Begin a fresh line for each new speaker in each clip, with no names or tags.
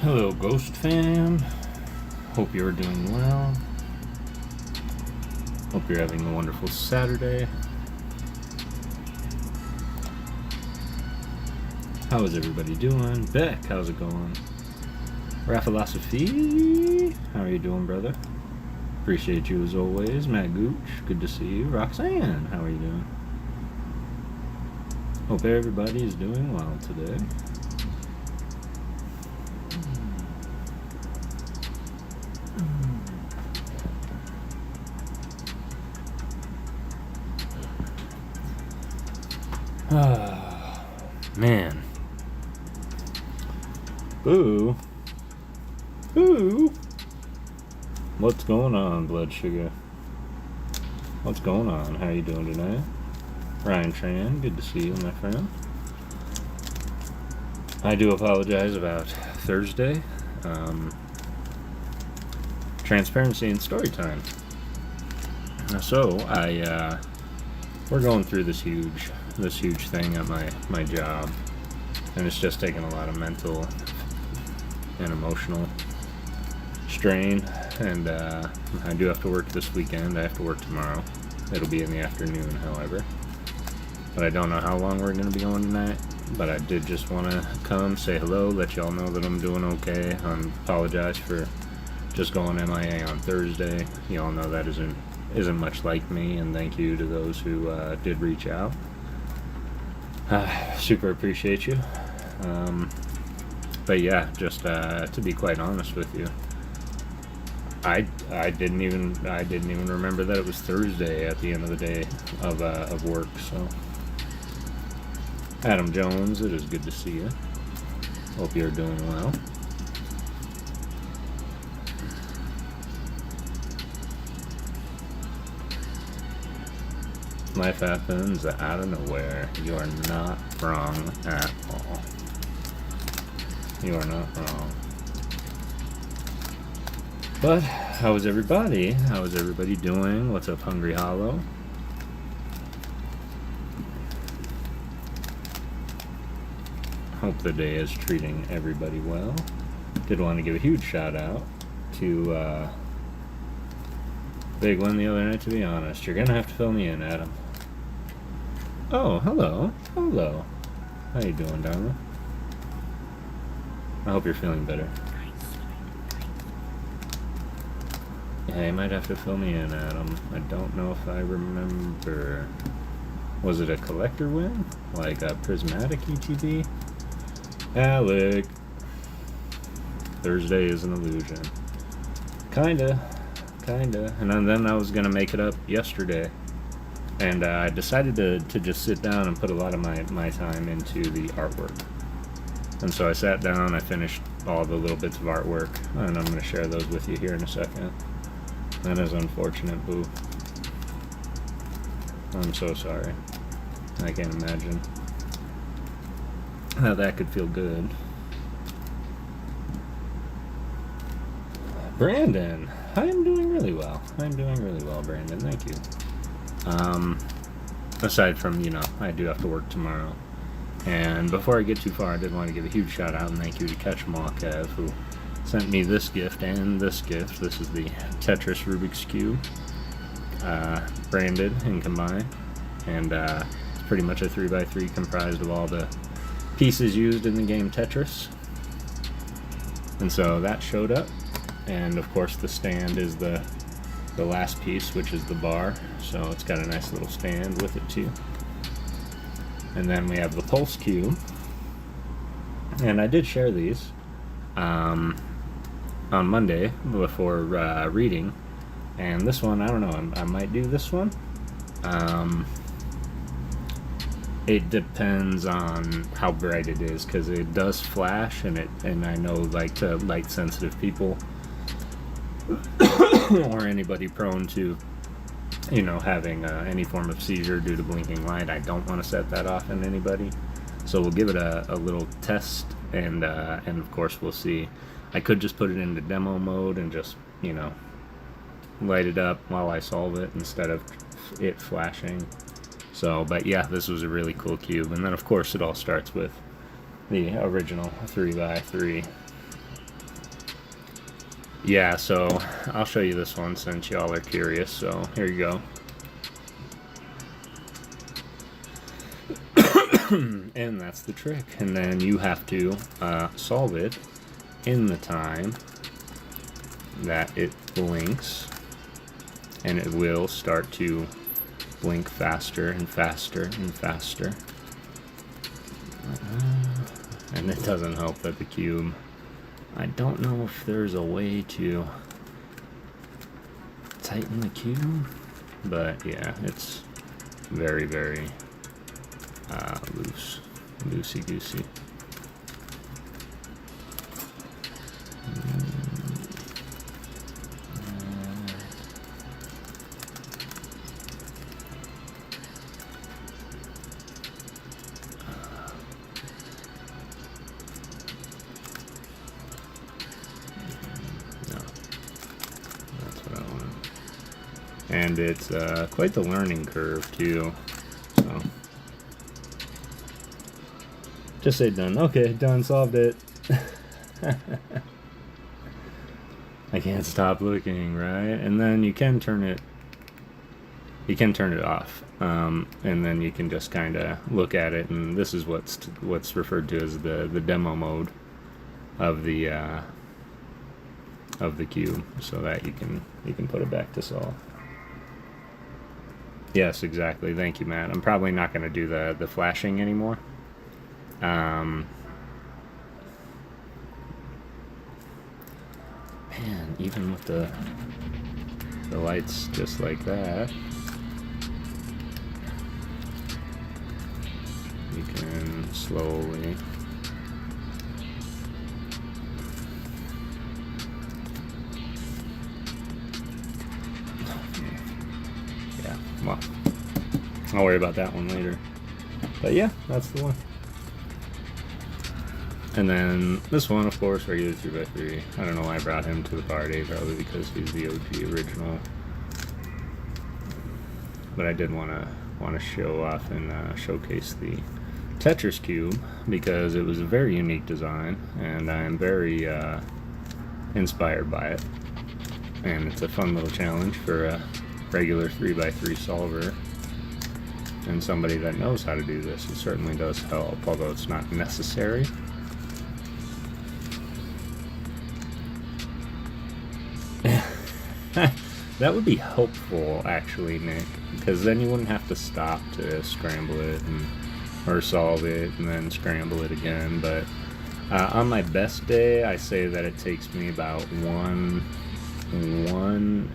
Hello, Ghost fam. Hope you're doing well. Hope you're having a wonderful Saturday. How is everybody doing? Beck, how's it going? Rafalosophy, how are you doing, brother? Appreciate you as always. Matt Gooch, good to see you. Roxanne, how are you doing? Hope everybody is doing well today. Man. Boo. Boo. What's going on, blood sugar? What's going on? How you doing tonight? Ryan Tran, good to see you, my friend. I do apologize about Thursday. Transparency and story time. So we're going through this huge thing at my job, and it's just taking a lot of mental and emotional strain. And I do have to work this weekend. I have to work tomorrow. It'll be in the afternoon, however. But I don't know how long we're going to be going tonight. But I did just want to come, say hello, let y'all know that I'm doing okay. Apologize for just going MIA on Thursday. Y'all know that isn't much like me, and thank you to those who did reach out. Super appreciate you. But yeah, just to be quite honest with you, I didn't even remember that it was Thursday at the end of the day of work. So, Adam Jones, it is good to see you. Hope you're doing well. Life happens out of nowhere. You are not wrong at all. You are not wrong. But, how is everybody? How is everybody doing? What's up, Hungry Hollow? Hope the day is treating everybody well. Did want to give a huge shout out to big one the other night, to be honest. You're gonna have to fill me in, Adam. Oh, hello. Hello. How you doing, darling? I hope you're feeling better. Yeah, you might have to fill me in, Adam. I don't know if I remember. Was it a collector win? Like a prismatic ETB? Alec. Thursday is an illusion. Kinda. And then I was gonna make it up yesterday. And I decided to just sit down and put a lot of my time into the artwork. And so I sat down, I finished all the little bits of artwork, and I'm going to share those with you here in a second. That is unfortunate, boo. I'm so sorry. I can't imagine how that could feel good. Brandon, I am doing really well. Brandon, thank you. Aside from, I do have to work tomorrow. And before I get too far, I did want to give a huge shout out and thank you to Catch Kev, who sent me this gift and this gift. This is the Tetris Rubik's Cube, branded and combined. And it's pretty much a 3x3 comprised of all the pieces used in the game Tetris. And so that showed up. And of course the stand is the last piece, which is the bar, so it's got a nice little stand with it too. And then we have the Pulse Cube, and I did share these on Monday before reading, and this one, I don't know, I might do this one. It depends on how bright it is, because it does flash, and I know, like, to light sensitive people or anybody prone to, having any form of seizure due to blinking light, I don't want to set that off in anybody. So we'll give it a little test, and of course we'll see. I could just put it into demo mode and just, light it up while I solve it instead of it flashing. So, but yeah, this was a really cool cube. And then of course it all starts with the original 3x3 Yeah, so I'll show you this one since y'all are curious, so here you go. And that's the trick. And then you have to solve it in the time that it blinks, and it will start to blink faster and faster and faster. And it doesn't help that the cube, I don't know if there's a way to tighten the cube, but yeah, it's very, very loosey-goosey. And it's quite the learning curve too. So just say done. Okay, done, solved it. I can't stop looking, right? And then you can turn it. You can turn it off, and then you can just kind of look at it. And this is what's referred to as the demo mode of the cube, so that you can put it back to solve. Yes, exactly. Thank you, Matt. I'm probably not going to do the flashing anymore. Man, even with the lights just like that, you can slowly. Well, I'll worry about that one later. But yeah, that's the one. And then this one, of course, regular 3x3. I don't know why I brought him to the party, probably because he's the OG original. But I did want to show off and showcase the Tetris cube, because it was a very unique design, and I'm very inspired by it. And it's a fun little challenge for a regular 3x3 solver, and somebody that knows how to do this. It certainly does help, although it's not necessary. That would be helpful, actually, Nick, because then you wouldn't have to stop to scramble it or solve it and then scramble it again. But on my best day, I say that it takes me about one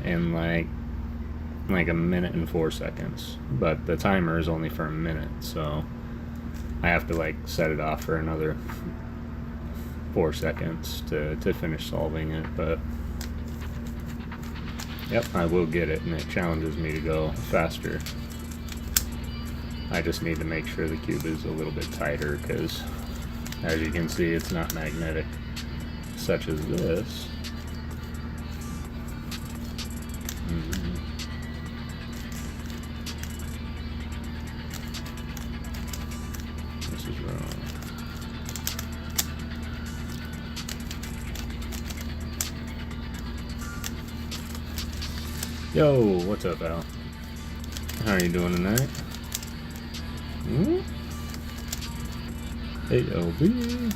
and like a minute and 4 seconds, but the timer is only for a minute, so I have to like set it off for another 4 seconds to finish solving it. But yep, I will get it, and it challenges me to go faster. I just need to make sure the cube is a little bit tighter, because as you can see, it's not magnetic, such as this. This is wrong. Yo, what's up, Al? How are you doing tonight? Hey, LB.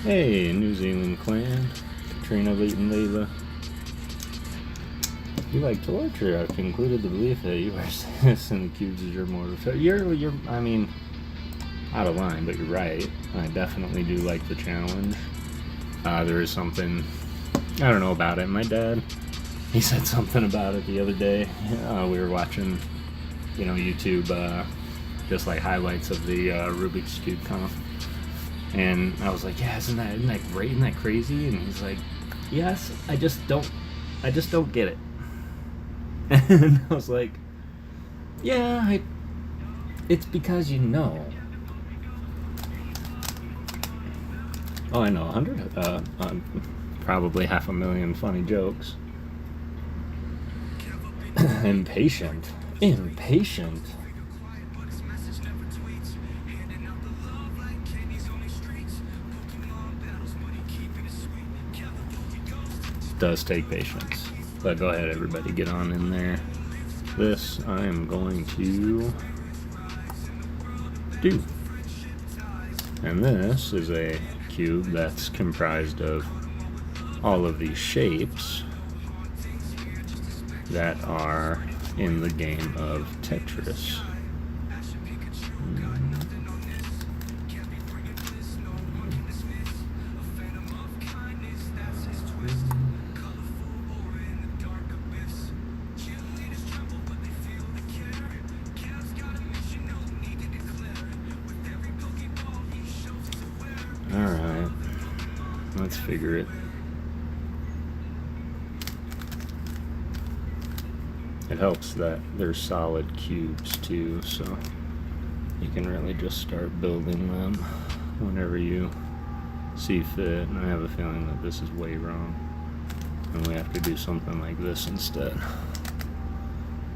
Hey, New Zealand clan. Katrina, Leighton, Layla. You like torture? I've concluded the belief that you are and the cubes is your mortal. You're, I mean, out of line, but you're right. I definitely do like the challenge. There is something, I don't know about it. My dad, he said something about it the other day. We were watching, YouTube, just like highlights of the Rubik's Cube comp. And I was like, yeah, isn't that great? Isn't that crazy? And he's like, yes, I just don't get it. And I was like, yeah, it's because you know. Oh, I know, 100, probably 500,000 funny jokes. Impatient. does take patience. But go ahead, everybody, get on in there. This I am going to do. And this is a cube that's comprised of all of these shapes that are in the game of Tetris. Alright, let's figure it. It helps that they're solid cubes too, so you can really just start building them whenever you see fit. And I have a feeling that this is way wrong, and we have to do something like this instead.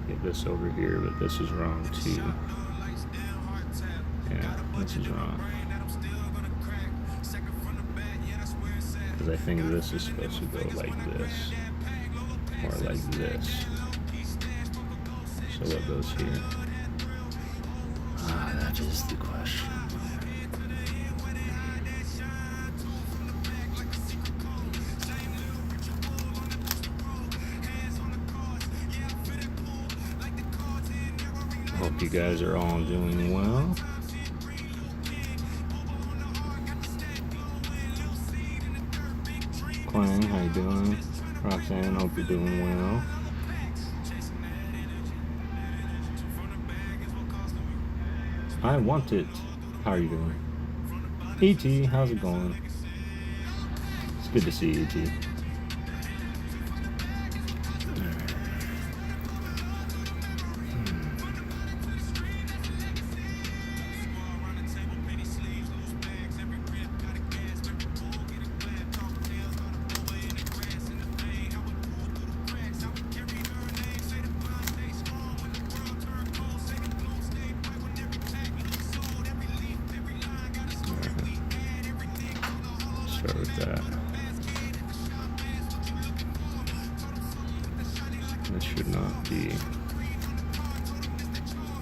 Get this over here, but this is wrong too. Yeah, this is wrong. Because I think this is supposed to go like this, or like this. So what goes here? Ah, that is the question. Hope you guys are all doing well. Quang, how you doing? Roxanne, hope you're doing well. I want it. How are you doing? E.T., how's it going? It's good to see you, E.T. Start with that. This should not be.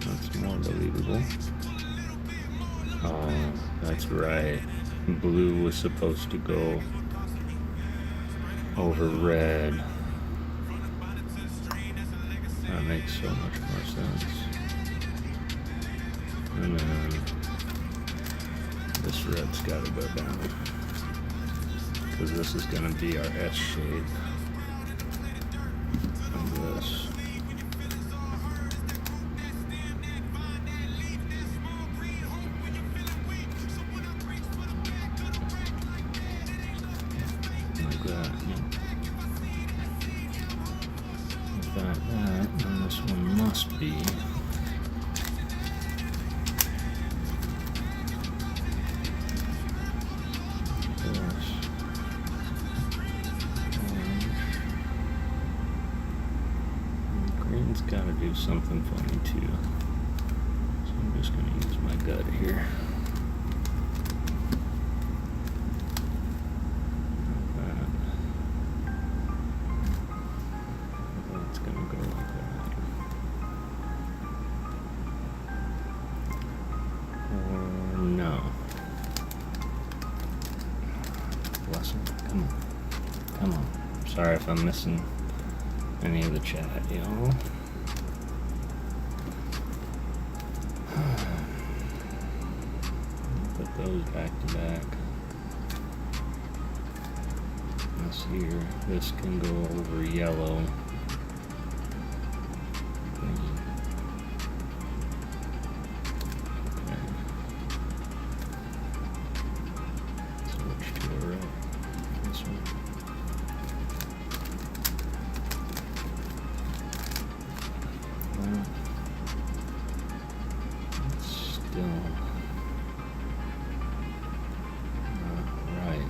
That's more believable. Oh, that's right. Blue was supposed to go over red. That makes so much more sense. And then this red's got to go down, because this is going to be our S shape. And this. Like that. Like that. And this one must be. Green's got to do something for me too, so I'm just going to use my gut here. Like that. That's going to go like that. Or no. Bless him. Come on. Come on. Sorry if I'm missing any of the chat, y'all. Put those back to back. This here, this can go over yellow. Green. Okay. Switch to the right. This one. It's still not right.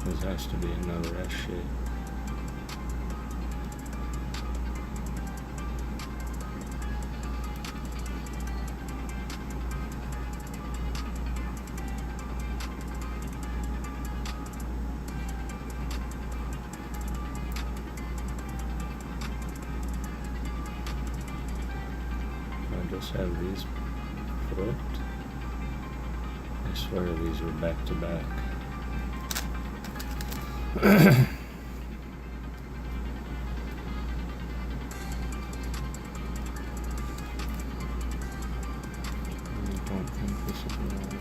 This has to be another S shape. I just have these flipped. I swear these are back to back. I don't think this is right.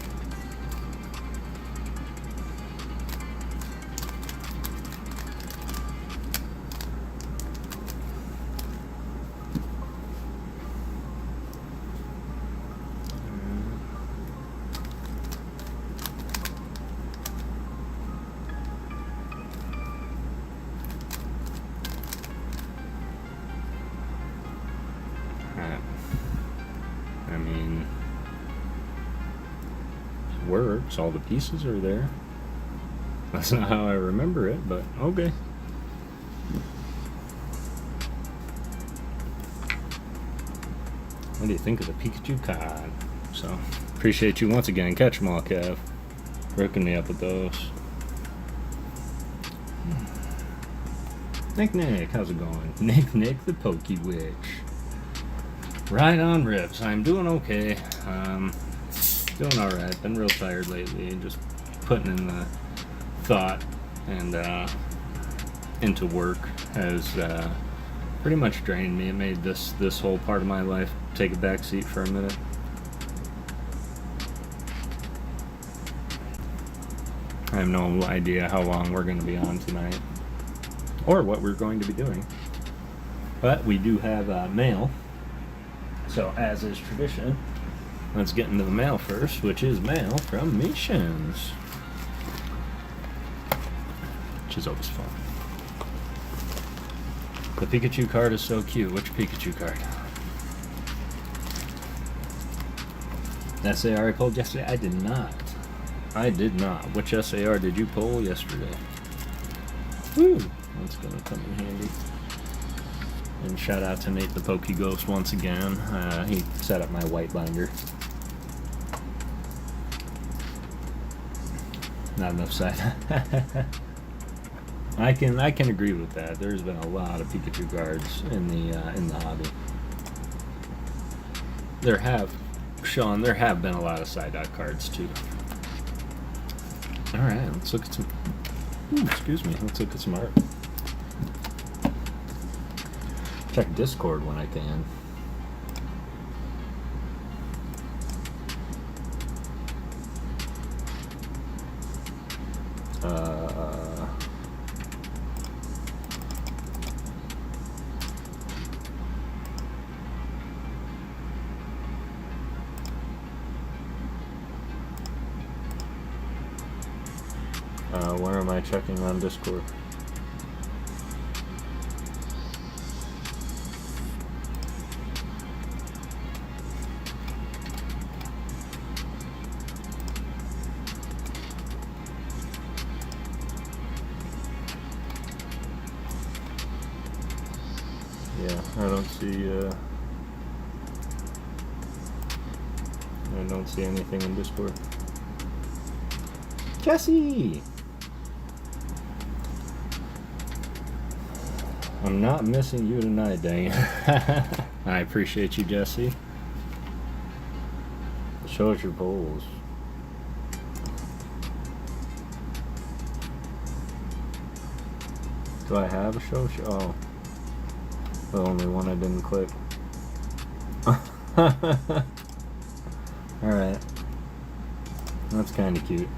I mean, it works. All the pieces are there. That's not how I remember it, but okay. What do you think of the Pikachu card? So, appreciate you once again. Catch 'em all, Kev. Hooking me up with those. Nick, how's it going? Nick, the Pokey Witch. Right on, Rips. I'm doing okay. Doing alright. Been real tired lately. Just putting in the thought and into work has pretty much drained me. It made this whole part of my life take a back seat for a minute. I have no idea how long we're going to be on tonight or what we're going to be doing. But we do have mail. So, as is tradition, let's get into the mail first, which is mail from MiShins, which is always fun. The Pikachu card is so cute. Which Pikachu card? SAR I pulled yesterday? I did not. I did not. Which SAR did you pull yesterday? Woo! That's going to come in handy. And shout out to Nate the PokéGhosts once again. He set up my white binder. Not enough side. I can agree with that. There's been a lot of Pikachu cards in the hobby. There have been a lot of Psyduck cards too. All right, let's look at some. Excuse me. Let's look at some art. Check Discord when I can. Where am I checking on Discord? Yeah, I don't see anything in Discord. Jesse! I'm not missing you tonight, dang it. I appreciate you, Jesse. Show us your polls. Do I have a show? Oh. The only one I didn't click. Alright. That's kind of cute.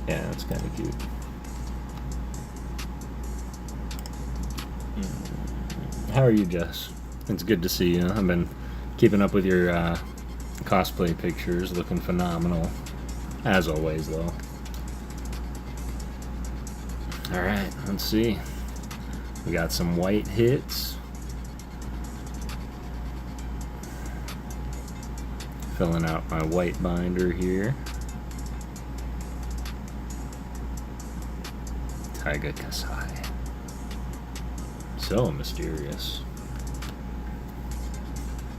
Yeah, that's kind of cute. How are you, Jess? It's good to see you. I've been keeping up with your cosplay pictures, looking phenomenal. As always, though. Alright, let's see. We got some white hits. Filling out my white binder here. Taiga Kasai. So mysterious.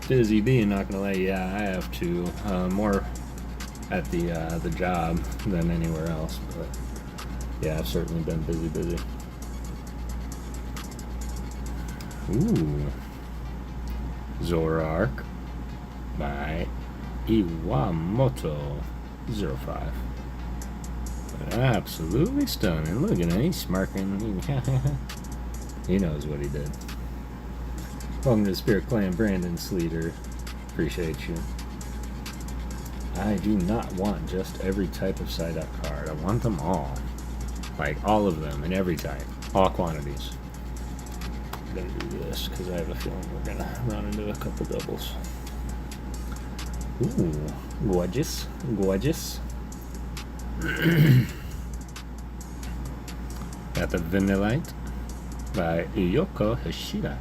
Busy being, not gonna lie. Yeah, I have to. More at the job than anywhere else, but yeah, I've certainly been busy. Ooh. Zorark by Iwamoto05. Absolutely stunning. Look at him, he's smirking. He knows what he did. Welcome to the Spirit Clan, Brandon Sleater. Appreciate you. I do not want just every type of side-up card. I want them all. Like, all of them in every type. All quantities. I'm gonna do this because I have a feeling we're gonna run into a couple doubles. Ooh, gorgeous. Got the Vanillite by Yoko Hashida.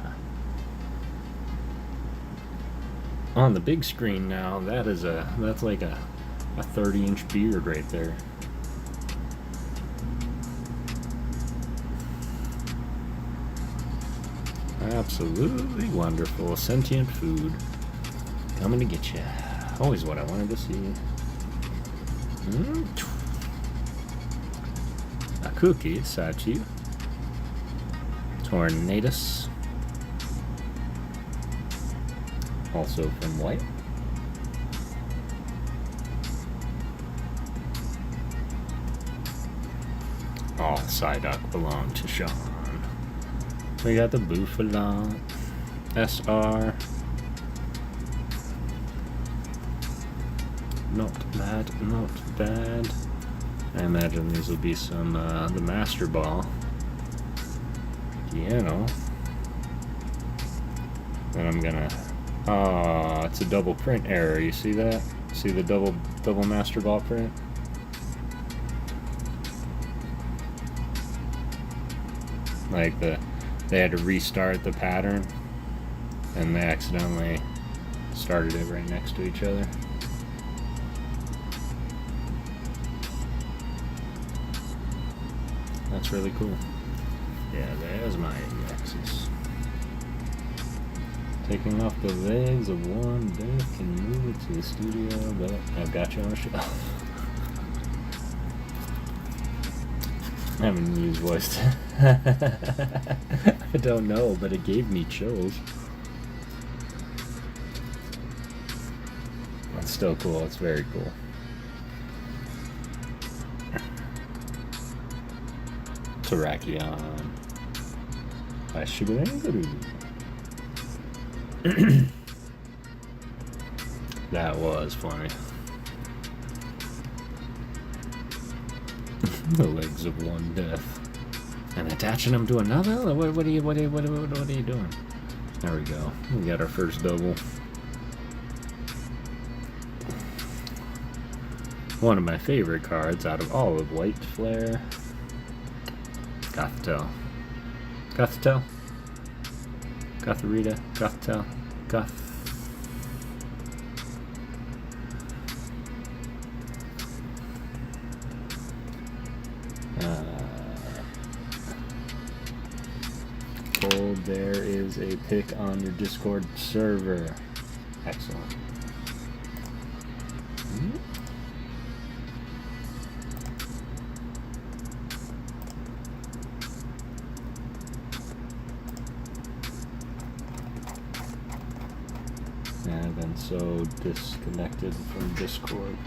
On the big screen now, that's like a 30-inch beard right there. Absolutely wonderful. Sentient food. Coming to get you. Always what I wanted to see. A cookie, Sachi. Tornadus. Also from White. All Psyduck belong to Sean. We got the Buffalon, SR. Not bad. I imagine these will be some, the Master Ball. Piano. Then I'm gonna, it's a double print error, you see that? See the double Master Ball print? Like they had to restart the pattern and they accidentally started it right next to each other. That's really cool. Yeah, there's my indexes. Taking off the legs of one deck and move it to the studio, but I've got you on a shelf. I haven't used voice. I don't know, but it gave me chills. It's still cool. It's very cool. Terrakion by Shibuenguru. That was funny. The legs of one death. And attaching them to another? What are you doing? There we go. We got our first double. One of my favorite cards out of all of White Flare. Gothitelle. Gotharita. Gothitelle. There is a pick on your Discord server. Excellent. I've been so disconnected from Discord.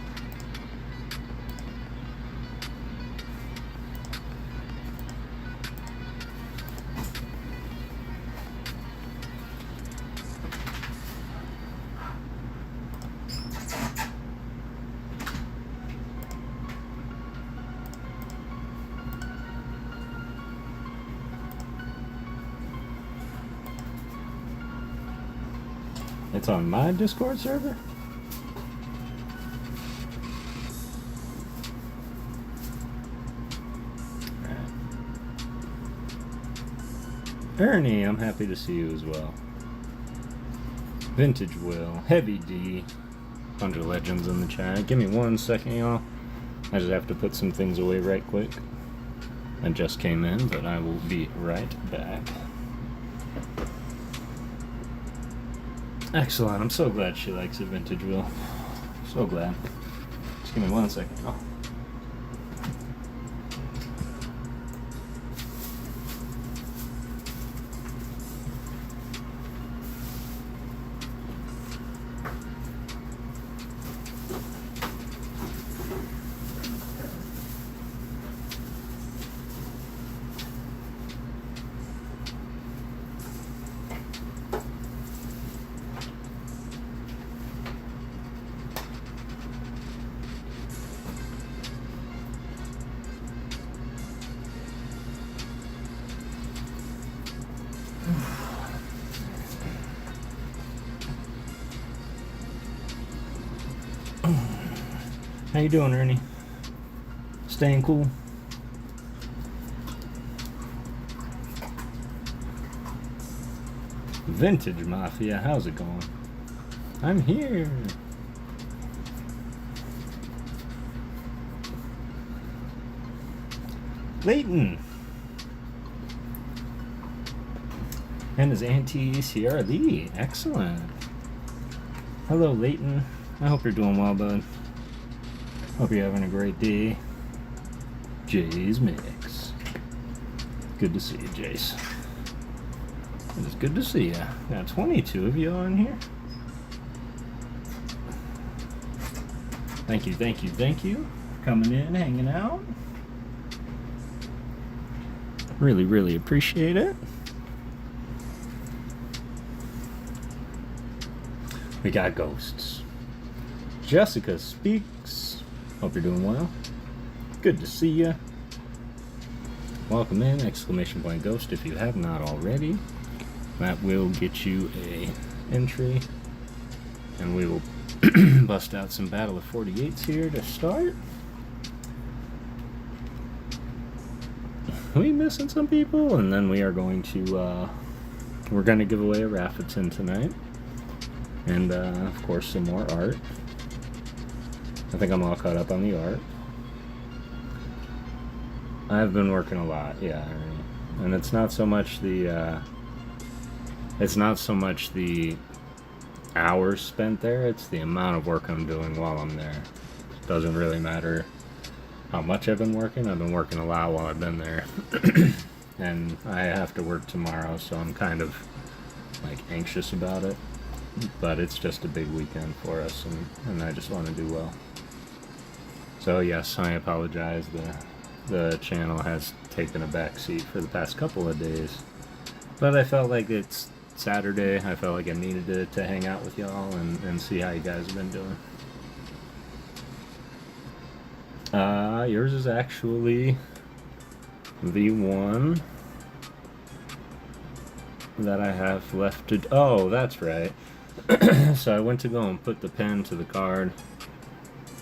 It's on my Discord server? Ernie, I'm happy to see you as well. Vintage Will, Heavy D, bunch of legends in the chat. Give me 1 second, y'all. I just have to put some things away right quick. I just came in, but I will be right back. Excellent. I'm so glad she likes a vintage wheel. So glad. Just give me 1 second. Oh. How you doing, Ernie? Staying cool? Vintage Mafia, how's it going? I'm here. Leighton. And his anti-CRD. Excellent. Hello, Leighton. I hope you're doing well, bud. Hope you're having a great day. Jay's Mix. Good to see you, Jace. It is good to see you. Got 22 of you on here. Thank you, thank you, thank you. Coming in, hanging out. Really, really appreciate it. We got ghosts. Jessica speaks. Hope you're doing well. Good to see ya. Welcome in, exclamation point ghost if you have not already. That will get you a entry. And we will bust out some Battle of 48s here to start. We missing some people, and then we are going to we're gonna give away a Rafa Tin tonight. And of course some more art. I think I'm all caught up on the art. I've been working a lot, yeah. And it's not so much the hours spent there, it's the amount of work I'm doing while I'm there. It doesn't really matter how much I've been working a lot while I've been there. And I have to work tomorrow, so I'm kind of like anxious about it. But it's just a big weekend for us, and I just want to do well. So yes, I apologize. The channel has taken a back seat for the past couple of days. But I felt like it's Saturday. I felt like I needed to hang out with y'all and see how you guys have been doing. Yours is actually the one that I have left to... Oh, that's right. So I went to go and put the pen to the card.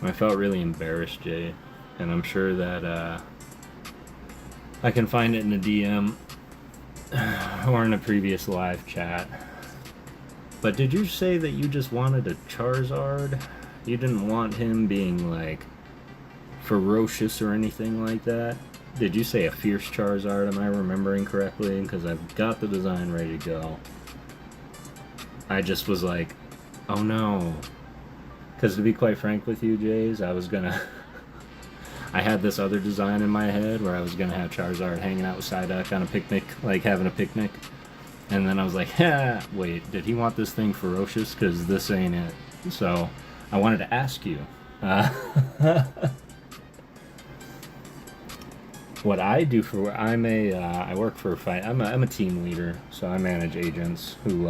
I felt really embarrassed, Jay. And I'm sure that I can find it in a DM or in a previous live chat. But did you say that you just wanted a Charizard? You didn't want him being like ferocious or anything like that? Did you say a fierce Charizard? Am I remembering correctly? Because I've got the design ready to go. I just was like, oh no. Because to be quite frank with you, Jays, I was gonna... I had this other design in my head where I was gonna have Charizard hanging out with Psyduck on a picnic, like having a picnic. And then I was like, wait, did he want this thing ferocious? Because this ain't it. So I wanted to ask you. What I do for... I work for... I'm a team leader, so I manage agents who...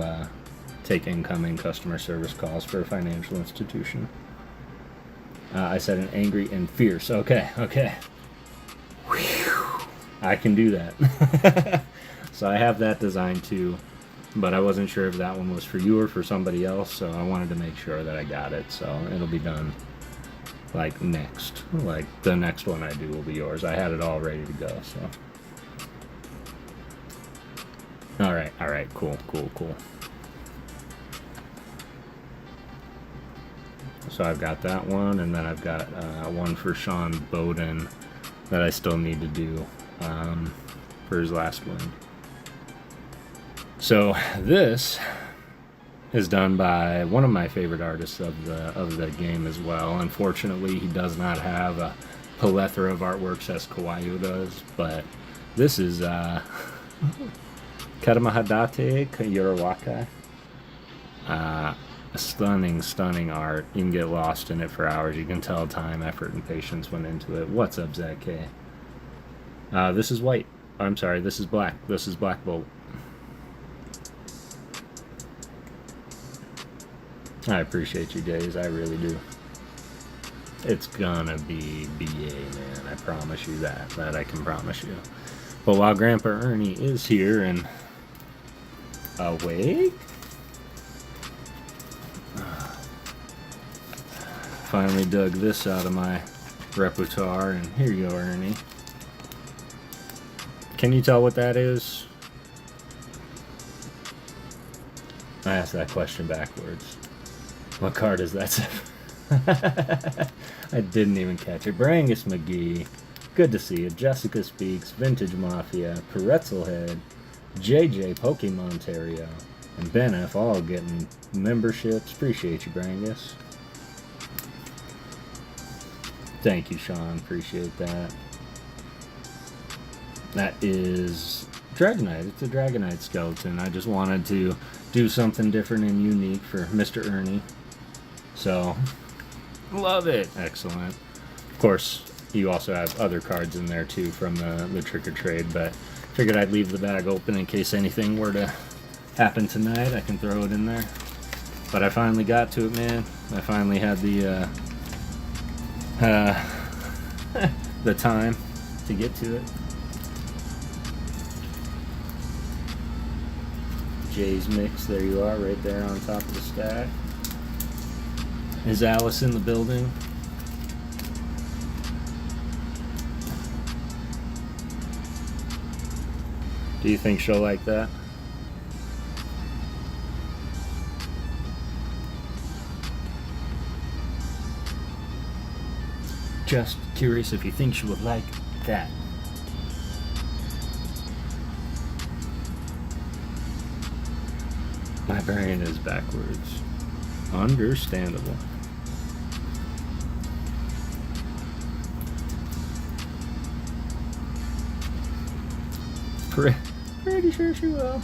take incoming customer service calls for a financial institution. I said an angry and fierce. Okay. Whew. I can do that. So I have that design too, but I wasn't sure if that one was for you or for somebody else, so I wanted to make sure that I got it. So it'll be done like next. Like the next one I do will be yours. I had it all ready to go, so. Alright, cool. So I've got that one, and then I've got one for Sean Bowden that I still need to do. for his last win. So this is done by one of my favorite artists of the game as well. Unfortunately, he does not have a plethora of artworks as Kawaii does, but this is Karamahadate Yorawaka. Stunning art. You can get lost in it for hours. You can tell time, effort, and patience went into it. What's up, Zach K? This is white. I'm sorry, this is black. This is Black Bolt. I appreciate you guys, I really do. It's gonna be BA, man. I promise you that. That I can promise you. But while Grandpa Ernie is here and awake, finally dug this out of my repertoire, and here you go, Ernie. Can you tell what that is? I asked that question backwards. What card is that? I didn't even catch it. Brangus McGee. Good to see you. Jessica Speaks. Vintage Mafia. Pretzelhead. JJ Pokemon Ontario. And Ben F. all getting memberships. Appreciate you, Brangus. Thank you, Sean. Appreciate that. That is Dragonite. It's a Dragonite skeleton. I just wanted to do something different and unique for Mr. Ernie. So, love it. Excellent. Of course, you also have other cards in there too from the Trick or Trade, but figured I'd leave the bag open in case anything were to happen tonight. I can throw it in there. But I finally got to it, man. I finally had the the time to get to it. Jay's Mix, there you are, right there on top of the stack. Is Alice in the building? Do you think she'll like that? Just curious if you think she would like that. My brain is backwards. Understandable. Pretty sure she will.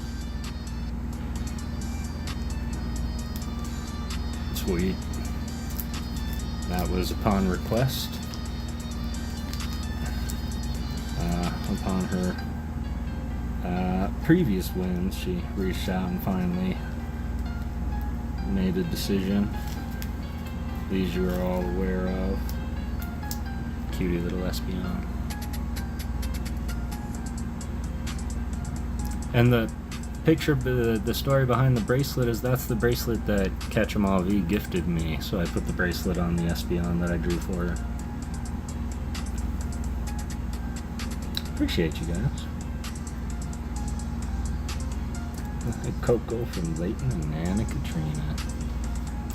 Sweet. That was upon request. Upon her previous wins, she reached out and finally made a decision. These you are all aware of. Cutie little Espeon. And the picture, the story behind the bracelet is that's the bracelet that Catch 'em All V gifted me. So I put the bracelet on the Espeon that I drew for her. Appreciate you guys. Coco from Layton and Nana Katrina.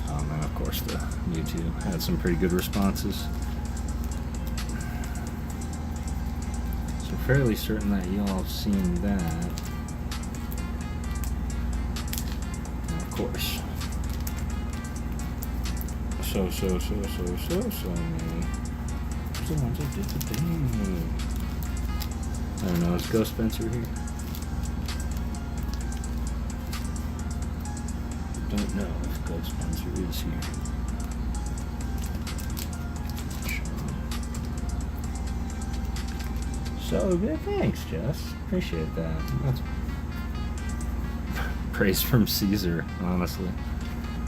And then of course the Mewtwo had some pretty good responses. So fairly certain that you all have seen that. And of course. So many. I don't know, is Ghost Spencer here? Don't know if Ghost Spencer is here. So good, thanks, Jess. Appreciate that. That's praise from Caesar, honestly.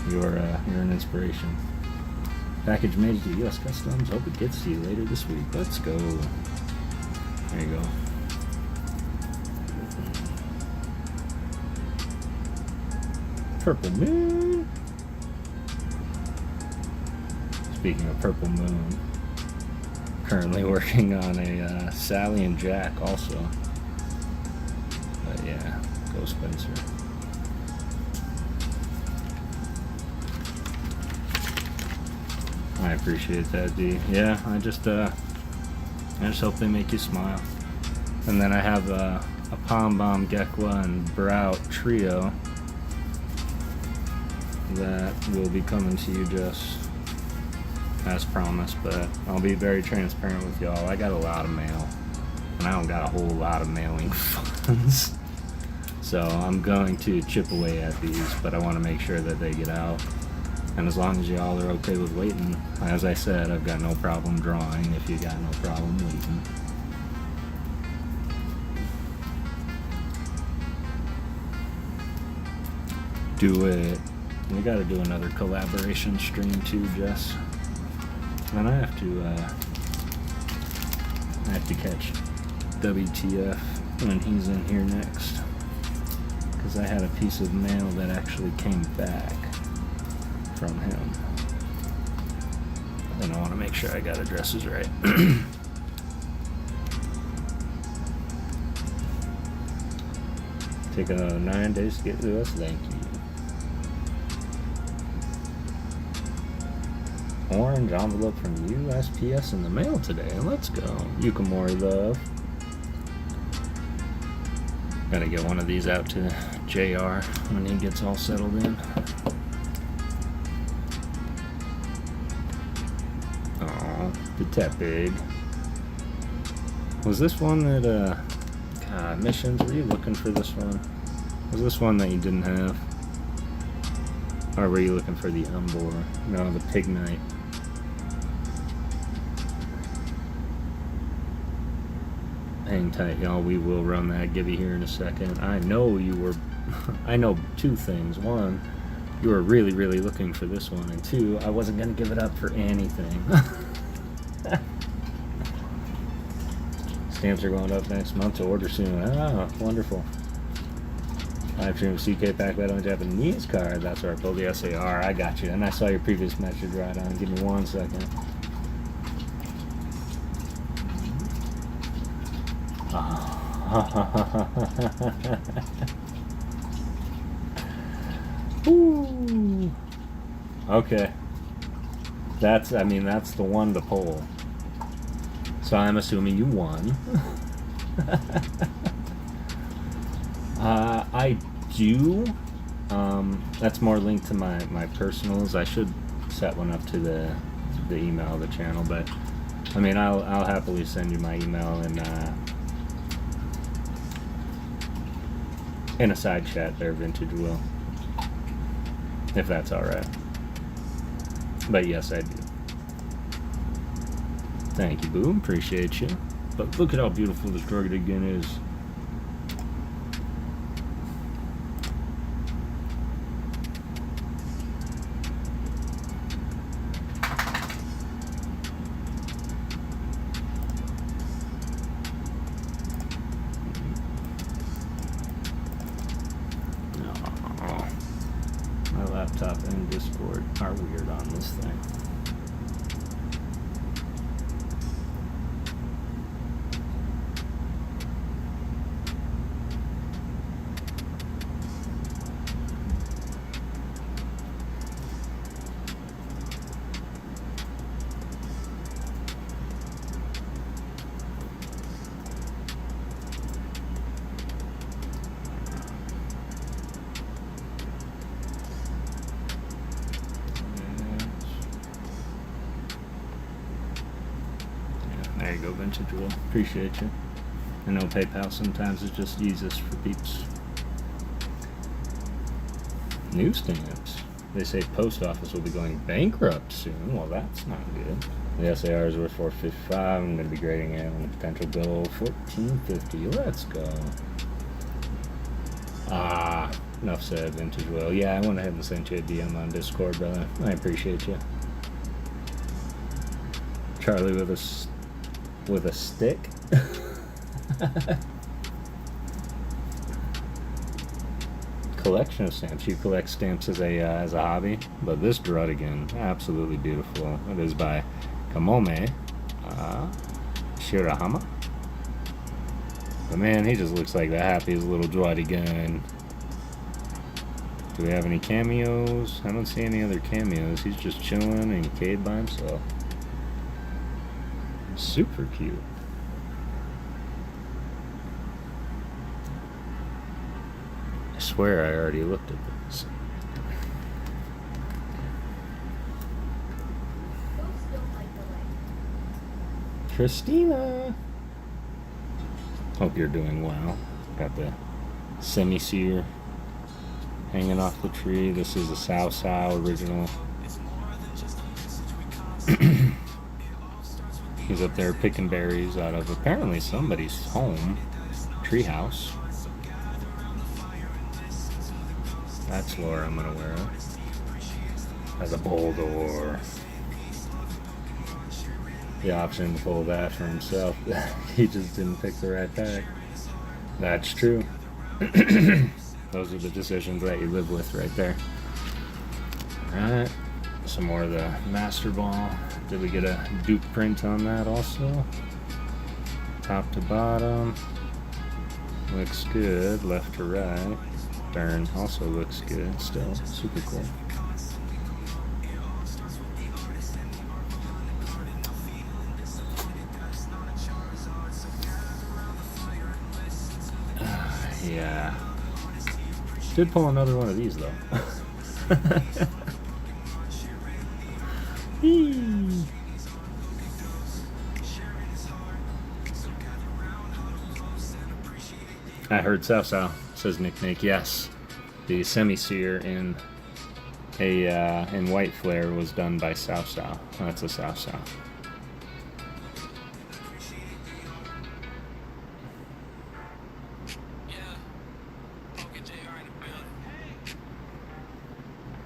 You're an inspiration. Package made it to US Customs. Hope it gets to you later this week. Let's go. There you go. Purple Moon. Speaking of Purple Moon, currently working on a Sally and Jack also. But yeah, go Spencer. I appreciate that, D. Yeah, I just hope they make you smile. And then I have a Palm Bomb Gekwa and Brout trio that will be coming to you just as promised, but I'll be very transparent with y'all. I got a lot of mail, and I don't got a whole lot of mailing funds. So I'm going to chip away at these, but I want to make sure that they get out. And as long as y'all are okay with waiting, as I said, I've got no problem drawing if you got no problem waiting. Do it. We gotta do another collaboration stream too, Jess. And I have to catch WTF when he's in here next. Because I had a piece of mail that actually came back from him. And I want to make sure I got addresses right. Taking another 9 days to get to us, thank you. Orange envelope from USPS in the mail today. Let's go. Yukamori love. Gotta get one of these out to JR when he gets all settled in. Oh, did that big. Was this one that, God, Missions, were you looking for this one? Was this one that you didn't have? Or were you looking for the Umbor? No, the Pig Knight. Hang tight, y'all. We will run that Gibby here in a second. I know you were... I know two things. One, you were really, really looking for this one. And two, I wasn't going to give it up for anything. Stamps are going up next month to order soon. Ah, wonderful. Live stream CK pack battle on Japanese card. That's where I pulled the SAR. I got you. And I saw your previous message right on. Give me 1 second. Ooh. Okay. That's the one to pull. So I'm assuming you won. I do. That's more linked to my personals. I should set one up to the email of the channel, but I mean, I'll happily send you my email in a side chat there, Vintage will, if that's all right. But yes, I do. Thank you, Boom. Appreciate you. But look at how beautiful this Droid again is. My laptop and Discord are weird on this thing. There you go, Vintage Will. Appreciate you. I know PayPal sometimes is just easiest for peeps. New stamps. They say post office will be going bankrupt soon. Well, that's not good. The SAR is worth $455. I'm going to be grading it on a potential bill $1450. Let's go. Enough said, Vintage Will. Yeah, I went ahead and sent you a DM on Discord, brother. I appreciate you. Charlie with a stick. Collection of stamps. You collect stamps as a hobby, but this Druddigan, absolutely beautiful. It is by Kamome Shirahama. But man, he just looks like the happiest little Druddigan. Do we have any cameos? I don't see any other cameos. He's just chilling in a cave by himself. Super cute. swear I already looked at this. Christina! Hope you're doing well. Got the semi-seer hanging off the tree. This is a Sao Sao original. He's up there picking berries out of apparently somebody's home. Treehouse. That's lore I'm gonna wear as a Boldor. The option to pull that for himself. He just didn't pick the right pack. That's true. Those are the decisions that you live with right there. Alright. Some more of the Master Ball. Did we get a Duke print on that also? Top to bottom. Looks good. Left to right. Burn also looks good. Still super cool. Yeah. Did pull another one of these though. I heard Sao Sao, says Nick Nick. Yes, the semi-seer in White Flare was done by Sao Sao. That's a Sao Sao.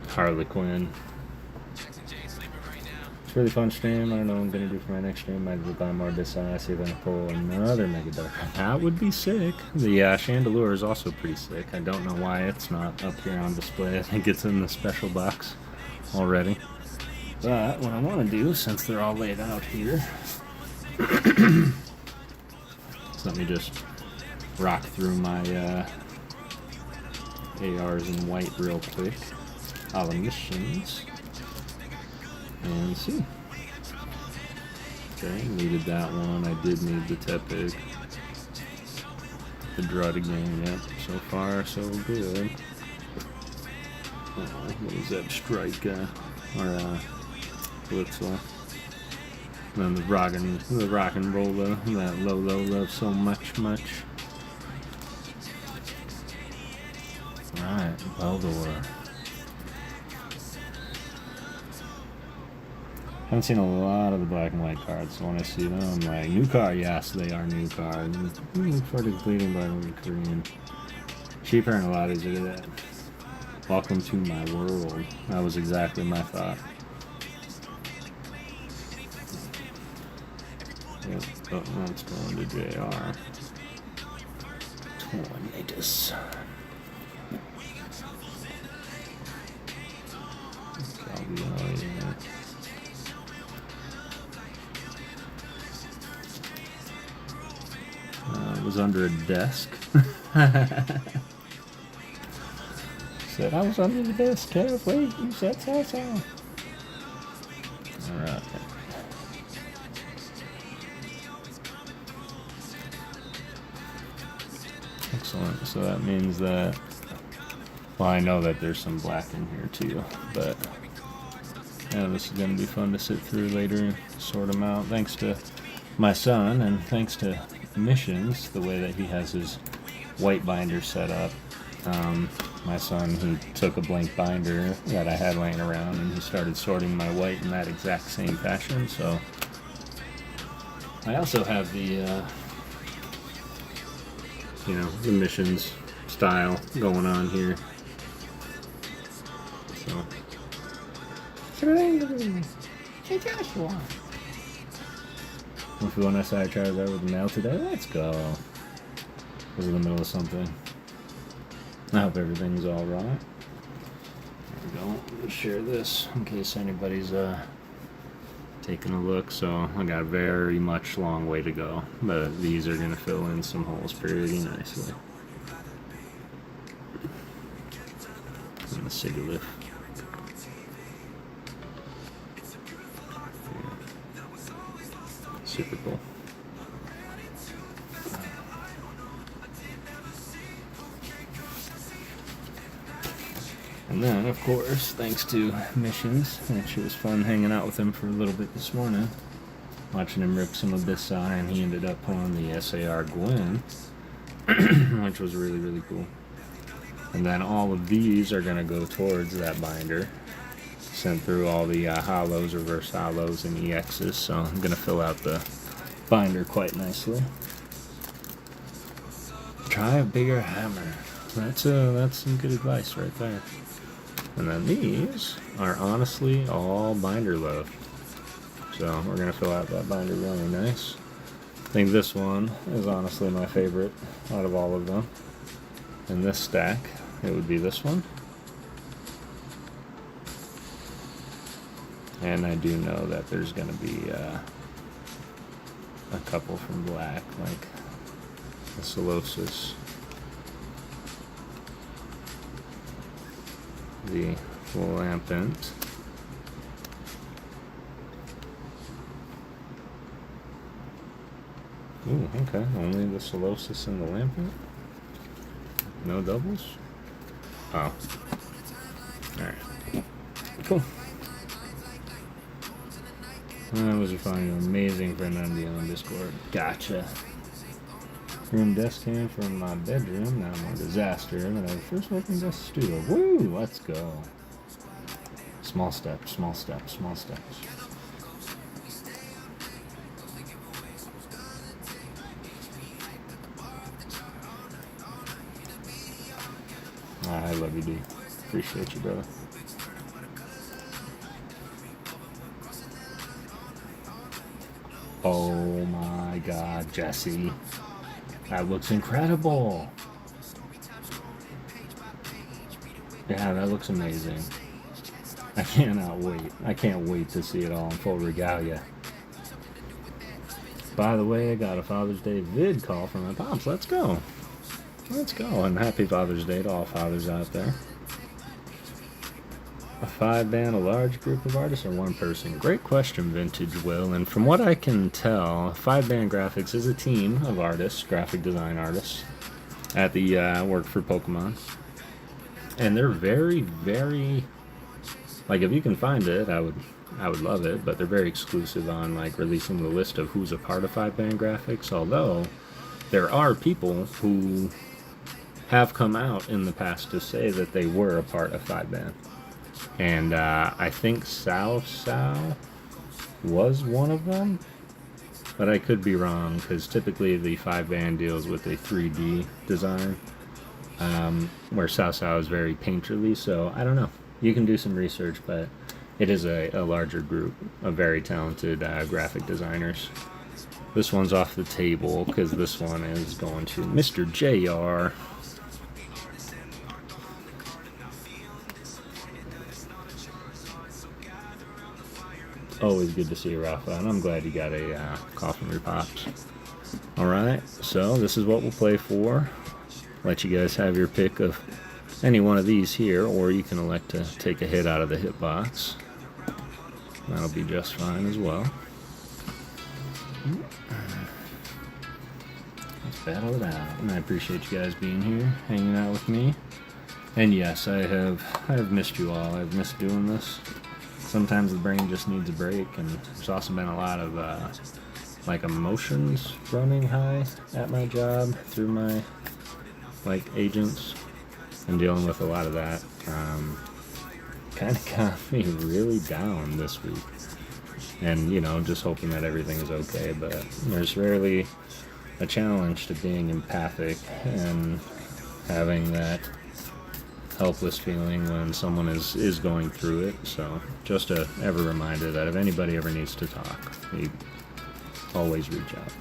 Harlequin. It's a really fun stream. I don't know what I'm going to do for my next stream. Might as well buy more Disci, see if I can pull another Mega Dark. That would be sick. The Chandelure is also pretty sick. I don't know why it's not up here on display. I think it's in the special box already. But what I want to do, since they're all laid out here, so let me just rock through my ARs in white real quick. All the missions. And see. Okay, needed that one. I did need the Tepig. The Drud again, yep. So far, so good. What is that? Strike, or Blitzel. And then the rock and roll, that low love so much. Alright, Beldor. I haven't seen a lot of the black and white cards, so when I see them, I'm like, new card, yes, they are new cards. Look forward to completing by the Korean. Cheaper and a lot easier to that. Welcome to my world. That was exactly my thought. Yep, oh, that's going to JR. Tornadoes. It was under a desk. Said I was under the desk. Kev, wait, you said so. Alright. Excellent. So that means that, well, I know that there's some black in here too, but yeah, this is going to be fun to sit through later and sort them out. Thanks to my son, and thanks to MiShins, the way that he has his white binder set up. My son, he took a blank binder that I had laying around and he started sorting my white in that exact same fashion. So I also have the the MiShins style going on here. So hey Joshua, if you want to side charge out with the mail today, let's go. Was in the middle of something. I hope everything's all right. There we go. Let me share this in case anybody's taking a look. So I got a very much long way to go, but these are going to fill in some holes pretty nicely. And the Sigalith. Super cool. And then, of course, thanks to MiShins, which was fun hanging out with him for a little bit this morning, watching him rip some Abyssi, and he ended up pulling the SAR Gwen, which was really, really cool. And then all of these are going to go towards that binder. Sent through all the hollows, reverse hollows, and EXs, so I'm going to fill out the binder quite nicely. Try a bigger hammer. That's some good advice right there. And then these are honestly all binder love. So we're going to fill out that binder really nice. I think this one is honestly my favorite out of all of them. In this stack, it would be this one. And I do know that there's going to be a couple from black, like the Solosis, the Lampent, ooh, okay, only the Solosis and the Lampent? No doubles? Oh. Alright. Cool. That was finding an amazing friend on the Discord. Gotcha. Room desk cam from my bedroom. Now I'm a disaster. But I was first working desk studio. Woo! Let's go. Small steps, small steps, small steps. I love you, D. Appreciate you, brother. Oh my god, Jesse. That looks incredible. Yeah, that looks amazing. I cannot wait. I can't wait to see it all in full regalia. By the way, I got a Father's Day vid call from my pops. Let's go. Let's go. And happy Father's Day to all fathers out there. A 5-band, a large group of artists, or one person? Great question, Vintage Will. And from what I can tell, 5-band graphics is a team of artists, graphic design artists, at the work for Pokemon. And they're very, very, like, if you can find it, I would love it. But they're very exclusive on like releasing the list of who's a part of 5-band graphics. Although there are people who have come out in the past to say that they were a part of 5-band. And I think Sao was one of them, but I could be wrong because typically the 5-band deals with a 3D design, where Sao is very painterly, so I don't know. You can do some research, but it is a larger group of very talented graphic designers. This one's off the table because this one is going to Mr. JR. Always good to see you, Rafa, and I'm glad you got a call from your pops. Alright, so this is what we'll play for. Let you guys have your pick of any one of these here, or you can elect to take a hit out of the hitbox. That'll be just fine as well. Let's battle it out, and I appreciate you guys being here, hanging out with me. And yes, I have missed you all. I've missed doing this. Sometimes the brain just needs a break, and there's also been a lot of like emotions running high at my job through my like agents, and dealing with a lot of that. Kind of got me really down this week, and you know, just hoping that everything is okay. But there's rarely a challenge to being empathic and having that helpless feeling when someone is going through it. So just a ever reminder that if anybody ever needs to talk, you always reach out.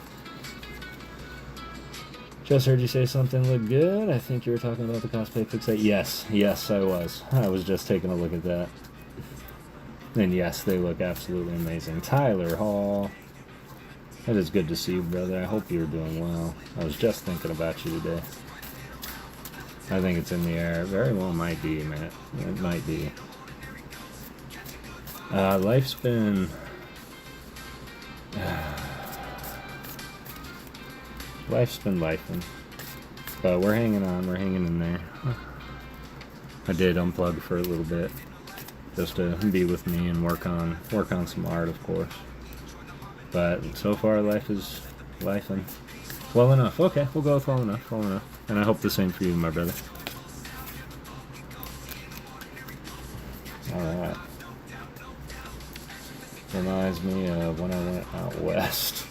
Just heard you say something looked good. I think you were talking about the cosplay fixate. Yes, I was. I was just taking a look at that. And yes, they look absolutely amazing. Tyler Hall. That is good to see you, brother. I hope you're doing well. I was just thinking about you today. I think it's in the air. It very well might be, man. It might be. Life's been... life's been lifing. But we're hanging on. We're hanging in there. I did unplug for a little bit, just to be with me and work on some art, of course. But so far, life is lifing well enough. Okay, we'll go with well enough, and I hope the same for you, my brother. All right. Reminds me of when I went out west.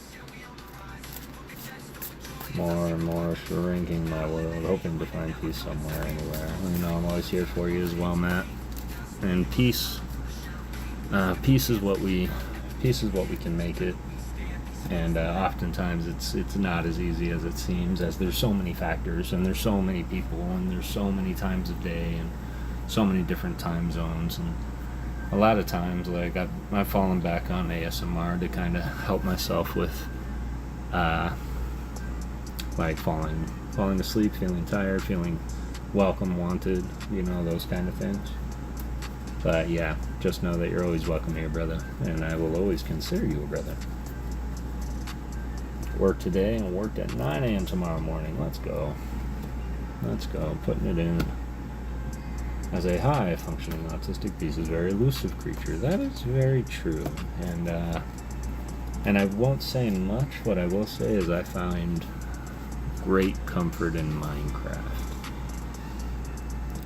More and more shrinking my world, hoping to find peace somewhere, anywhere. You know, I'm always here for you as well, Matt. And peace is what we can make it. And oftentimes it's not as easy as it seems, as there's so many factors, and there's so many people, and there's so many times of day, and so many different time zones. And a lot of times, like, I've fallen back on ASMR to kind of help myself with, like, falling to sleep, feeling tired, feeling welcome, wanted, you know, those kind of things. But yeah, just know that you're always welcome here, brother, and I will always consider you a brother. Work today and work at 9 a.m. tomorrow morning. Let's go. Putting it in. As a high-functioning autistic beast is a very elusive creature. That is very true. And I won't say much. What I will say is I find great comfort in Minecraft.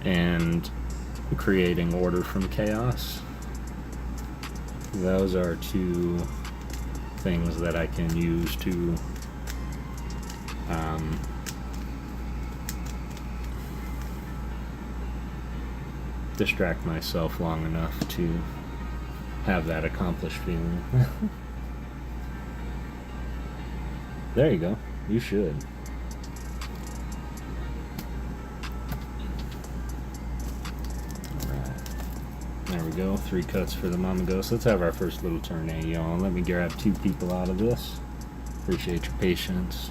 And creating order from chaos. Those are two things that I can use to distract myself long enough to have that accomplished feeling. There you go. You should. Alright. There we go. 3 cuts for the Mama Ghost. Let's have our first little turn, y'all. Let me grab 2 people out of this. Appreciate your patience.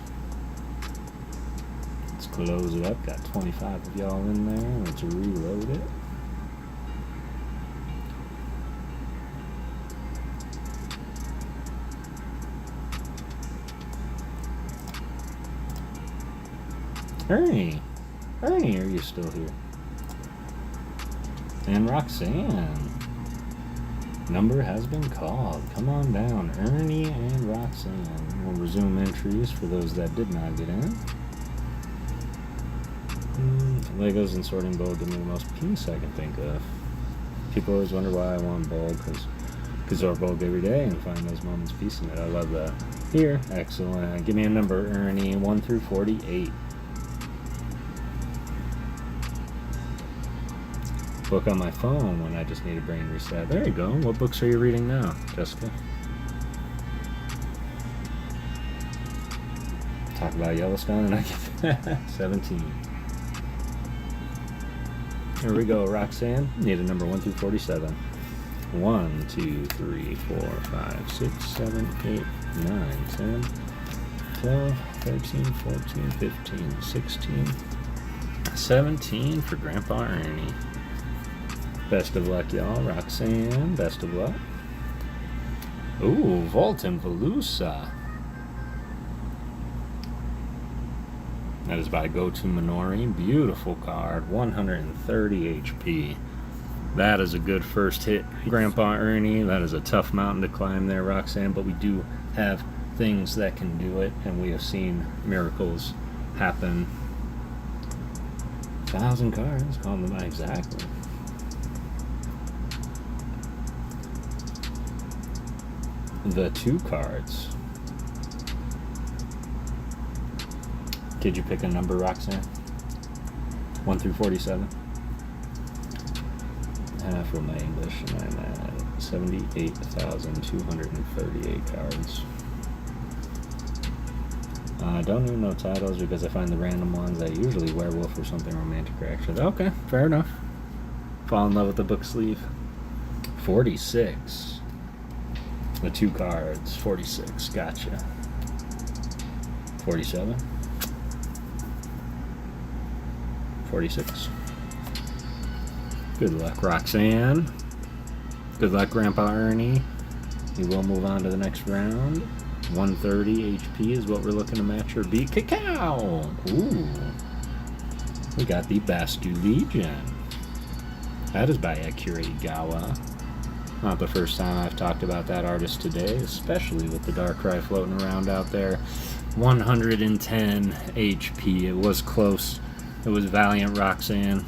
Let's close it up. Got 25 of y'all in there. Let's reload it. Ernie, are you still here? And Roxanne. Number has been called. Come on down, Ernie and Roxanne. We'll resume entries for those that did not get in. Legos and sorting bowl give me the most peace I can think of. People always wonder why I want bowl, because I bulk every day and find those moments of peace in it. I love that. Here, excellent. Give me a number, Ernie, 1 through 48. Book on my phone when I just need a brain reset. There you go. What books are you reading now, Jessica? Talk about Yellowstone and I get 17. Here we go, Roxanne. Need a number 1 through 47. 1, 2, 3, 4, 5, 6, 7, 8, 9, 10, 12, 13, 14, 15, 16, 17 for Grandpa Ernie. Best of luck, y'all. Roxanne, best of luck. Ooh, Volt and Velusa. That is by Go To Minori. Beautiful card. 130 HP. That is a good first hit, Grandpa Ernie. That is a tough mountain to climb there, Roxanne, but we do have things that can do it, and we have seen miracles happen. 1,000 cards. Call them exactly. The 2 cards. Did you pick a number, Roxanne? 1 through 47? Half of my English, and I'm at 78,238 cards. I don't even know titles because I find the random ones that usually werewolf or something romantic or action. Okay, fair enough. Fall in love with the book sleeve. 46. The 2 cards. 46. Gotcha. 47. 46. Good luck, Roxanne. Good luck, Grandpa Ernie. We will move on to the next round. 130 HP is what we're looking to match or beat. Cacao! Ooh. We got the Bastu Legion. That is by Akira Igawa. Not the first time I've talked about that artist today, especially with the Darkrai floating around out there. 110 HP. It was close. It was Valiant Roxanne.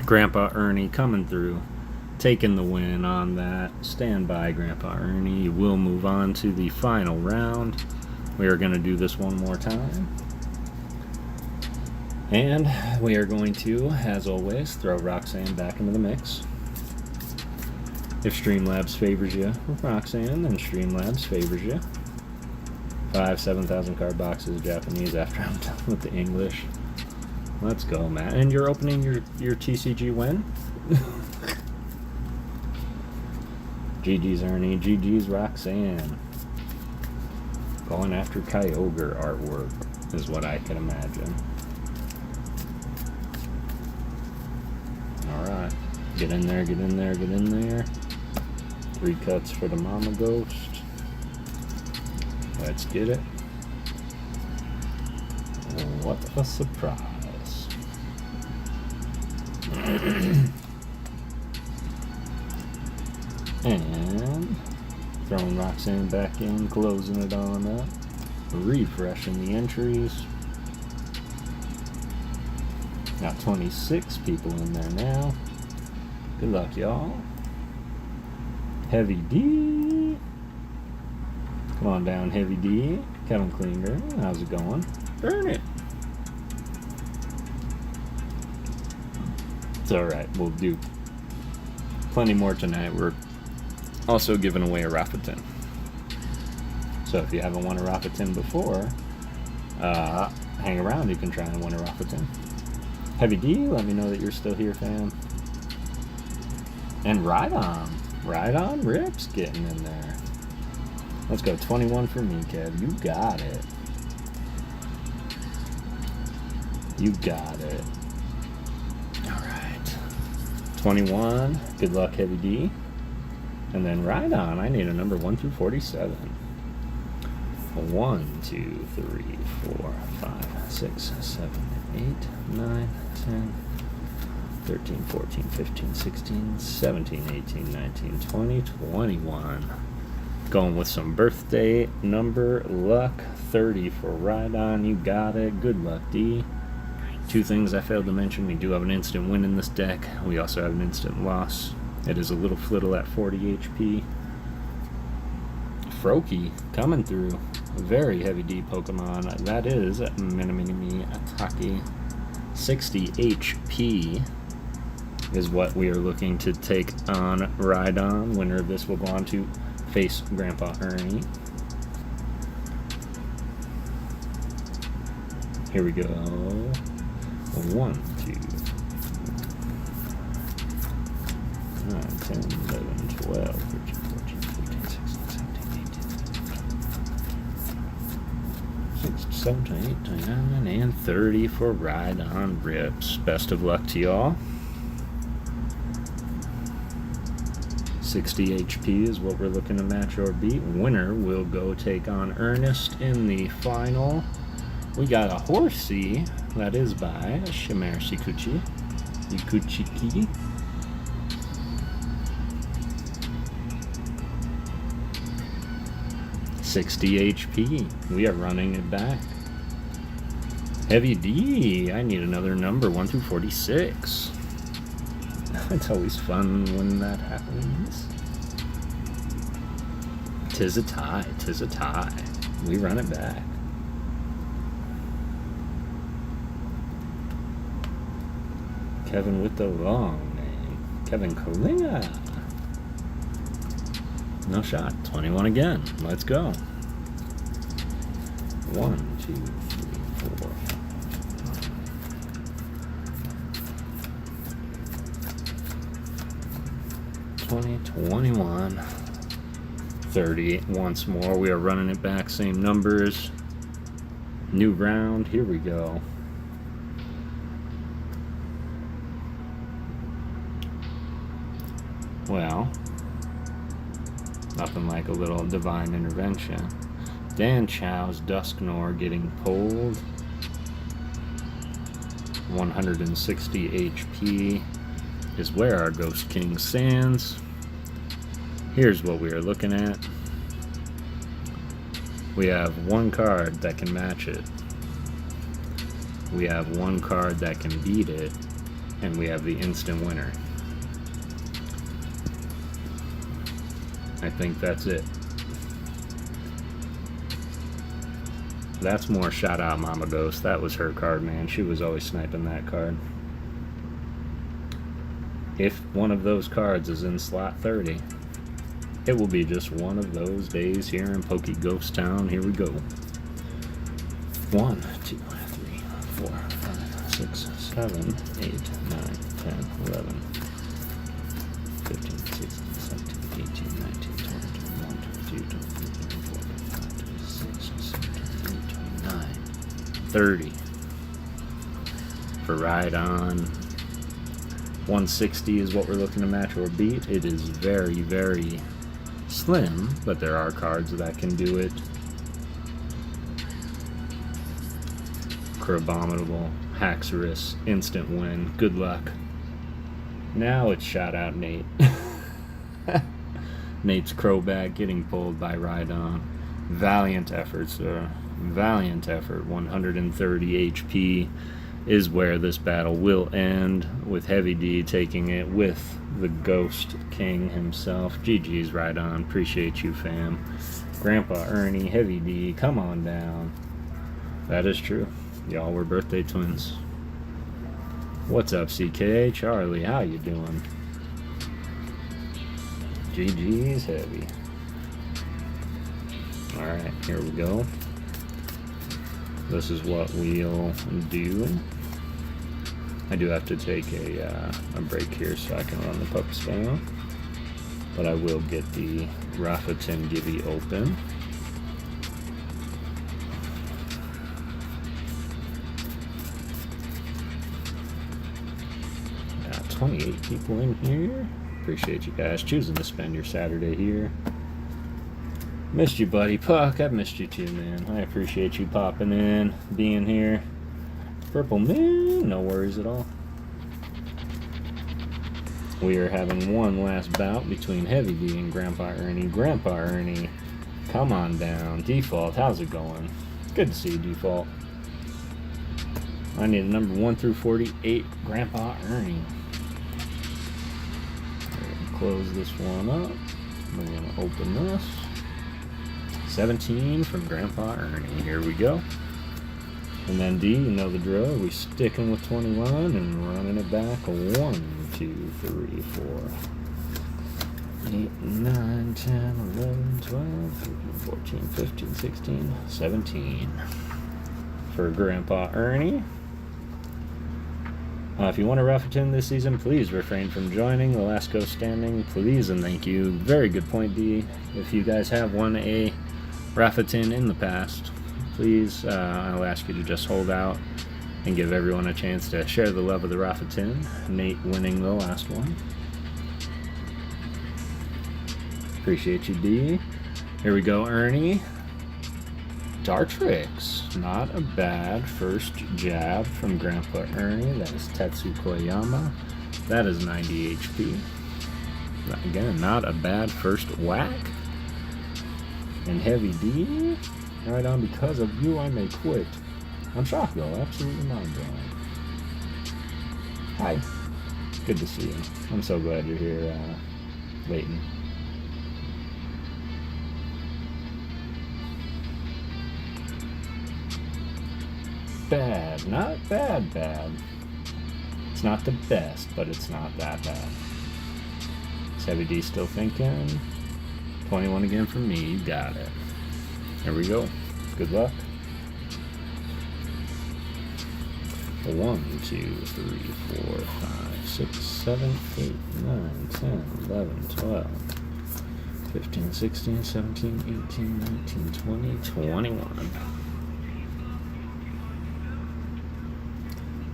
Grandpa Ernie coming through, taking the win on that. Stand by, Grandpa Ernie. You will move on to the final round. We are going to do this one more time. And we are going to, as always, throw Roxanne back into the mix. If Streamlabs favors you with Roxanne, then Streamlabs favors you. 7,000 card boxes of Japanese after I'm done with the English. Let's go, Matt. And you're opening your TCG when? GG's Ernie, GG's Roxanne. Going after Kyogre artwork is what I can imagine. Alright. Get in there, get in there, get in there. 3 cuts for the Mama Ghost. Let's get it. What a surprise. And throwing Roxanne back in, closing it on up. Refreshing the entries. Got 26 people in there now. Good luck, y'all. Heavy D. Come on down, Heavy D. Kevin Klinger. How's it going? Burn it. It's alright. We'll do plenty more tonight. We're also giving away a Rafa Tin. So if you haven't won a Rafa Tin before, hang around. You can try and win a Rafa Tin. Heavy D, let me know that you're still here, fam. And Ride On Rips getting in there. Let's go, 21 for me, Kev. You got it. You got it. Alright. 21. Good luck, Heavy D. And then Ride On. I need a number 1 through 47. 1, 2, 3, 4, 5, 6, 7, 8, 9, 10, 13, 14, 15, 16, 17, 18, 19, 20, 21. Going with some birthday number luck. 30 for Ride On. You got it. Good luck, D. 2 things I failed to mention. We do have an instant win in this deck. We also have an instant loss. It is a little flittle at 40 HP. Froakie coming through. A very heavy D Pokemon. That is Minamini Ataki. 60 HP is what we are looking to take on Ride On. Winner of this will go on to face Grandpa Ernie. Here we go. 1, 2, 9, 10, 11, 12, 13, 14, 15, 16, 17, 18, 6, 7, 8, 9, and 30 for Ride On Rips. Best of luck to y'all. 60 HP is what we're looking to match or beat. Winner will go take on Ernest in the final. We got a Horsey. That is by Shimmer Shikuchi. Ikuchiki. $60 HP. We are running it back. Heavy D. I need another number 1 through 46. It's always fun when that happens. 'Tis a tie. 'Tis a tie. We run it back. Kevin with the long name. Kevin Kalinga. No shot. 21 again. Let's go. 1, 2, 3, 4. 20, 21, 30. Once more. We are running it back. Same numbers. New round. Here we go. Well, nothing like a little divine intervention. Dan Chow's Dusknoir getting pulled. 160 HP. is where our Ghost King stands. Here's what we are looking at. We have one card that can match it. We have one card that can beat it. And we have the instant winner. I think that's it. That's more shout out Mama Ghost. That was her card, man. She was always sniping that card. If one of those cards is in slot 30, it will be just one of those days here in PokéGhosts Town. Here we go. 1, 2, 3, 4, 5, 6, 7, 8, 9, 10, 11, 15, 16, 17, 18, 19, 20, 21, 22, 23, 24, 25, 26, 27, 28, 29, 30. For Ride On. 160 is what we're looking to match or beat. It is very, very slim, but there are cards that can do it. Crabominable, Haxorus, instant win, good luck. Now it's shout out Nate. Nate's Crowbag getting pulled by Ride On. Valiant effort, sir. Valiant effort. 130 HP is where this battle will end, with Heavy D taking it with the Ghost King himself. GG's Ride On. Appreciate you, fam. Grandpa Ernie, Heavy D, come on down. That is true. Y'all were birthday twins. What's up, CK? Charlie, how you doing? GG's Heavy. Alright, here we go. This is what we'll do. I do have to take a break here so I can run the pups down. But I will get the Rafa Tin Gibby open. 28 people in here. Appreciate you guys choosing to spend your Saturday here. Missed you, buddy. Puck, I've missed you too, man. I appreciate you popping in, being here. Purple Moon, no worries at all. We are having one last bout between Heavy D and Grandpa Ernie. Grandpa Ernie, come on down. Default, how's it going? Good to see you, Default. I need a number 1 through 48, Grandpa Ernie. Close this one up. We're going to open this. 17 from Grandpa Ernie. Here we go. And then D, you know the drill. We sticking with 21 and running it back. 1, 2, 3, 4, 8, 9, 10, 11, 12, 13, 14, 15, 16, 17. For Grandpa Ernie. If you want a Rafa Tin this season, please refrain from joining the last ghost standing. Please and thank you. Very good point, D. If you guys have won a Rafa Tin in the past, please, I'll ask you to just hold out and give everyone a chance to share the love of the Rafa Tin. Nate winning the last one. Appreciate you, D. Here we go, Ernie. Dartrix, not a bad first jab from Grandpa Ernie. That is Tetsu Koyama. That is 90 HP. Again, not a bad first whack. And Heavy D, right on, because of you I may quit. I'm shocked though, absolutely mind blowing. Hi, good to see you. I'm so glad you're here, waiting. Bad, not bad. It's not the best, but it's not that bad. Is Heavy D still thinking? 21 again from me, you got it. Here we go. Good luck. 1, 2, 3, 4, 5, 6, 7, 8, 9, 10, 11, 12, 15, 16, 17, 18, 19, 20, 21.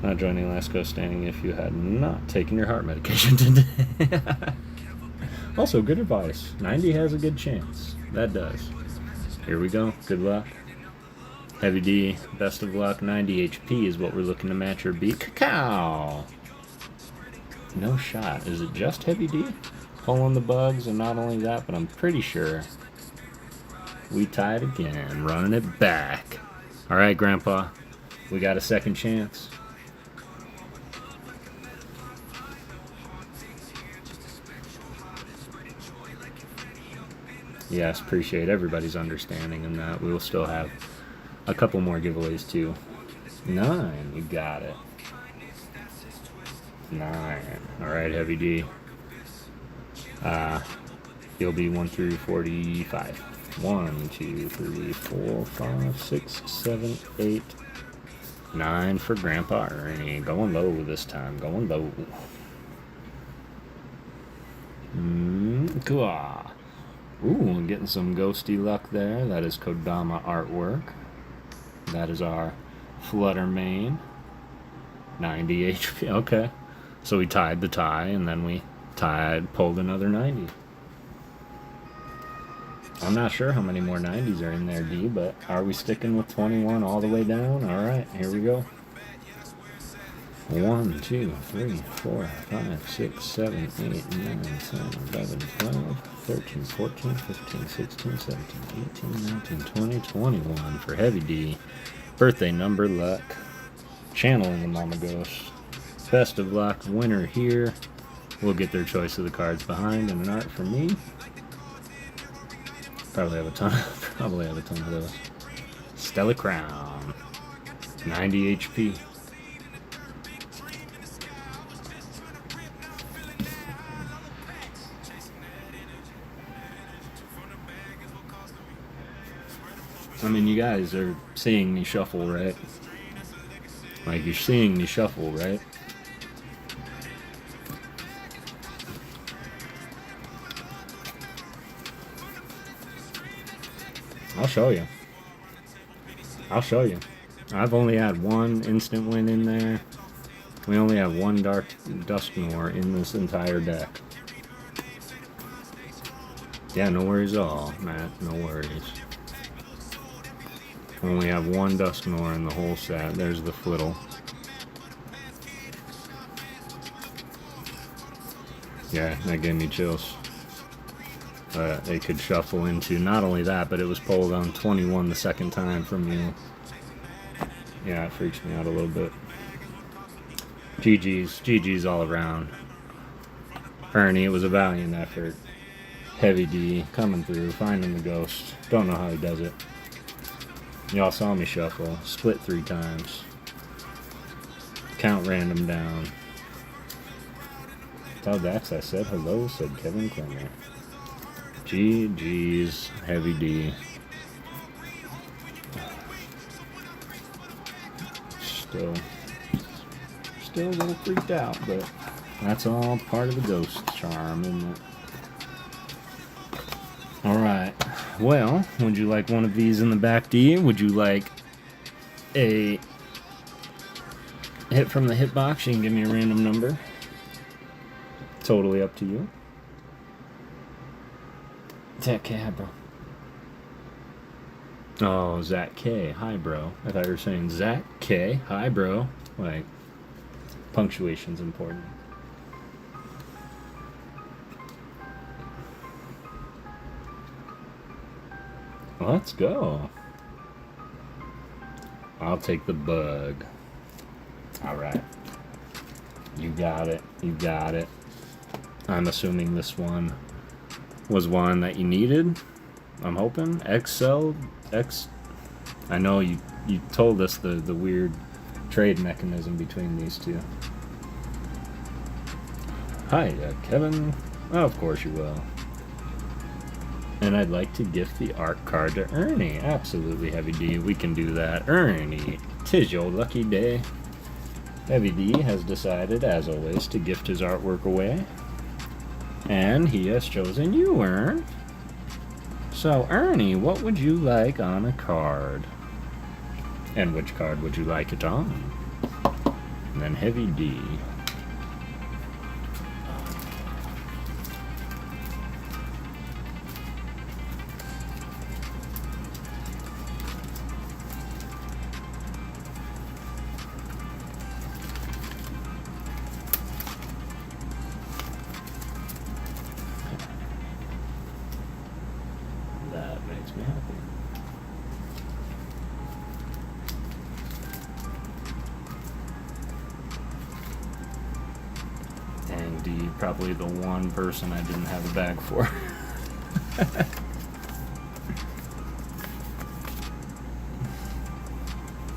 Not joining Last Ghost Standing if you had not taken your heart medication today. Also, good advice. 90 has a good chance. That does. Here we go. Good luck. Heavy D, best of luck. 90 HP is what we're looking to match or beat. Cacao! No shot. Is it just Heavy D? Pulling the bugs, and not only that, but I'm pretty sure we tied again. Running it back. Alright, Grandpa. We got a second chance. Yes, appreciate everybody's understanding in that. We will still have a couple more giveaways too. 9, you got it. 9. Alright, Heavy D. You'll be 1 through 45. 1, 2, 3, 4, 5, 6, 7, 8, 9 for Grandpa Ernie. Going low this time. Going low. Cool. Ooh, getting some ghosty luck there. That is Kodama artwork. That is our Flutter main. 90 HP. Okay. So we tied the tie, and then we pulled another 90. I'm not sure how many more 90s are in there, D, but are we sticking with 21 all the way down? Alright, here we go. 1, 2, 3, 4, 5, 6, 7, 8, 9, 10, 11, 12, 13, 14, 15, 16, 17, 18, 19, 20, 21 for Heavy D. Birthday number luck. Channeling the Mama Ghost. Best of luck. Winner here. We'll get their choice of the cards behind and an art from me. Probably have a ton of those. Stella Crown. 90 HP. I mean, you guys are seeing me shuffle, right? Like, you're seeing me shuffle, right? I'll show you. I'll show you. I've only had one instant win in there. We only have one Dark Dusknoir in this entire deck. Yeah, no worries at all, Matt. No worries. We only have one Dusknoir in the whole set. There's the Flittle. Yeah, that gave me chills. They could shuffle into not only that, but it was pulled on 21 the second time from you. Yeah, it freaks me out a little bit. GG's all around. Ernie, it was a valiant effort. Heavy D coming through, finding the ghost. Don't know how he does it. Y'all saw me shuffle. Split 3 times. Count random down. Tell Dax I said hello, said Kevin Klinger. GG's, Heavy D. Still a little freaked out, but that's all part of the ghost charm, isn't it? Alright, well, would you like one of these in the back, D? Would you like a hit from the hitbox? You can give me a random number. Totally up to you. Zach K, hi, bro. Oh, Zach K, hi, bro. I thought you were saying Zach K, hi, bro. Like, punctuation's important. Let's go. I'll take the bug. Alright. You got it. You got it. I'm assuming this one was one that you needed. I'm hoping. I know you told us the weird trade mechanism between these two. Hi, Kevin. Oh, of course you will. And I'd like to gift the art card to Ernie. Absolutely, Heavy D. We can do that. Ernie, 'tis your lucky day. Heavy D has decided, as always, to gift his artwork away. And he has chosen you, Ern. So, Ernie, what would you like on a card? And which card would you like it on? And then Heavy D. probably the one person I didn't have a bag for.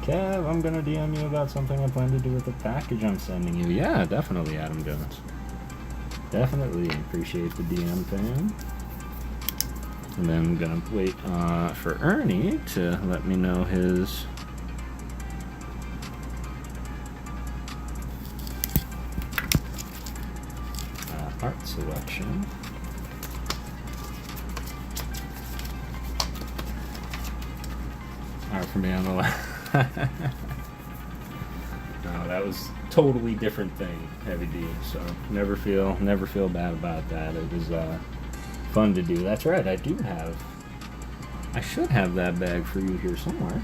Kev, I'm gonna DM you about something I plan to do with the package I'm sending you. Yeah, definitely, Adam Jones. Definitely appreciate the DM thing. And then I'm gonna wait for Ernie to let me know his art selection. Art for me on the left. No, that was totally different thing, Heavy D. So never feel bad about that. It was fun to do. That's right. I should have that bag for you here somewhere.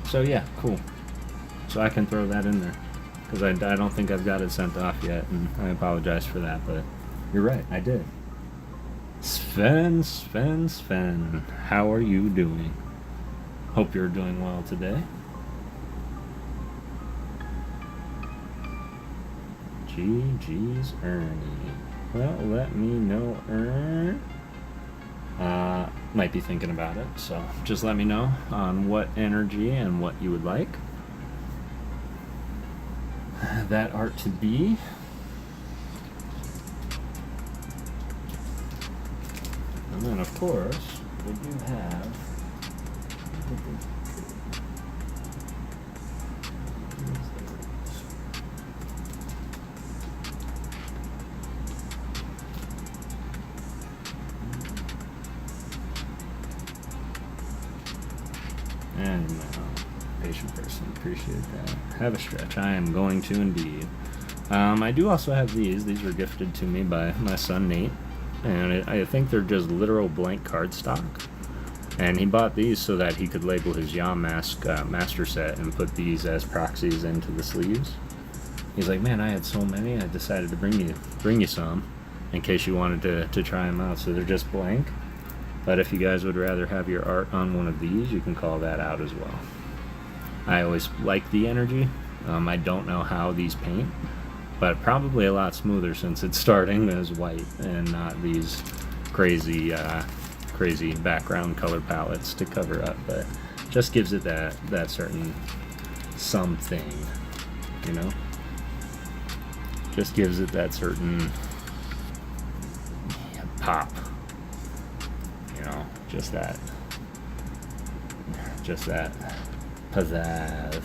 So yeah, cool. So I can throw that in there because I don't think I've got it sent off yet, and I apologize for that. But you're right, I did. Sven, how are you doing? Hope you're doing well today. GG's Ernie. Well, let me know, Ern. Might be thinking about it, so just let me know on what energy and what you would like that art to be. And then, of course, we do have and patient person, appreciate that. Have a stretch. I am going to indeed. I do also have these. These were gifted to me by my son Nate, and I think they're just literal blank cardstock. And he bought these so that he could label his Yamask master set and put these as proxies into the sleeves. He's like, man, I had so many, I decided to bring you some in case you wanted to try them out. So they're just blank. But if you guys would rather have your art on one of these, you can call that out as well. I always like the energy. I don't know how these paint, but probably a lot smoother since it's starting as white and not these crazy background color palettes to cover up. But just gives it that certain something, you know? Just gives it that certain pop. Just that pizzazz.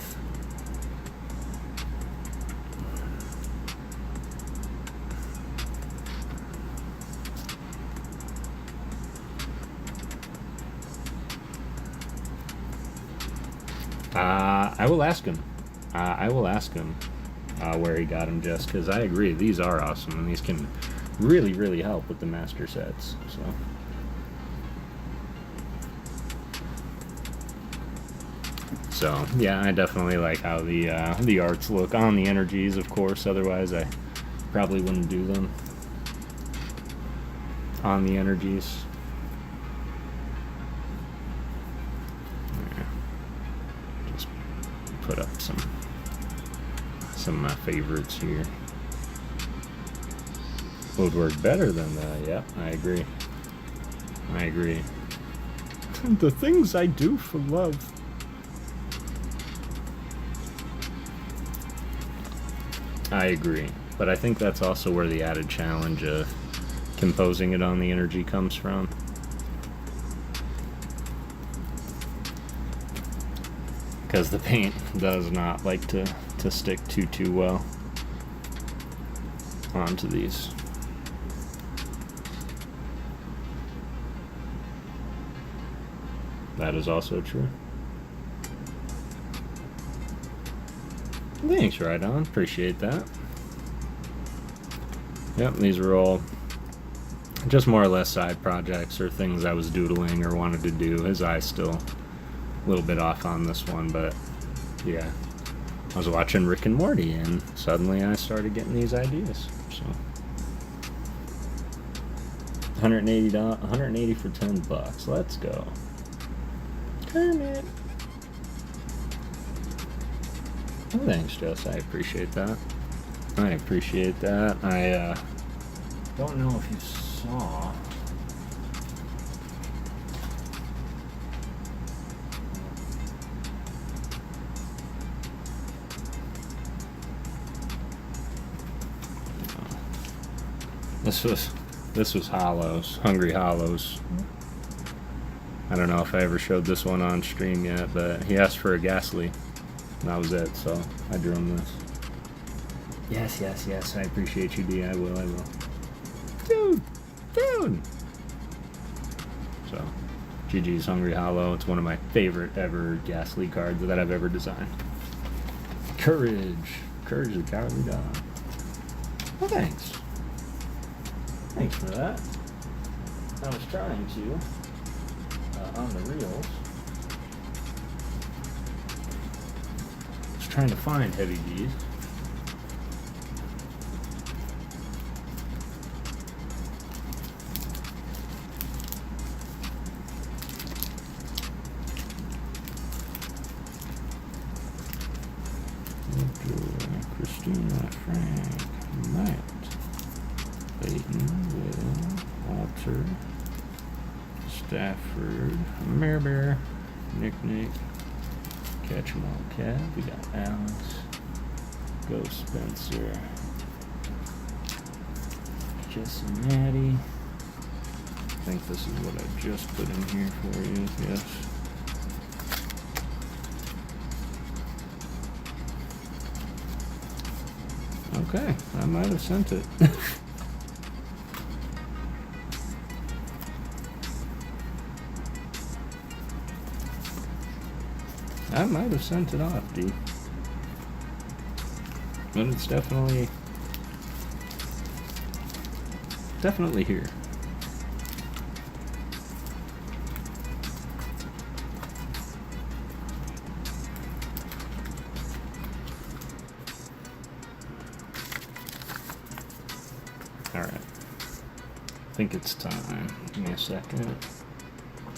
I will ask him. Where he got them, just because I agree these are awesome and these can really help with the master sets. So yeah, I definitely like how the arts look on the energies, of course. Otherwise, I probably wouldn't do them on the energies. Yeah. Just put up some of my favorites here. Would work better than that. Yep, I agree. The things I do for love. I agree, but I think that's also where the added challenge of composing it on the energy comes from. Because the paint does not like to stick too well onto these. That is also true. Thanks, Right On. Appreciate that. Yep, these were all just more or less side projects or things I was doodling or wanted to do. His eye's still a little bit off on this one, but yeah. I was watching Rick and Morty and suddenly I started getting these ideas. So $180 for $10. Let's go. Kermit. Oh, thanks, Jess. I appreciate that. I appreciate that. I don't know if you saw. This was Hollows, Hungry Hollows. I don't know if I ever showed this one on stream yet, but he asked for a ghastly, and that was it. So I drew him this. Yes. I appreciate you, D. I will. Dude. So, GG's Hungry Hollow. It's one of my favorite ever ghastly cards that I've ever designed. Courage the Cowardly Dog. Well, thanks. Thanks for that. I was trying to, on the reels, I was trying to find Heavy D's. Christina, Frank, Matt, Clayton, Will, Walter, Stafford, Bear, Nick, Catch 'em All Cat. We got Alex, Ghost Spencer, Jesse Maddie. I think this is what I just put in here for you, yes. Okay, I might have sent it. I might have sent it off, D. But it's definitely here. Alright. I think it's time. Give me a second.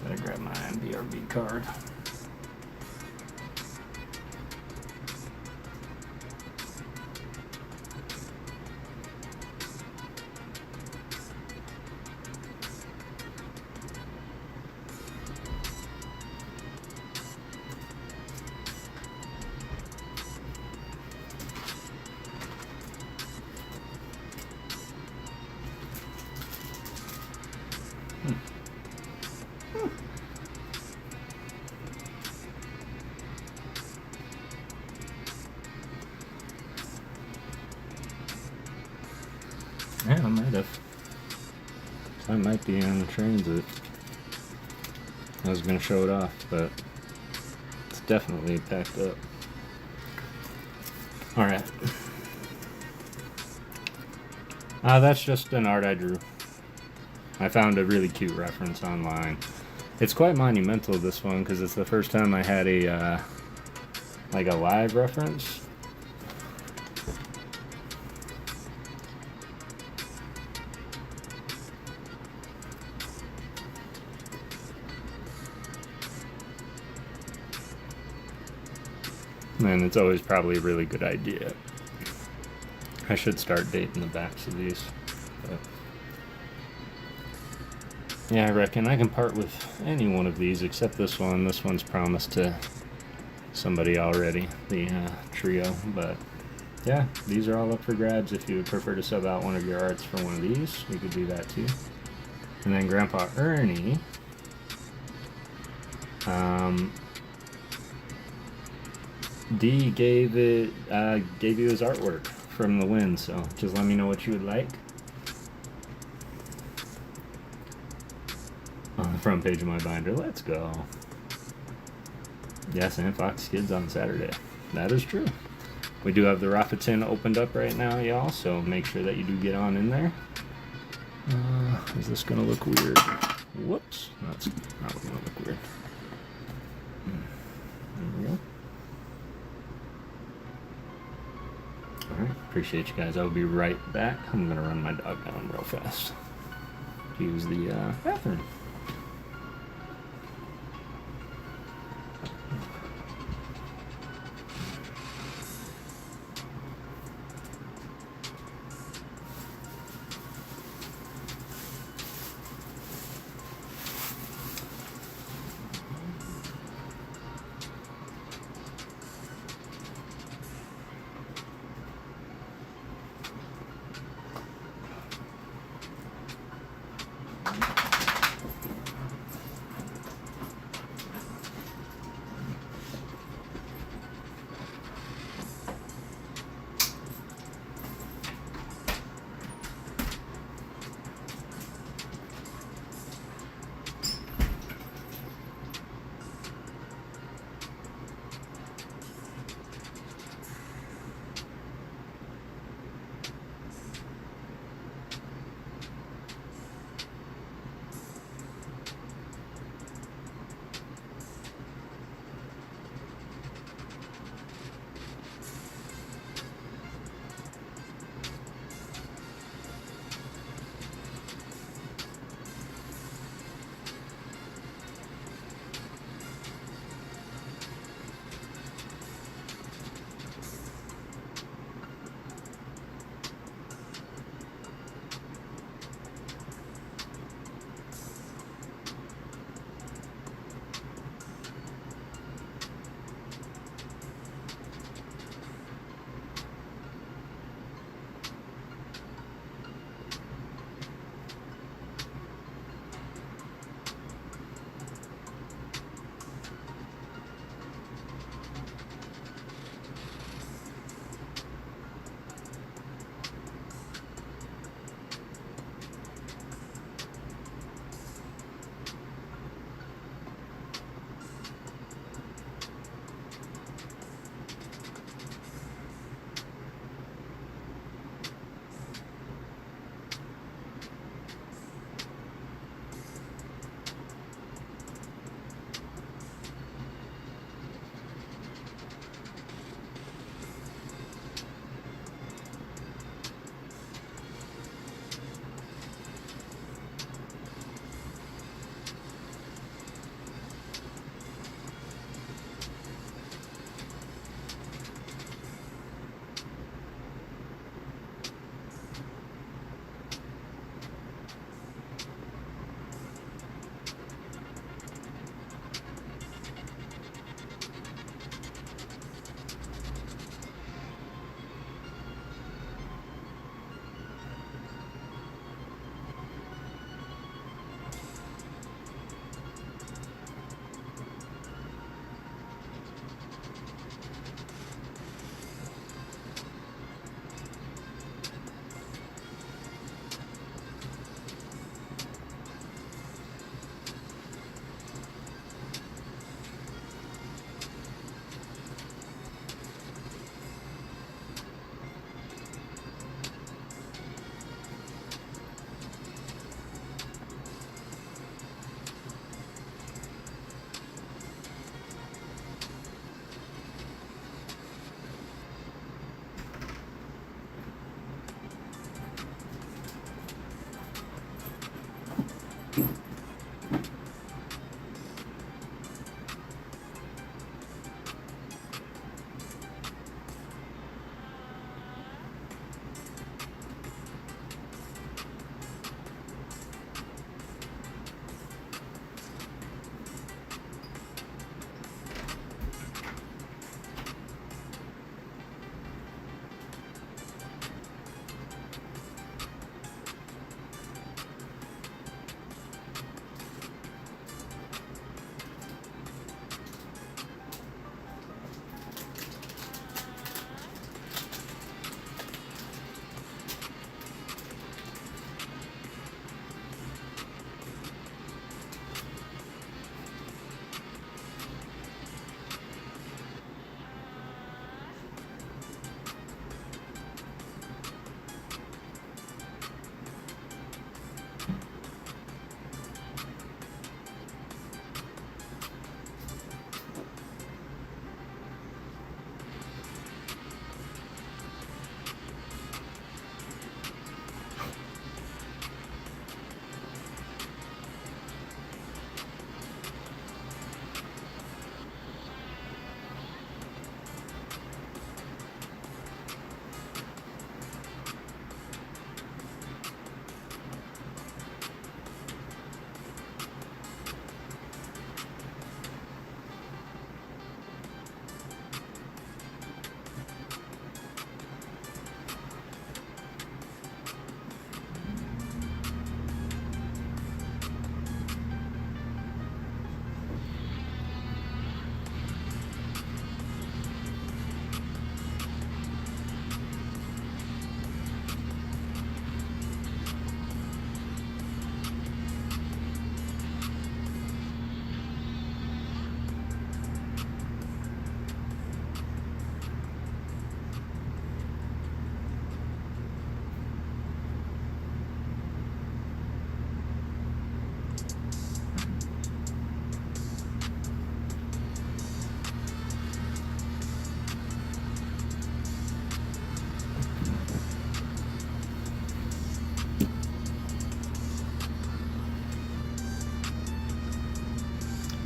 Gotta grab my BRB card. Yeah, I might have. I might be on the transit. I was gonna show it off, but it's definitely packed up. Alright. That's just an art I drew. I found a really cute reference online. It's quite monumental, this one, because it's the first time I had a, like a live reference. And it's always probably a really good idea. I should start dating the backs of these. But yeah, I reckon I can part with any one of these except this one. This one's promised to somebody already, the trio. But yeah, these are all up for grabs. If you would prefer to sub out one of your arts for one of these, you could do that too. And then Grandpa Ernie. D gave you his artwork from the win, so just let me know what you would like. On the front page of my binder, let's go. Yes, and Fox Kids on Saturday. That is true. We do have the Rafa Tin opened up right now, y'all, so make sure that you do get on in there. Is this gonna look weird? Whoops, that's not gonna look weird. There we go. Alright, appreciate you guys. I'll be right back. I'm gonna run my dog down real fast to use the bathroom.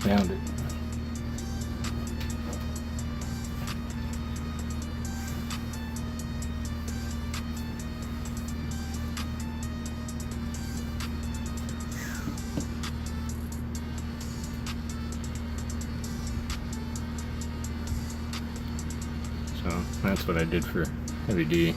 Found it. So that's what I did for Heavy D.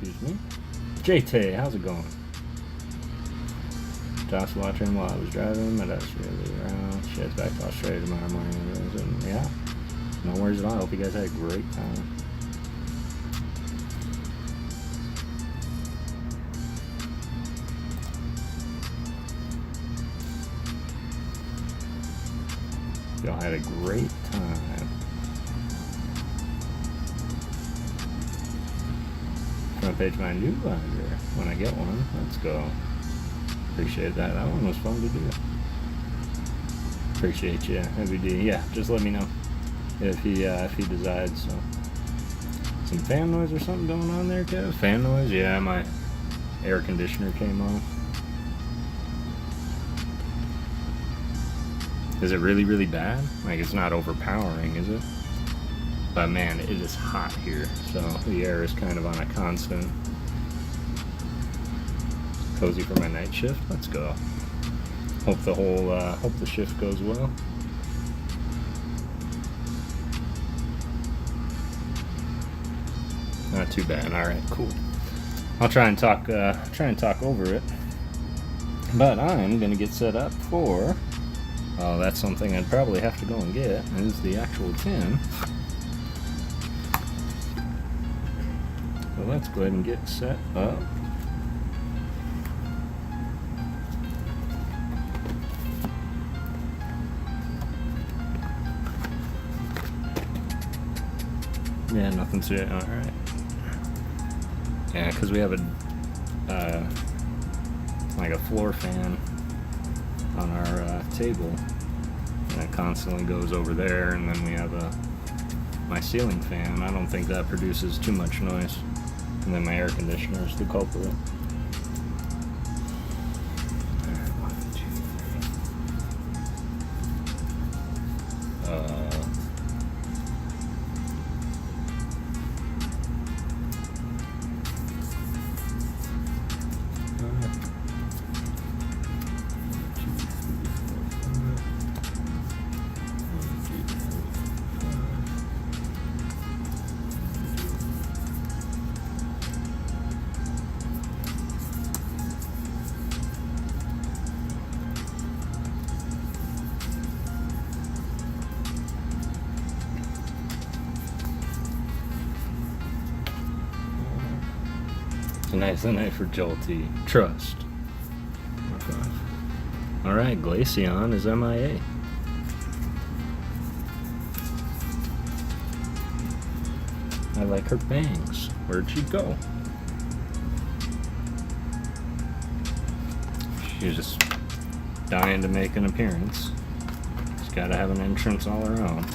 Excuse me. JT, how's it going? Just watching while I was driving, but I was really around. Shit's back to Australia tomorrow morning. And yeah, no worries at all. I hope you guys had a great time. Y'all had a great time. Front page my new binder when I get one. Let's go. Appreciate that. That one was fun to do. Appreciate you, Heavy D. Yeah, just let me know if he decides. So, some fan noise or something going on there, Kev? Fan noise? Yeah, my air conditioner came on. Is it really, really bad? Like, it's not overpowering, is it? But man, it is hot here, so the air is kind of on a constant. Cozy for my night shift. Let's go. Hope the shift goes well. Not too bad. All right, cool. I'll try and talk over it. But I'm gonna get set up for. Oh, that's something I'd probably have to go and get. Is the actual tin. So let's go ahead and get set up. Yeah, nothing to it. Alright. Yeah, because we have a like a floor fan on our table, and it constantly goes over there, and then we have my ceiling fan. I don't think that produces too much noise. And then my air conditioner is the culprit. Alright, 1, 2, 3, 4, 5. Tonight's the night for Jolty. Trust. Alright, Glaceon is MIA. I like her bangs. Where'd she go? She's just dying to make an appearance. She's gotta have an entrance all her own.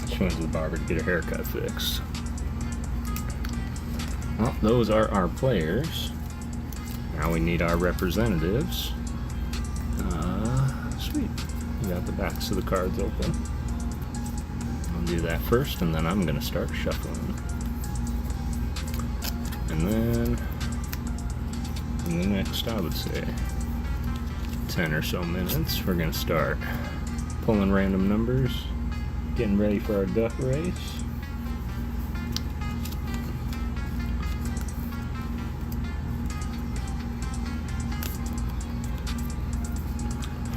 She went to the barber to get her haircut fixed. Well, those are our players. Now we need our representatives. Sweet. We got the backs of the cards open. I'll do that first, and then I'm going to start shuffling. And then, in the next, I would say, 10 or so minutes, we're going to start pulling random numbers, getting ready for our duck race.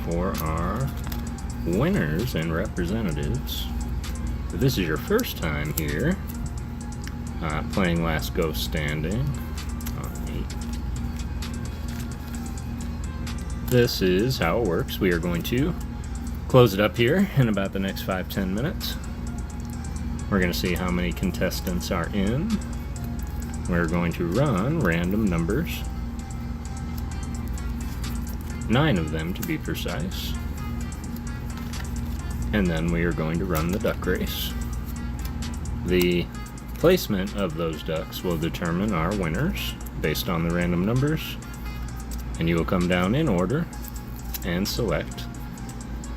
For our winners and representatives, If this is your first time here, playing Last Ghost Standing, this is how it works. We are going to close it up here in about the next 5-10 minutes. We're going to see how many contestants are in. We're going to run random numbers, 9 of them to be precise, and then we are going to run the duck race. The placement of those ducks will determine our winners based on the random numbers, and you will come down in order and select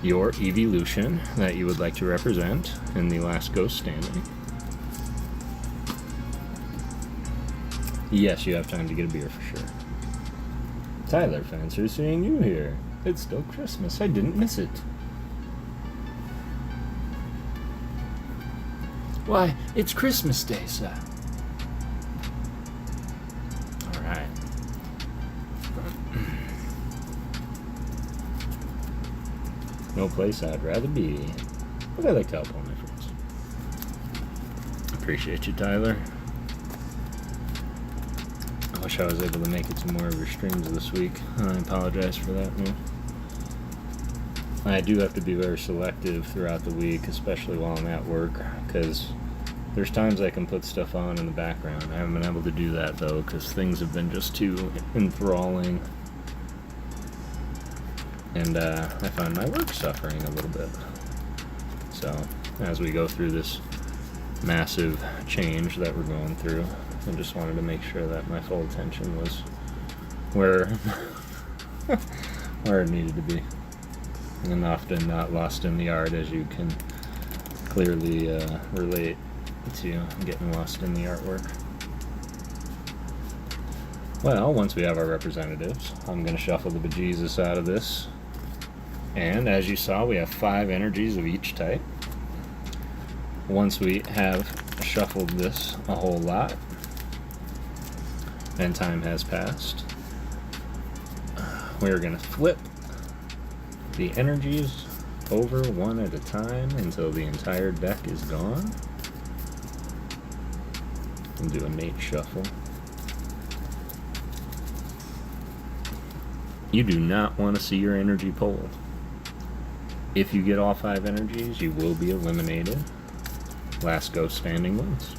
your evolution that you would like to represent in the Last Ghost Standing. Yes, you have time to get a beer for sure. Tyler, fancy seeing you here. It's still Christmas. I didn't miss it. Why, it's Christmas Day, sir. Alright. No place I'd rather be. But I like to help all my friends. Appreciate you, Tyler. I wish I was able to make it to more of your streams this week. I apologize for that, man. I do have to be very selective throughout the week, especially while I'm at work, because there's times I can put stuff on in the background. I haven't been able to do that, though, because things have been just too enthralling. And I find my work suffering a little bit. So, as we go through this massive change that we're going through, I just wanted to make sure that my full attention was where where it needed to be. And often not lost in the art, as you can clearly relate to getting lost in the artwork. Well, once we have our representatives, I'm going to shuffle the bejesus out of this. And as you saw, we have 5 energies of each type. Once we have shuffled this a whole lot, and time has passed, we're going to flip the energies over one at a time until the entire deck is gone. And do a mate shuffle. You do not want to see your energy pulled. If you get all 5 energies, you will be eliminated. Last Ghost Standing wins.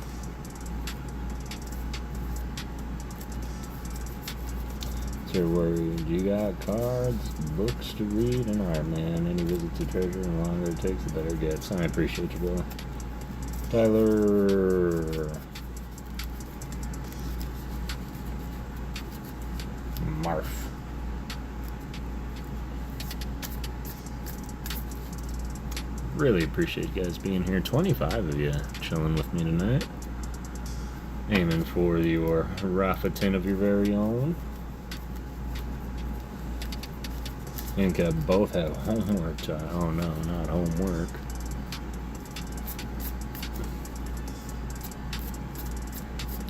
So worried. You got cards, books to read, and art, man. Any visit to treasure, the longer it takes, the better it gets. I appreciate you, Bill. Tyler. Marf. Really appreciate you guys being here. 25 of you chilling with me tonight. Aiming for your Rafa Tin of your very own. I think both have homework. Oh no, not homework.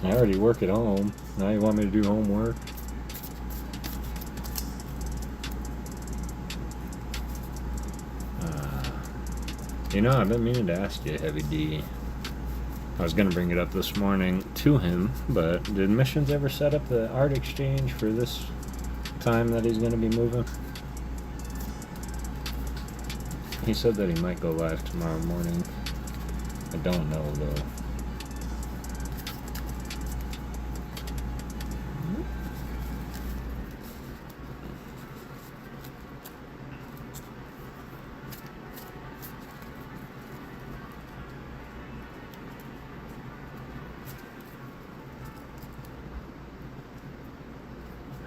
I already work at home. Now you want me to do homework? You know, I've been meaning to ask you, Heavy D. I was going to bring it up this morning to him, but did MiShins ever set up the art exchange for this time that he's going to be moving? He said that he might go live tomorrow morning. I don't know, though.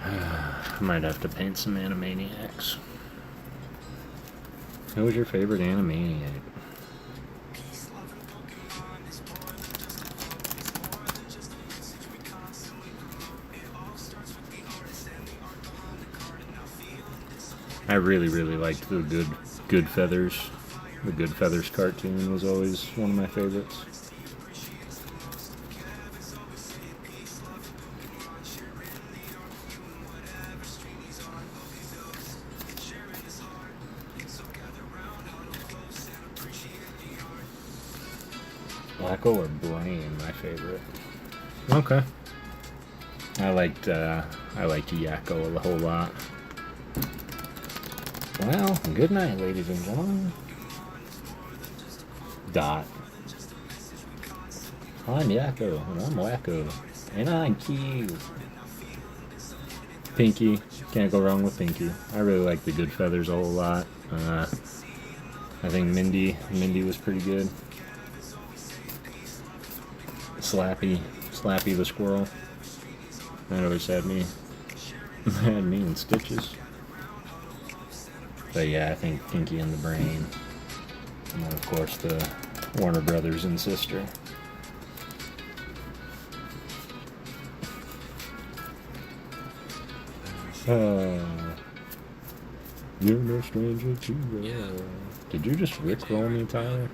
I might have to paint some Animaniacs. Who was your favorite Animaniac? I really liked the Good Feathers. The Good Feathers cartoon was always one of my favorites. Wacko or Brain, my favorite. Okay. I liked Yakko a whole lot. Well, good night, ladies and gentlemen. Dot. I'm Yakko, and I'm Wacko, and I'm cute. Pinky, can't go wrong with Pinky. I really like the Good Feathers a whole lot. I think Mindy was pretty good. Slappy the squirrel. That always had me in stitches. But yeah, I think Pinky and the Brain. And then of course the Warner Brothers and sister. You're no stranger to love. Did you just rickroll me, Tyler?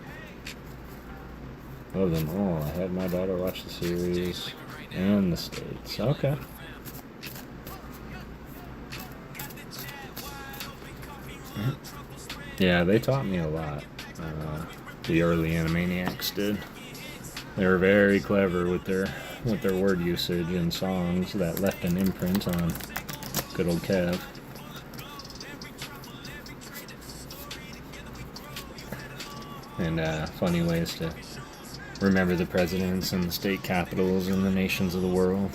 Love them all. I had my daughter watch the series and the States. Okay. Yeah, they taught me a lot. The early Animaniacs did. They were very clever with their word usage and songs that left an imprint on good old Kev. And funny ways to remember the presidents and the state capitals and the nations of the world.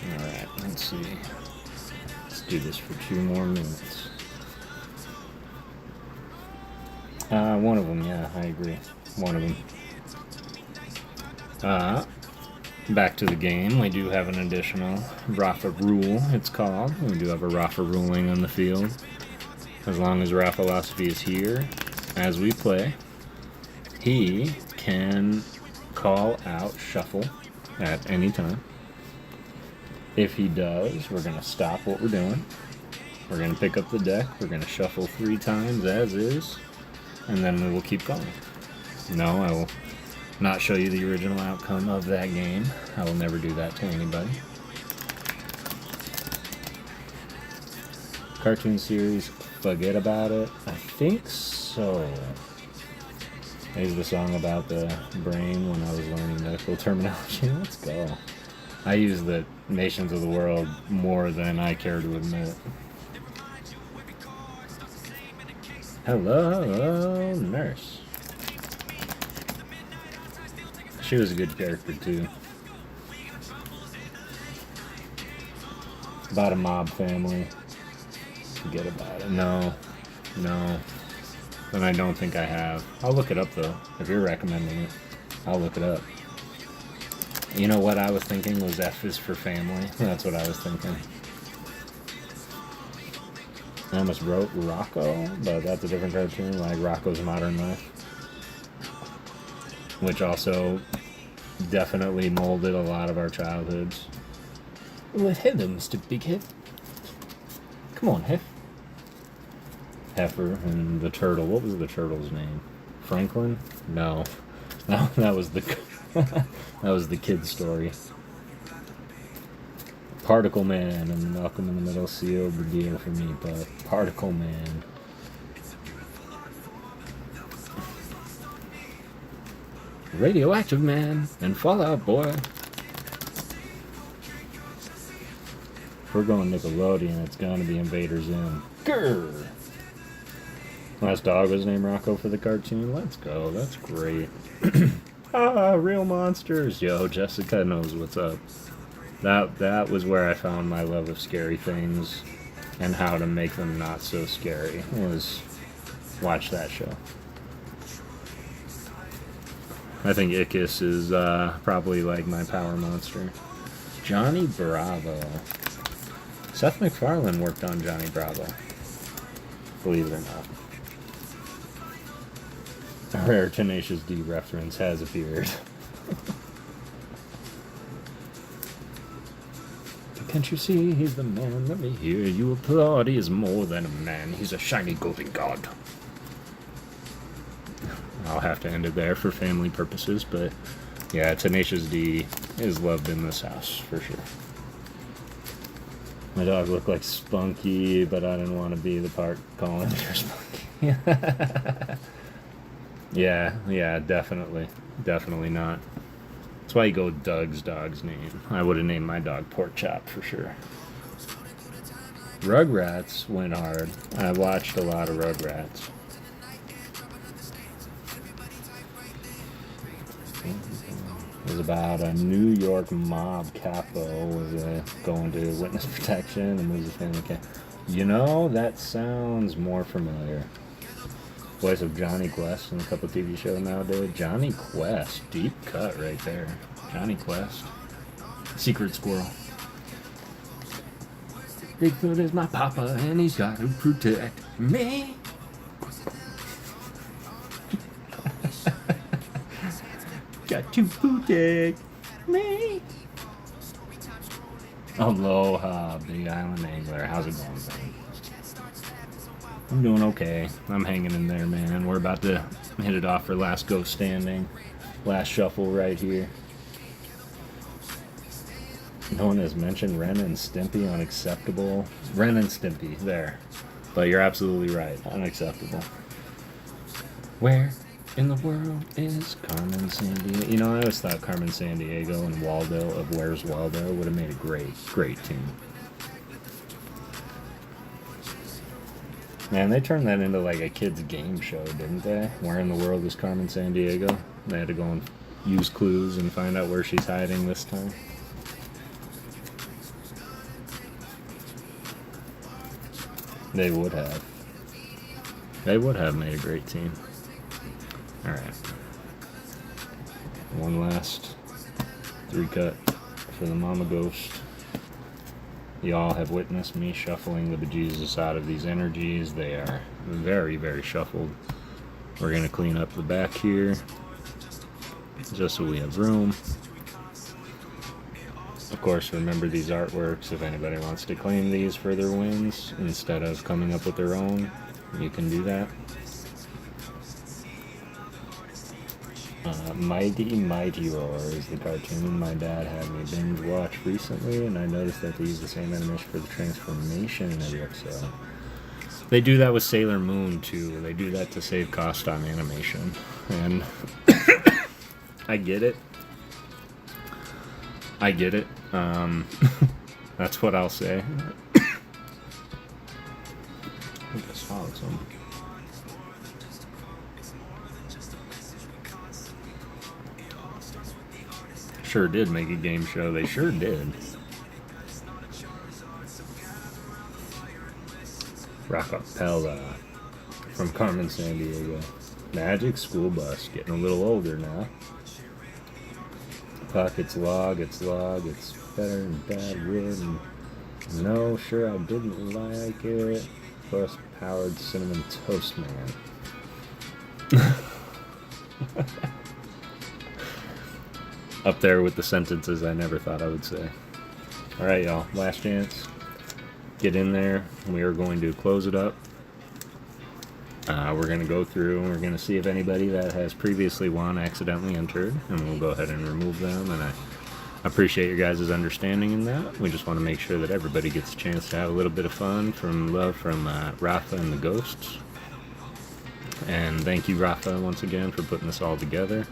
Alright, let's see. Let's do this for 2 more minutes. One of them, yeah, I agree. One of them. Back to the game. We do have an additional Rafa rule, it's called. We do have a Rafa ruling on the field. As long as Rafalosophy is here, as we play, he can call out shuffle at any time. If he does, we're going to stop what we're doing. We're going to pick up the deck. We're going to shuffle 3 times as is. And then we will keep going. No, I will not show you the original outcome of that game. I will never do that to anybody. Cartoon series, forget about it. I think so. There's the song about the brain when I was learning medical terminology. Let's go. I use the nations of the world more than I care to admit. Hello, nurse. She was a good character too. About a mob family. Forget about it. No. And I don't think I have. I'll look it up though. If you're recommending it, I'll look it up. You know what I was thinking was F is for family. That's what I was thinking. I almost wrote Rocco, but that's a different cartoon, like Rocco's Modern Life. Which also definitely molded a lot of our childhoods. Well, hello, Mr. Big Head. Come on, Hef. Heifer and the turtle. What was the turtle's name? Franklin? No. No, that was the that was the kid's story. Particle Man and Malcolm in the Middle sealed the deal for me, but Particle Man. Radioactive Man and Fallout Boy. If we're going Nickelodeon, it's gonna be Invader Zim. Grrr! Last dog was named Rocco for the cartoon. Let's go, that's great. Real monsters. Yo, Jessica knows what's up. That was where I found my love of scary things and how to make them not so scary. Was watch that show. I think Ickis is probably like my power monster. Johnny Bravo. Seth MacFarlane worked on Johnny Bravo. Believe it or not. A rare Tenacious D reference has appeared. Can't you see he's the man? Let me hear you applaud. He is more than a man. He's a shiny golden god. I'll have to end it there for family purposes, but yeah, Tenacious D is loved in this house for sure. My dog looked like Spunky, but I didn't want to be the part calling her Spunky. yeah, definitely not. That's why you go with Doug's dog's name. I would have named my dog Pork Chop for sure. Rugrats went hard. I watched a lot of Rugrats. It was about a New York mob capo was going to witness protection and lose his family. You know, that sounds more familiar. Voice of Johnny Quest in a couple TV shows nowadays. Johnny Quest, deep cut right there. Johnny Quest, Secret Squirrel. Bigfoot is my papa, and he's got to protect me. Got to protect me. Aloha, Big Island Angler. How's it going, buddy? I'm doing okay. I'm hanging in there, man. We're about to hit it off for last ghost standing. Last shuffle right here. No one has mentioned Ren and Stimpy unacceptable. Ren and Stimpy, there. But you're absolutely right. Unacceptable. Where in the world is Carmen Sandiego? You know, I always thought Carmen Sandiego and Waldo of Where's Waldo would have made a great team. Man, they turned that into like a kid's game show, didn't they? Where in the world is Carmen Sandiego? They had to go and use clues and find out where she's hiding this time. They would have. They would have made a great team. Alright. One last 3-cut for the Mama Ghost. Y'all have witnessed me shuffling the bejesus out of these energies. They are very shuffled. We're going to clean up the back here, just so we have room. Of course, remember these artworks. If anybody wants to claim these for their wins, instead of coming up with their own, you can do that. Mighty Roar is the cartoon my dad had me binge watch recently, and I noticed that they use the same animation for the transformation in every episode. They do that with Sailor Moon too. They do that to save cost on animation, and I get it. That's what I'll say. I think I swallowed some. Sure did make a game show. They sure did. Rafalosophy from Carmen Sandiego. Magic School Bus. Getting a little older now. Puck, it's log, it's better than bad wood. And no, sure I didn't like it. Plus powered cinnamon toast man. Up there with the sentences I never thought I would say. Alright, y'all. Last chance. Get in there. We are going to close it up. We're going to go through and we're going to see if anybody that has previously won accidentally entered. And we'll go ahead and remove them. And I appreciate your guys' understanding in that. We just want to make sure that everybody gets a chance to have a little bit of fun from love from Rafa and the Ghosts. And thank you, Rafa, once again for putting this all together.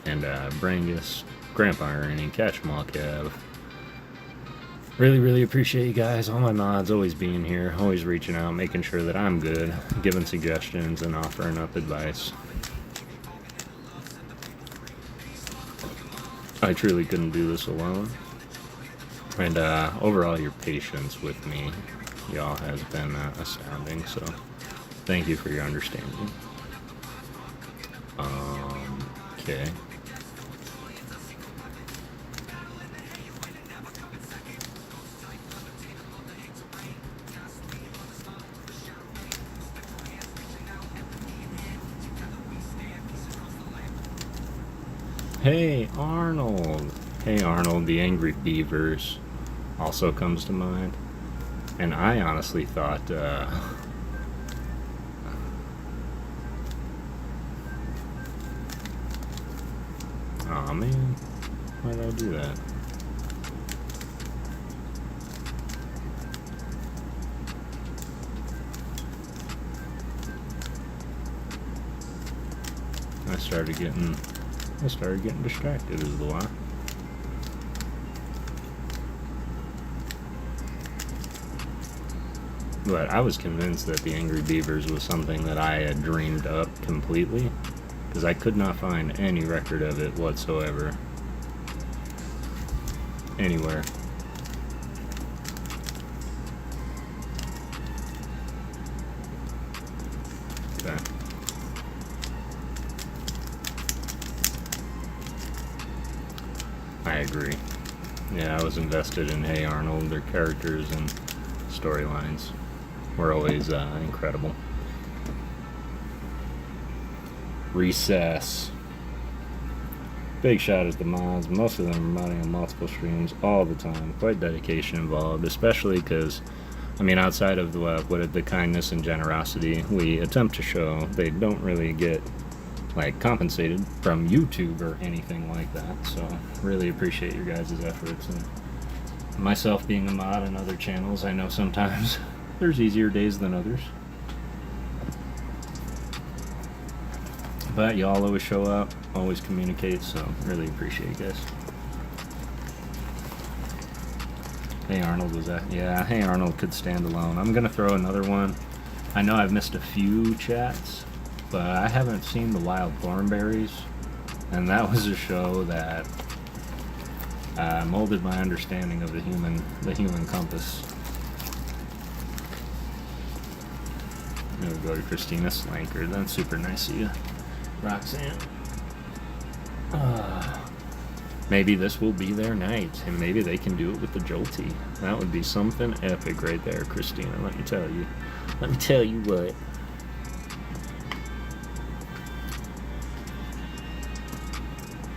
And Brangus, Grandpa Ernie, Catch 'em all, Kev. Really appreciate you guys, all my mods, always being here, always reaching out, making sure that I'm good, giving suggestions and offering up advice. I truly couldn't do this alone. And overall, your patience with me, y'all, has been astounding, so thank you for your understanding. Okay. Hey Arnold, the Angry Beavers. also comes to mind. And I honestly thought, aw man, why did I do that? I started getting distracted is the why. But I was convinced that the Angry Beavers was something that I had dreamed up completely, because I could not find any record of it whatsoever anywhere. Okay. I agree. Yeah, I was invested in Hey Arnold. Their characters and storylines were always incredible. Recess. Big shout out to the mods. Most of them are modding on multiple streams all the time. Quite dedication involved, especially because, I mean, outside of the kindness and generosity we attempt to show, they don't really get like compensated from YouTube or anything like that. So really appreciate your guys' efforts. And myself being a mod on other channels, I know sometimes there's easier days than others. But y'all always show up, always communicate, so really appreciate you guys. Hey Arnold was that? Yeah, Hey Arnold could stand alone. I'm gonna throw another one. I know I've missed a few chats, but I haven't seen The Wild Thornberries, and that was a show that molded my understanding of the human compass. There we go to Christina Slanker. That's super nice of you, Roxanne. Maybe this will be their night, and maybe they can do it with the Jolty. That would be something epic right there, Christina. Let me tell you. Let me tell you what.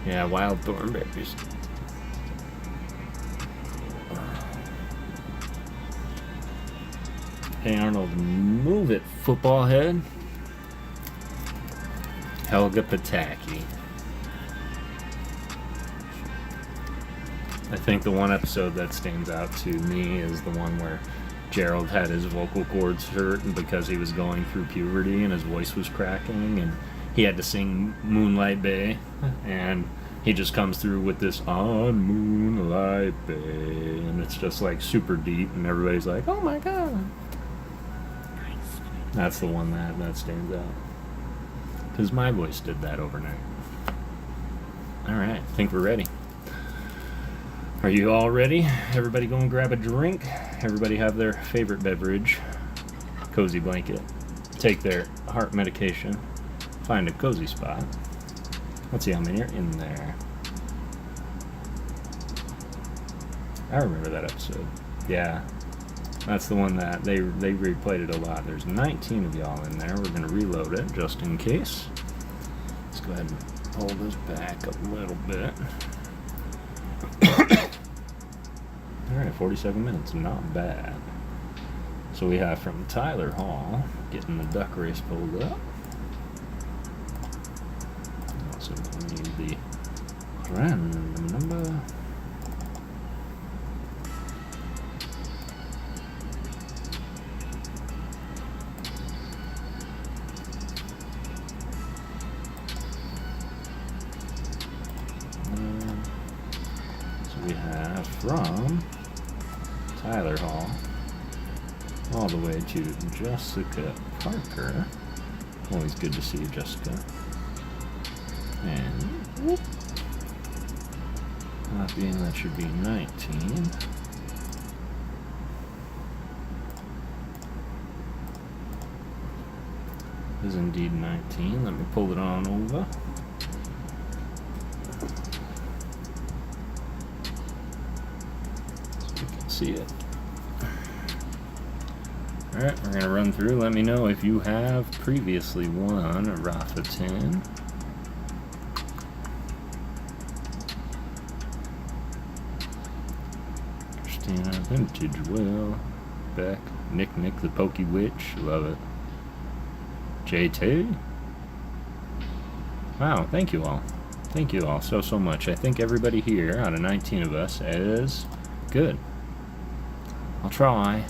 Yeah, Wild Thornberries. Hey Arnold, move it, football head. Helga Pataki. I think the one episode that stands out to me is the one where Gerald had his vocal cords hurt because he was going through puberty and his voice was cracking, and he had to sing Moonlight Bay, and he just comes through with this on Moonlight Bay, and it's just like super deep, and everybody's like, oh my god. That's the one that stands out. Because my voice did that overnight. Alright, I think we're ready. Are you all ready? Everybody go and grab a drink. Everybody have their favorite beverage. Cozy blanket. Take their heart medication. Find a cozy spot. Let's see how many are in there. I remember that episode. Yeah. That's the one that they replayed it a lot. There's 19 of y'all in there. We're going to reload it just in case. Let's go ahead and pull this back a little bit. Alright, 47 minutes. Not bad. So we have from Tyler Hall, getting the duck race pulled up. Also need the random number. We have from Tyler Hall all the way to Jessica Parker. Always good to see you, Jessica. And whoop, not being that should be 19. Is indeed 19. Let me pull it on over. See it. Alright, we're going to run through. Let me know if you have previously won a Rafa Tin. There's Christina, Vintage Will, Beck, Nick the Pokey Witch, love it. JT. Wow, thank you all. Thank you all so much. I think everybody here out of 19 of us is good. I'll try.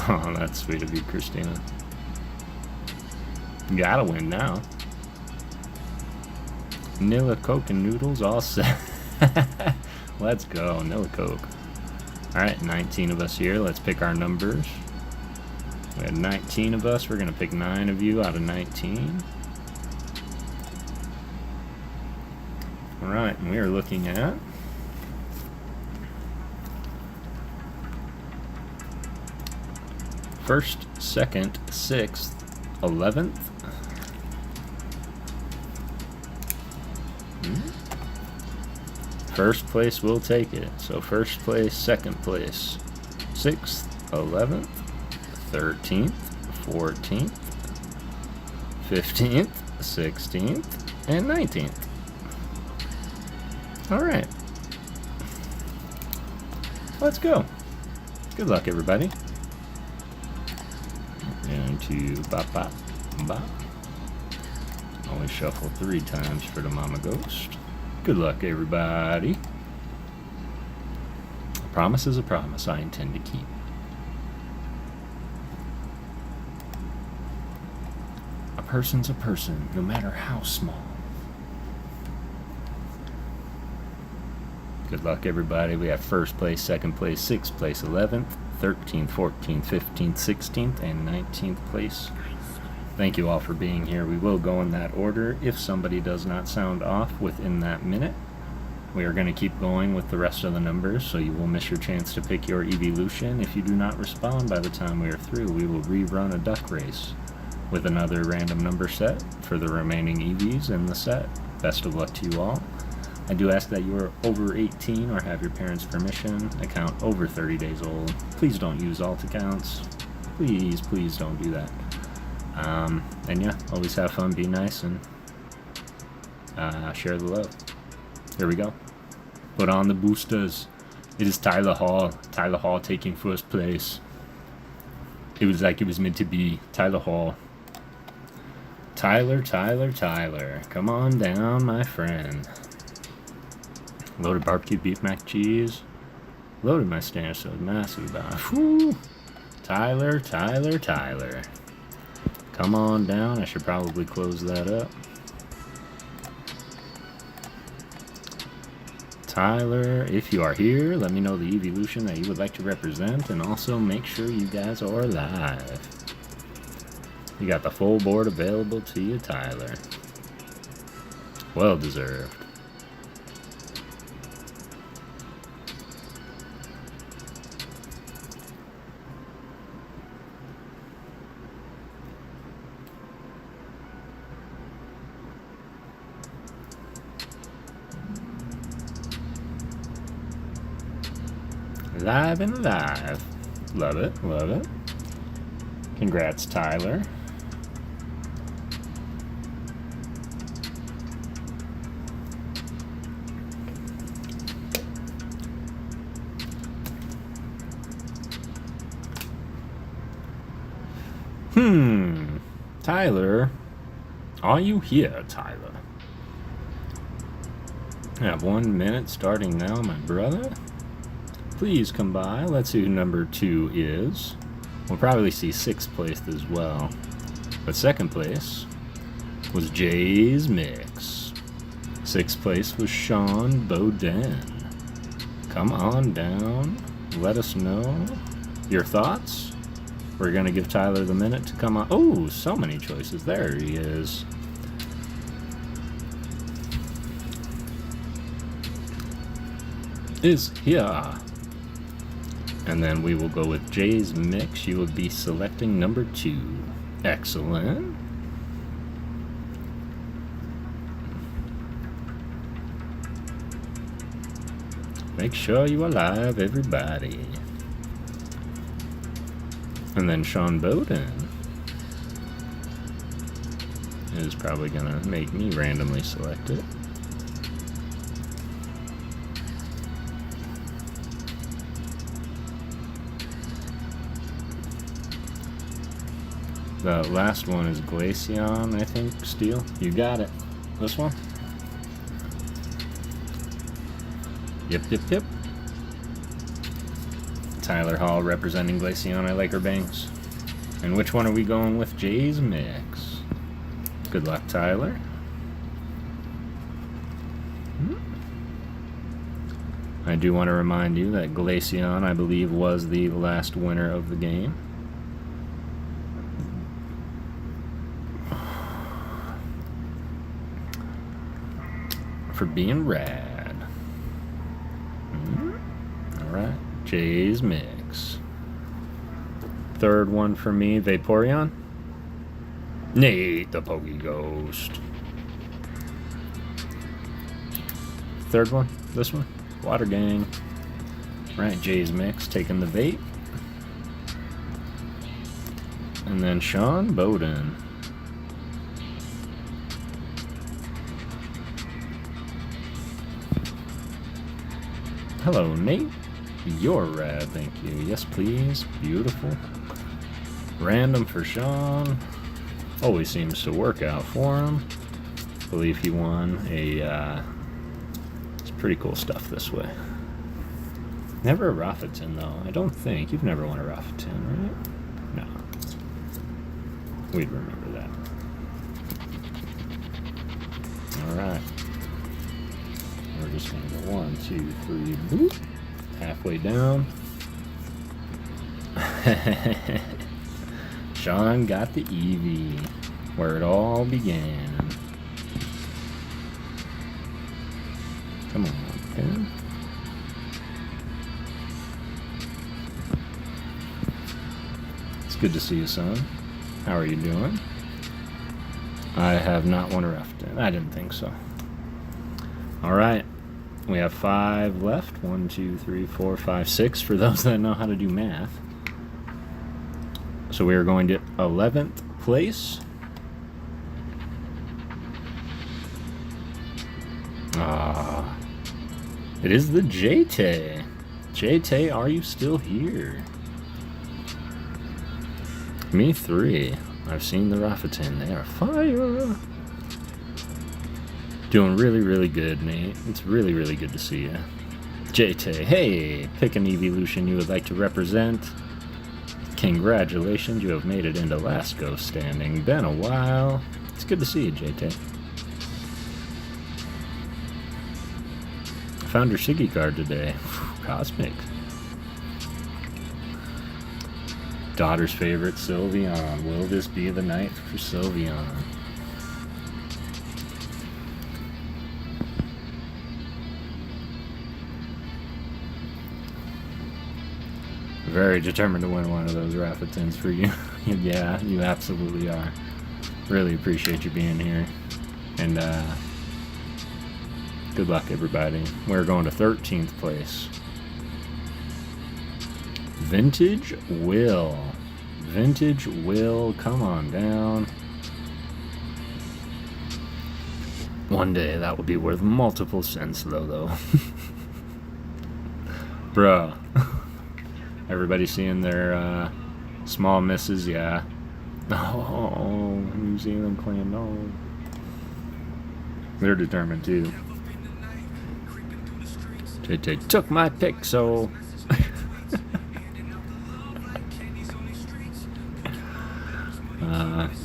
Oh, that's sweet of you, Christina. You gotta win now. Nilla Coke and noodles all set. Let's go, Nilla Coke. Alright, 19 of us here. Let's pick our numbers. We had 19 of us. We're going to pick 9 of you out of 19. Alright, and we are looking at first, second, 6th, 11th. First place will take it. So first place, second place, 6th, 11th, 13th, 14th, 15th, 16th, and 19th. Alright. Let's go. Good luck, everybody. And to bop, bop, bop. Always shuffle 3 times for the Mama Ghost. Good luck, everybody. A promise is a promise I intend to keep. A person's a person, no matter how small. Good luck, everybody. We have first place, second place, 6th place, 11th, 13th, 14th, 15th, 16th, and 19th place. Thank you all for being here. We will go in that order. If somebody does not sound off within that minute, we are going to keep going with the rest of the numbers, so you will miss your chance to pick your evolution. If you do not respond by the time we are through, we will rerun a duck race with another random number set for the remaining EVs in the set. Best of luck to you all. I do ask that you are over 18 or have your parents' permission, account over 30 days old. Please don't use alt accounts. Please don't do that. And yeah, always have fun, be nice, and share the love. Here we go. Put on the boosters. It is Tyler Hall. Tyler Hall taking first place. It was like it was meant to be. Tyler Hall. Tyler. Come on down, my friend. Loaded barbecue beef mac cheese. Loaded my stand so massive. Whew. Tyler. Come on down. I should probably close that up. Tyler, if you are here, let me know the evolution that you would like to represent, and also make sure you guys are live. You got the full board available to you, Tyler. Well deserved. Live and live. Love it. Congrats, Tyler. Tyler. Are you here, Tyler? I have 1 minute starting now, my brother. Please come by. Let's see who number 2 is. We'll probably see 6th place as well. But 2nd place was Jay's Mix. 6th place was Sean Bowden. Come on down. Let us know your thoughts. We're going to give Tyler the minute to come on. Oh, so many choices. There he is. Is here. And then we will go with Jay's Mix. You will be selecting number 2. Excellent. Make sure you are live, everybody. And then Sean Bowden. is probably gonna make me randomly select it. The last one is Glaceon, I think, Steel. You got it. This one? Yep. Tyler Hall representing Glaceon. I like her bangs. And which one are we going with? Jay's Mix. Good luck, Tyler. I do want to remind you that Glaceon, I believe, was the last winner of the game. For being rad. Alright, Jay's Mix. Third one for me, Vaporeon. Nate, the PokéGhost. Third one, this one, Water Gang. Right, Jay's Mix, taking the vape. And then Sean Bowden. Hello, Nate. You're rad, thank you. Yes, please. Beautiful. Random for Sean. Always seems to work out for him. I believe he won a, it's pretty cool stuff this way. Never a Rafa Tin, though. I don't think. You've never won a Rafa Tin, right? No. We'd remember that. Alright. We're just going to go 1, 2, 3, boop. Halfway down. Sean got the Eevee, where it all began. Come on, Pen. It's good to see you, son. How are you doing? I have not won a Rafa Tin. I didn't think so. Alright, we have 5 left. 1, 2, 3, 4, 5, 6 for those that know how to do math. So we are going to 11th place. It is the JT. JT, are you still here? Me 3. I've seen the Rafa Tin. They are fire. Doing really, really good, Nate. It's really, really good to see you. JT, hey, pick an evolution you would like to represent. Congratulations, you have made it into last ghost standing. Been a while. It's good to see you, JT. I found your Shiggy card today. Cosmic. Daughter's favorite, Sylveon. Will this be the night for Sylveon? Very determined to win one of those Rafa Tins for you. Yeah, you absolutely are. Really appreciate you being here. And good luck, everybody. We're going to 13th place. Vintage Will. Vintage Will, come on down. One day that will be worth multiple cents, though. Bruh. Everybody seeing their small misses, yeah. Oh, New Zealand clan, no. They're determined too. JT took my pick, so.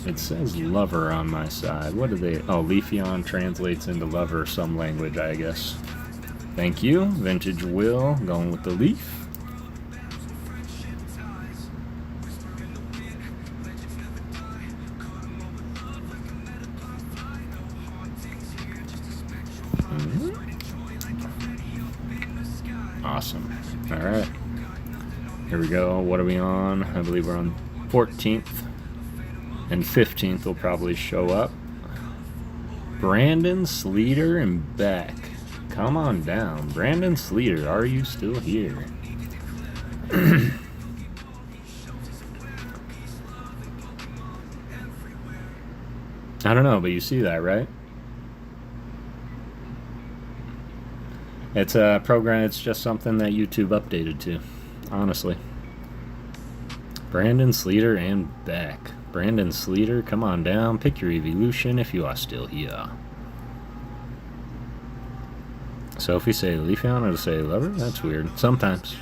It says lover on my side. What do they? Oh, Leafeon translates into lover, some language, I guess. Thank you, Vintage Will, going with the leaf. Awesome. Alright. Here we go. What are we on? I believe we're on 14th. And 15th will probably show up. Brandon, Sleater, and Beck. Come on down. Brandon Sleater, are you still here? I don't know, but you see that, right? It's a program, it's just something that YouTube updated to, honestly. Brandon Sleater and Beck. Brandon Sleater, come on down, pick your evolution if you are still here. So if we say Leafeon or say lover, that's weird. Sometimes.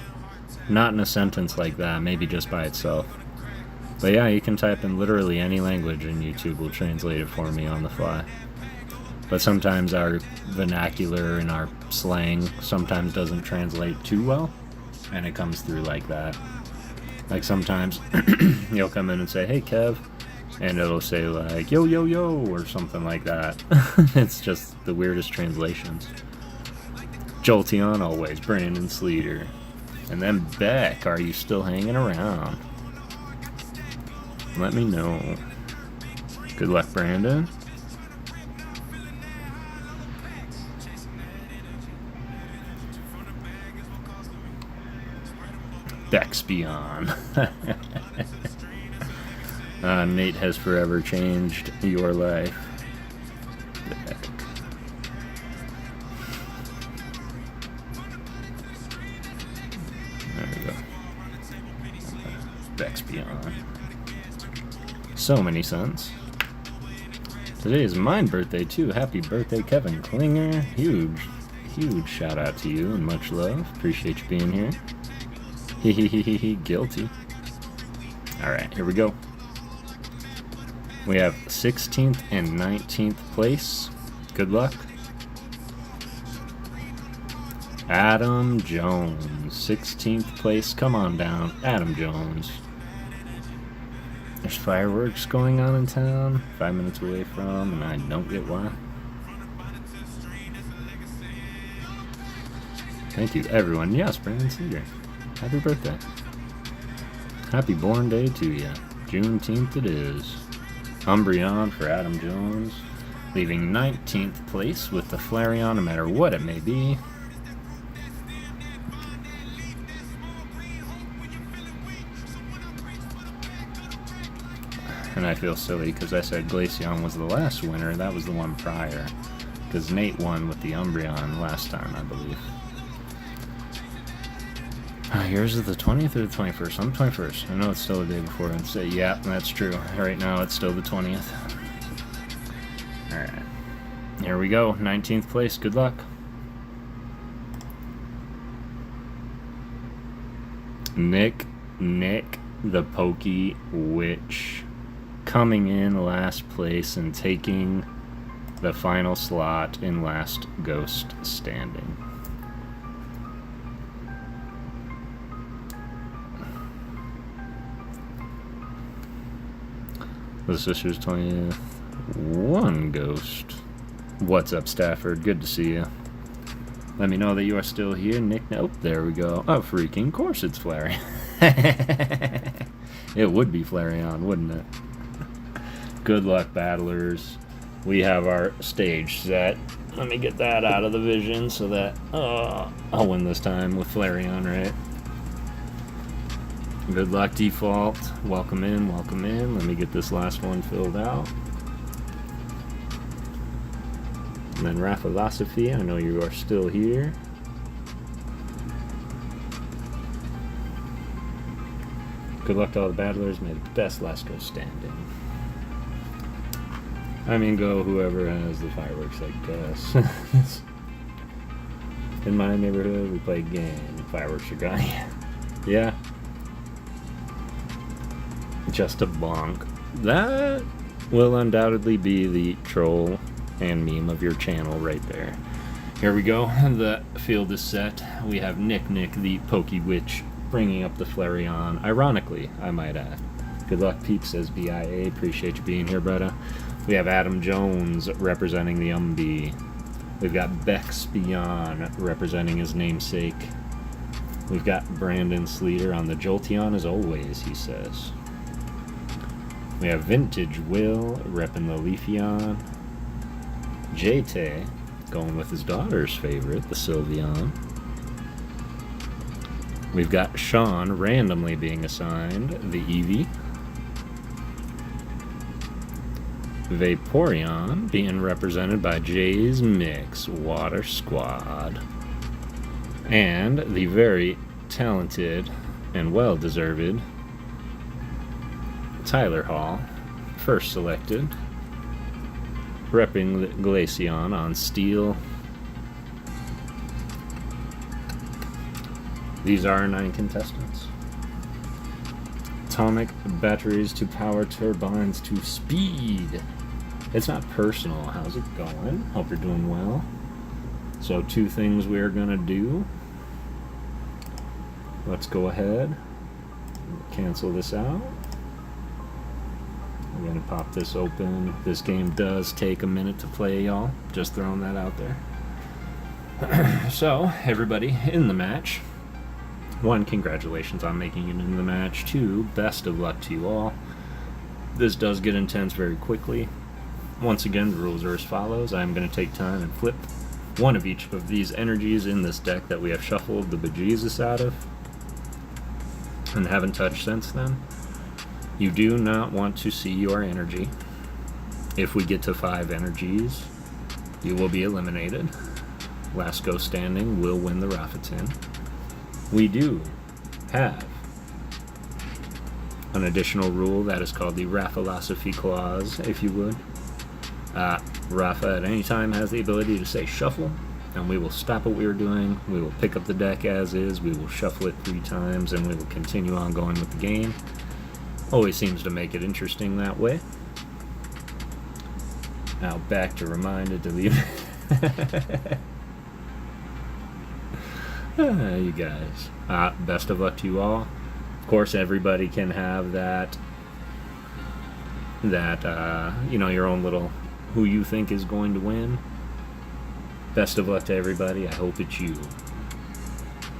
Not in a sentence like that, maybe just by itself. But yeah, you can type in literally any language and YouTube will translate it for me on the fly. But sometimes our vernacular and our slang sometimes doesn't translate too well, and it comes through like that. Like sometimes you'll come in and say, hey Kev, and it'll say like, yo yo yo, or something like that. It's just the weirdest translations. Jolteon always, Brandon Sleater. And then Beck, are you still hanging around? Let me know. Good luck, Brandon. Beck's beyond. Nate has forever changed your life. Beck. There we go. Beck's beyond. So many cents. Today is my birthday too. Happy birthday, Kevin Klinger. Huge shout out to you and much love. Appreciate you being here. Guilty. Alright, here we go. We have 16th and 19th place. Good luck. Adam Jones, 16th place. Come on down, Adam Jones. There's fireworks going on in town, 5 minutes away from, and I don't get why. Thank you, everyone. Yes, Brandon Seeger. Happy birthday. Happy born day to you. Juneteenth it is. Umbreon for Adam Jones. Leaving 19th place with the Flareon, no matter what it may be. And I feel silly because I said Glaceon was the last winner. That was the one prior. Because Nate won with the Umbreon last time, I believe. Yours is the 20th or the 21st? I'm the 21st. I know it's still the day before. And say, yeah, that's true. Right now it's still the 20th. Alright. Here we go. 19th place. Good luck. Nick the Pokey Witch. Coming in last place and taking the final slot in last ghost standing. The sister's 20th. One ghost. What's up, Stafford? Good to see you. Let me know that you are still here, Nick. Nope, there we go. Oh, freaking course it's Flareon. It would be Flareon, wouldn't it? Good luck, battlers. We have our stage set. Let me get that out of the vision so that I'll win this time with Flareon, right? Good luck, Default. Welcome in, welcome in. Let me get this last one filled out. And then Rafalosophy, I know you are still here. Good luck to all the battlers. May the best last go standing. I mean, go whoever has the fireworks, I guess. In my neighborhood, we play a game. Fireworks are gone. Yeah. Just a bonk. That will undoubtedly be the troll and meme of your channel right there. Here we go. The field is set. We have Nick the Pokey Witch bringing up the Flareon. Ironically, I might add. Good luck, peeps, says BIA. Appreciate you being here, brother. We have Adam Jones representing the Umbi. We've got Bex Beyond representing his namesake. We've got Brandon Sleater on the Jolteon as always, he says. We have Vintage Will repping the Leafeon. JT going with his daughter's favorite, the Sylveon. We've got Sean randomly being assigned the Eevee. Vaporeon being represented by Jay's Mix Water Squad. And the very talented and well-deserved Tyler Hall, first selected, repping Glaceon on Steel. These are 9 contestants. Atomic batteries to power turbines to speed. It's not personal. How's it going? Hope you're doing well. So 2 things we're gonna do. Let's go ahead, cancel this out. I'm gonna pop this open. This game does take a minute to play, y'all. Just throwing that out there. So, everybody in the match. 1, congratulations on making it in the match. 2, best of luck to you all. This does get intense very quickly. Once again, the rules are as follows. I'm going to take time and flip one of each of these energies in this deck that we have shuffled the bejesus out of and haven't touched since then. You do not want to see your energy. If we get to 5 energies, you will be eliminated. Last go standing will win the Rafa Tin. We do have an additional rule that is called the Rafalosophy clause, if you would. Rafa at any time has the ability to say shuffle, and we will stop what we are doing. We will pick up the deck as is, we will shuffle it 3 times, and we will continue on going with the game. Always seems to make it interesting that way. Now back to reminded to leave. You guys. Best of luck to you all. Of course, everybody can have that your own little who you think is going to win. Best of luck to everybody. I hope it's you.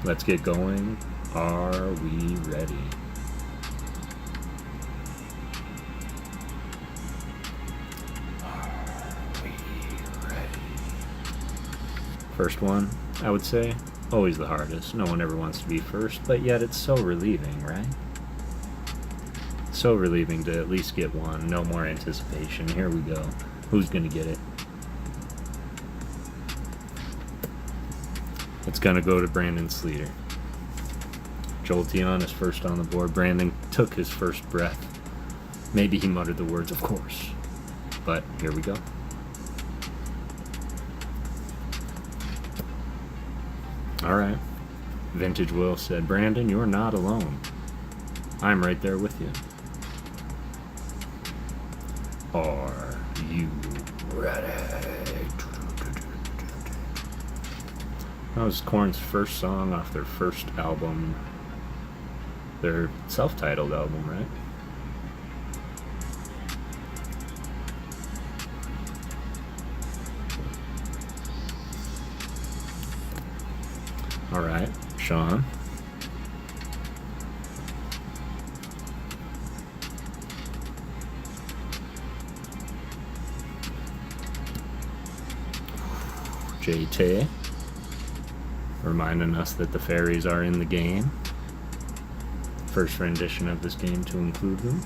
Let's get going. Are we ready? First one, I would say, always the hardest. No one ever wants to be first, but yet it's so relieving, right? So relieving to at least get one. No more anticipation. Here we go. Who's gonna get it? It's gonna go to Brandon Sleater. Jolteon is first on the board. Brandon took his first breath. Maybe he muttered the words, of course. But here we go. Alright. Vintage Will said, Brandon, you're not alone. I'm right there with you. Are you ready? That was Korn's first song off their first album. Their self-titled album, right? Alright, Sean. JT. Reminding us that the fairies are in the game. First rendition of this game to include them.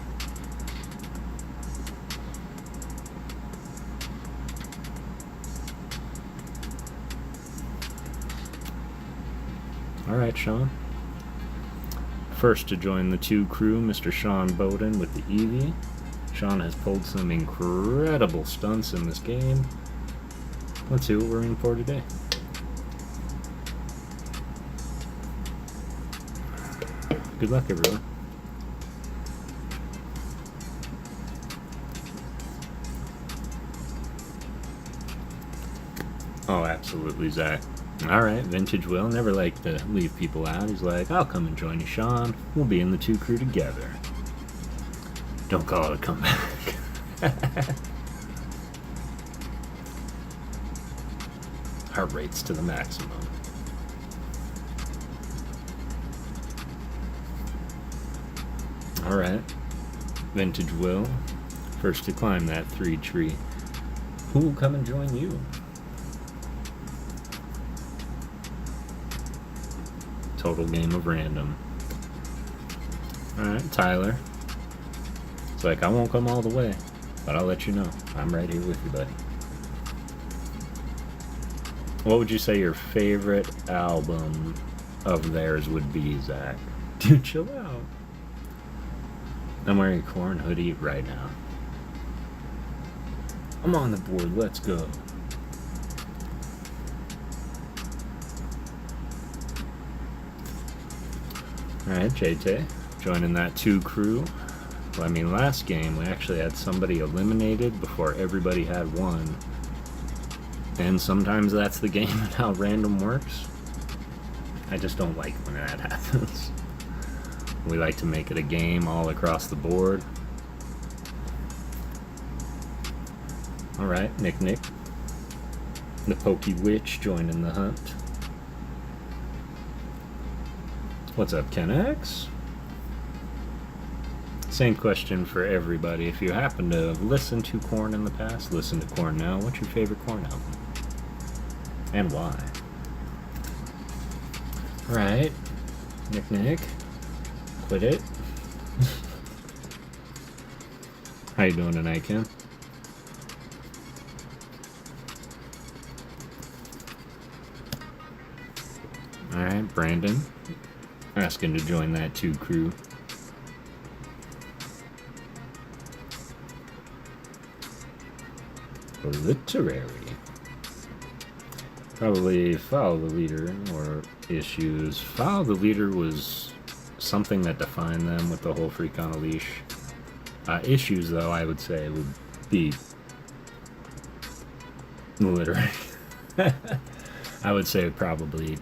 Alright, Sean. First to join the 2 crew, Mr. Sean Bowden with the Eevee. Sean has pulled some incredible stunts in this game. Let's see what we're in for today. Good luck, everyone. Oh, absolutely, Zach. Alright, Vintage Will. Never like to leave people out. He's like, I'll come and join you, Sean. We'll be in the 2 crew together. Don't call it a comeback. Heart rates to the maximum. Alright. Vintage Will. First to climb that 3 tree. Who will come and join you? Total game of random. Alright, Tyler. It's like, I won't come all the way. But I'll let you know. I'm right here with you, buddy. What would you say your favorite album of theirs would be, Zach? Dude, chill out. I'm wearing a Korn hoodie right now. I'm on the board. Let's go. Alright, JT. Joining that 2 crew. Well, I mean, last game we actually had somebody eliminated before everybody had one. And sometimes that's the game and how random works. I just don't like when that happens. We like to make it a game all across the board. Alright, Nick. The Pokey Witch joining the hunt. What's up, Ken X? Same question for everybody. If you happen to have listened to Korn in the past, listen to Korn now. What's your favorite Korn album? And why? Alright. Nick. Quit it. How you doing tonight, Ken? Alright, Brandon. Asking to join that 2 crew. Literary. Probably Follow the Leader or Issues. Follow the Leader was something that defined them with the whole Freak on a Leash. Issues, though, I would say would be Literary. I would say probably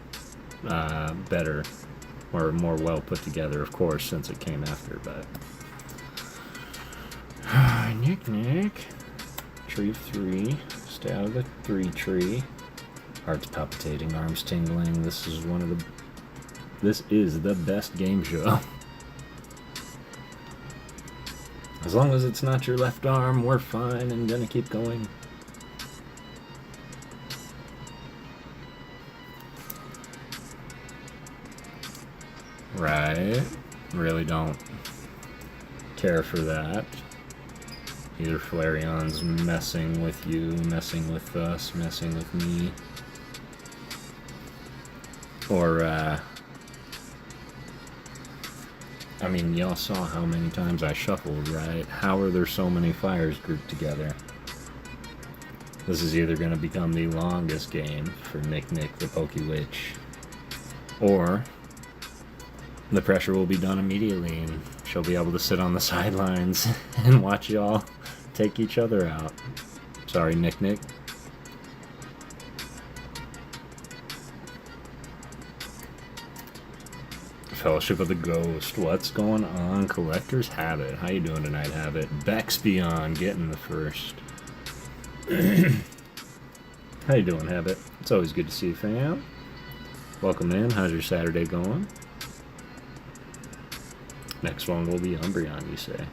better or more well put together, of course, since it came after, but Nick. Tree of 3. Stay out of the 3 tree. Hearts palpitating, arms tingling. This is the best game show. As long as it's not your left arm, we're fine and gonna keep going. Right. Really don't care for that. Either Flareon's messing with you, messing with us, messing with me. Or, I mean, y'all saw how many times I shuffled, right? How are there so many fires grouped together? This is either going to become the longest game for Nick the Pokey Witch, or the pressure will be done immediately and she'll be able to sit on the sidelines and watch y'all take each other out. Sorry, Nick. Fellowship of the Ghost. What's going on? Collector's Habit. How you doing tonight, Habit? Bex Beyond getting the first. How you doing, Habit? It's always good to see you, fam. Welcome in. How's your Saturday going? Next one will be Umbreon, you say.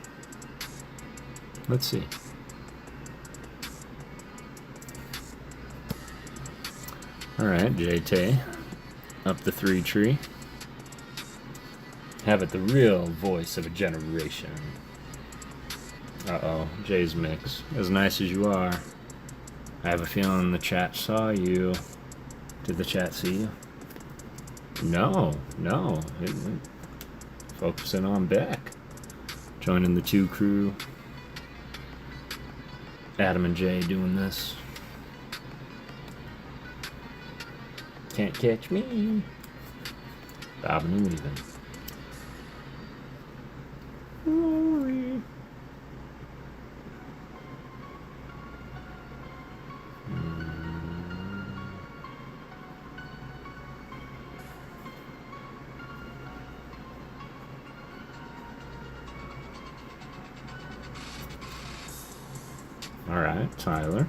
Let's see. Alright, JT. Up the 3 tree. Have it, the real voice of a generation. Uh-oh, Jay's mix. As nice as you are, I have a feeling the chat saw you. Did the chat see you? No. Focusing on Beck. Joining the 2 crew. Adam and Jay doing this. Can't catch me. Bobbing and weaving. Glory. Alright, Tyler.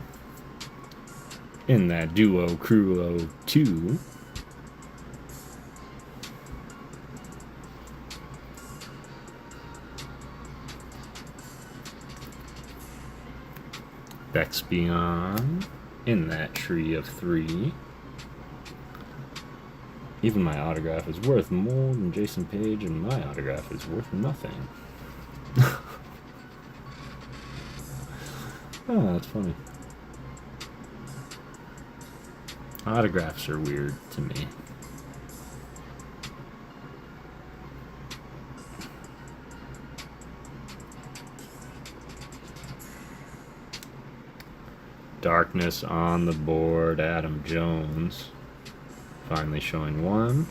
In that duo crew 2. Bex Beyond. In that tree of 3. Even my autograph is worth more than Jason Page, and my autograph is worth nothing. Oh, that's funny. Autographs are weird to me. Darkness on the board, Adam Jones. Finally showing one.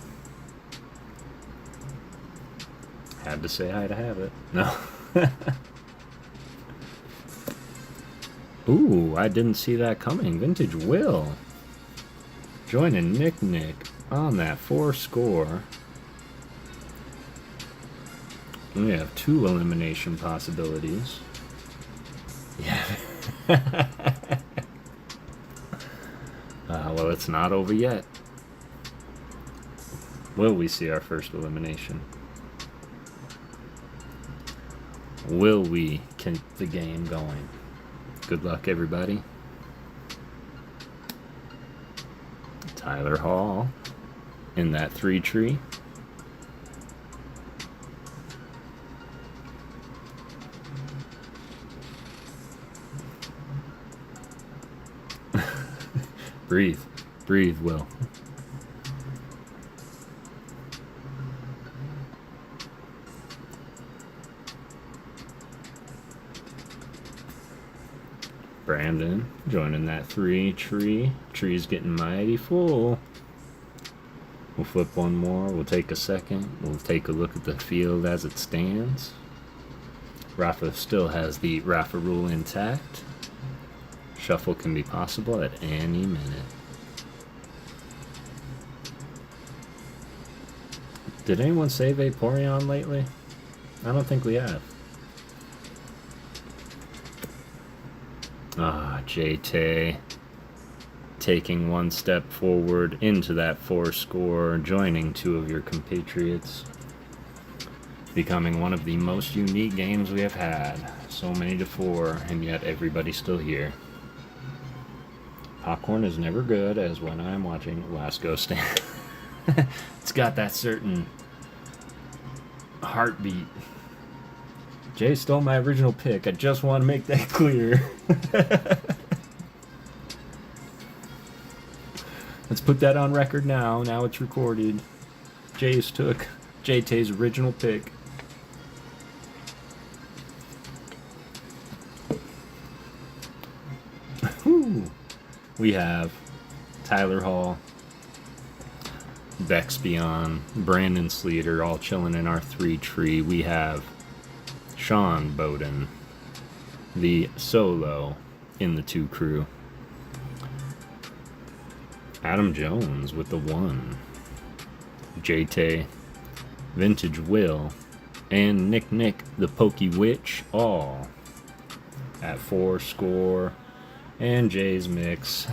Had to say hi to have it. No. Ooh, I didn't see that coming. Vintage Will. Joining Nick on that 4 score. We have 2 elimination possibilities. Yeah. Well, it's not over yet. Will we see our first elimination? Will we keep the game going? Good luck, everybody. Tyler Hall in that 3 tree. Breathe. Breathe, Will. Brandon joining that 3 tree. Tree's getting mighty full. We'll flip one more. We'll take a second. We'll take a look at the field as it stands. Rafa still has the Rafa rule intact. Shuffle can be possible at any minute. Did anyone save Vaporeon lately? I don't think we have. JT taking one step forward into that 4 score, joining 2 of your compatriots, becoming one of the most unique games we have had. So many to 4, and yet everybody's still here. Popcorn is never good as when I'm watching Last Ghost Stand. It's got that certain heartbeat. Jay stole my original pick. I just want to make that clear. Let's put that on record now. Now it's recorded. Jace took JT's original pick. We have Tyler Hall, Vex Beyond, Brandon Sleater all chilling in our 3 tree. We have Sean Bowden, the solo in the 2 crew. Adam Jones with the 1. JT, Vintage Will, and Nick the Pokey Witch all at 4 score. And Jay's mix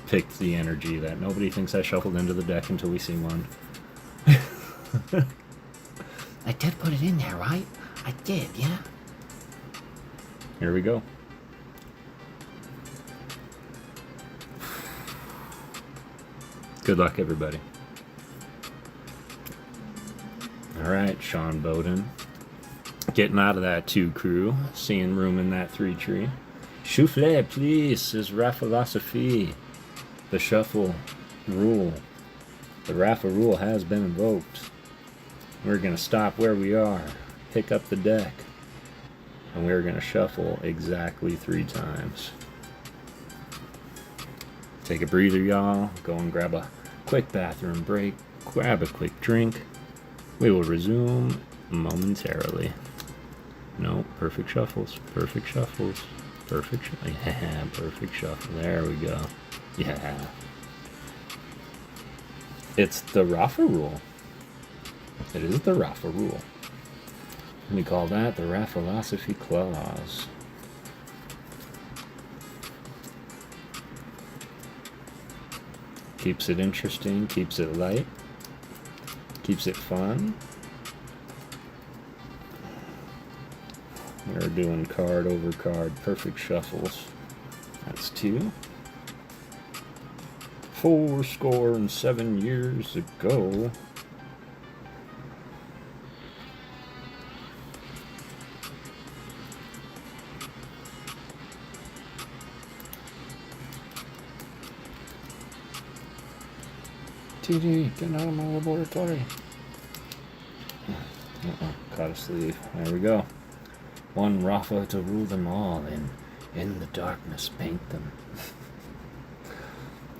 picked the energy that nobody thinks I shuffled into the deck until we see one.
I did put it in there, right? I did, yeah?
Here we go. Good luck, everybody. Alright, Sean Bowden. Getting out of that 2 crew. Seeing room in that 3 tree. Souffle, please, says Rafalosophy. The shuffle rule. The Rafa rule has been invoked. We're going to stop where we are. Pick up the deck. And we're going to shuffle exactly 3 times. Take a breather, y'all. Go and grab a quick bathroom break. Grab a quick drink. We will resume momentarily. No, perfect shuffles. Perfect shuffles. Perfect shuffle. Yeah, perfect shuffle. There we go. Yeah. It's the Rafa rule. It is the Rafa rule. We call that the Rafalosophy clause. Keeps it interesting, keeps it light, keeps it fun. We're doing card over card perfect shuffles. That's 2. 4 score and 7 years ago. TG, get out of my laboratory. Caught asleep. There we go. One Rafa to rule them all, and in the darkness paint them.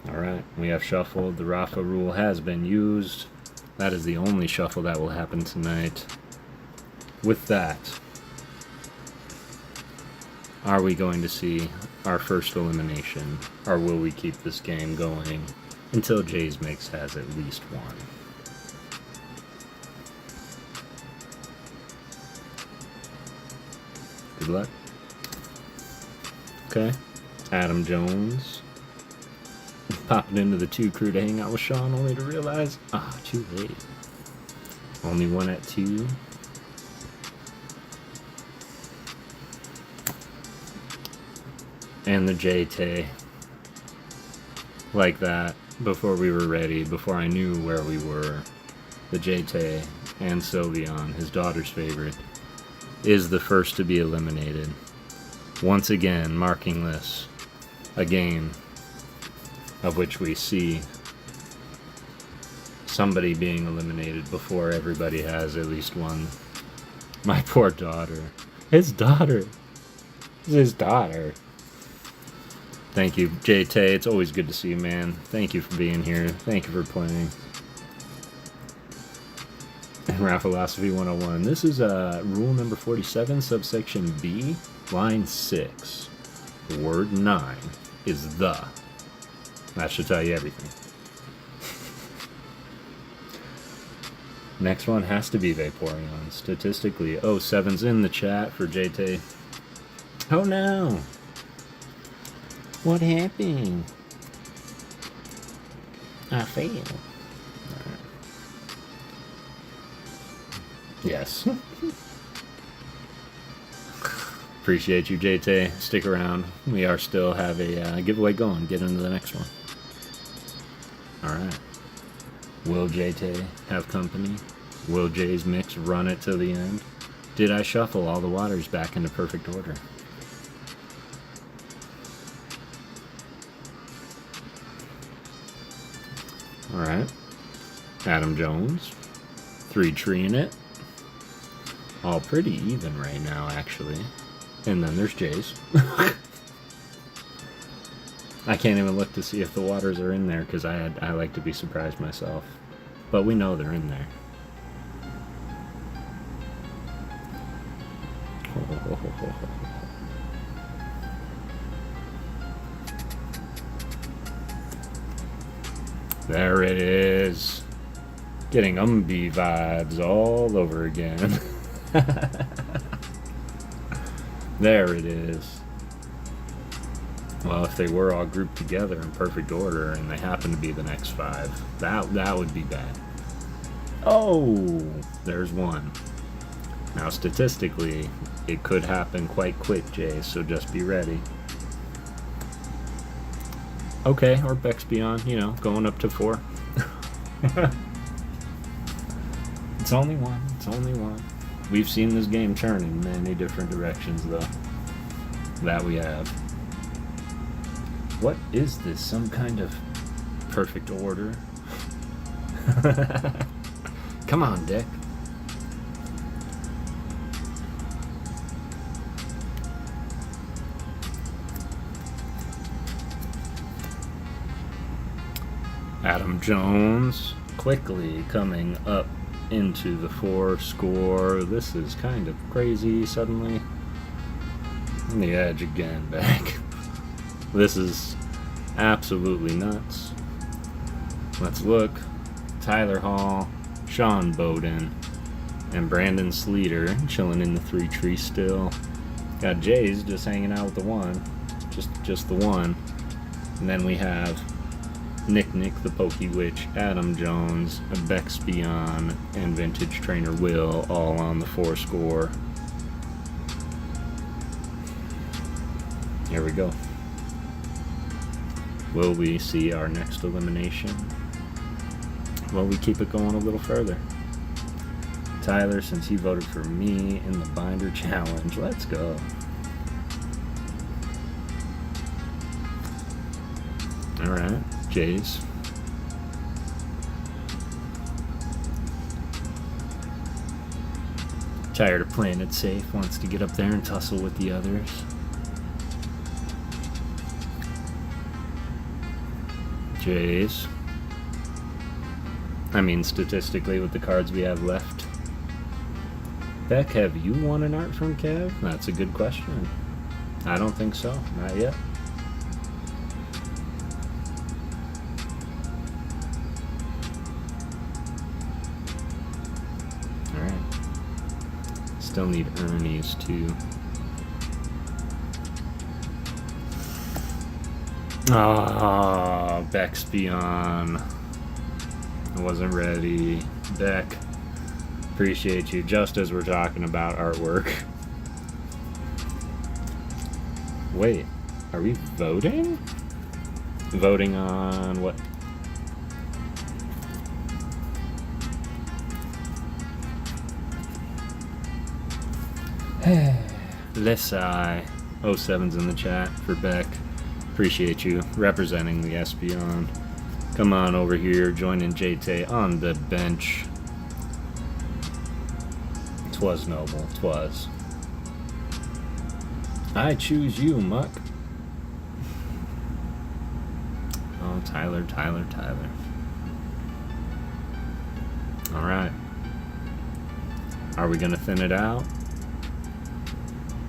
Alright, we have shuffled. The Rafa rule has been used. That is the only shuffle that will happen tonight. With that, are we going to see our first elimination, or will we keep this game going until Jay's Mix has at least one? Good luck. Okay. Adam Jones. Popping into the 2 crew to hang out with Sean, only to realize, too late. Only one at 2. And the JT. Like that, before we were ready, before I knew where we were, the JT and Sylveon, his daughter's favorite, is the first to be eliminated. Once again, marking this a game of which we see somebody being eliminated before everybody has at least one. My poor daughter. His daughter. It's his daughter. Thank you, JT. It's always good to see you, man. Thank you for being here. Thank you for playing. Rafalosophy 101. This is rule number 47, subsection B, line 6. Word 9 is the. That should tell you everything. Next one has to be Vaporeon. Statistically, 7's in the chat for JT. Oh no! What happened? I failed. Right. Yes. Appreciate you, JT. Stick around. We are still have a giveaway going. Get into the next one. Alright. Will JT have company? Will Jay's Mix run it to the end? Did I shuffle all the waters back into perfect order? Alright. Adam Jones. 3 tree in it. All pretty even right now, actually. And then there's Jay's. I can't even look to see if the waters are in there because I like to be surprised myself. But we know they're in there. There it is. Getting Umbi vibes all over again. There it is. Well, if they were all grouped together in perfect order and they happen to be the next 5, that would be bad. Oh, there's one. Now, statistically, it could happen quite quick, Jay, so just be ready. Okay, or Bex Beyond, going up to 4. It's only one. It's only one. We've seen this game turn in many different directions, though. That we have. What is this? Some kind of perfect order? Come on, Dick. Adam Jones quickly coming up into the 4 score. This is kind of crazy suddenly. On the edge again, back. This is absolutely nuts. Let's look. Tyler Hall, Sean Bowden, and Brandon Sleater chilling in the 3 tree still. Got Jay's just hanging out with the 1. Just the 1. And then we have Nick the PokéWitch, Adam Jones, Bex Beyond, and Vintage Trainer Will all on the 4 score. Here we go. Will we see our next elimination? Will we keep it going a little further? Tyler, since he voted for me in the binder challenge, let's go. Alright, Jays. Tired of playing it safe, wants to get up there and tussle with the others. Jays. I mean, statistically, with the cards we have left. Beck, have you won an art from Kev? That's a good question. I don't think so. Not yet. Alright. Still need Ernie's too. Ah, Beck's Beyond. I wasn't ready. Beck, appreciate you. Just as we're talking about artwork. Wait, are we voting? Voting on what? Lesai 07's in the chat for Beck. Appreciate you representing the Espeon. Come on over here, joining JT on the bench. 'Twas noble, 'twas. I choose you, Muck. Oh, Tyler. Alright. Are we gonna thin it out?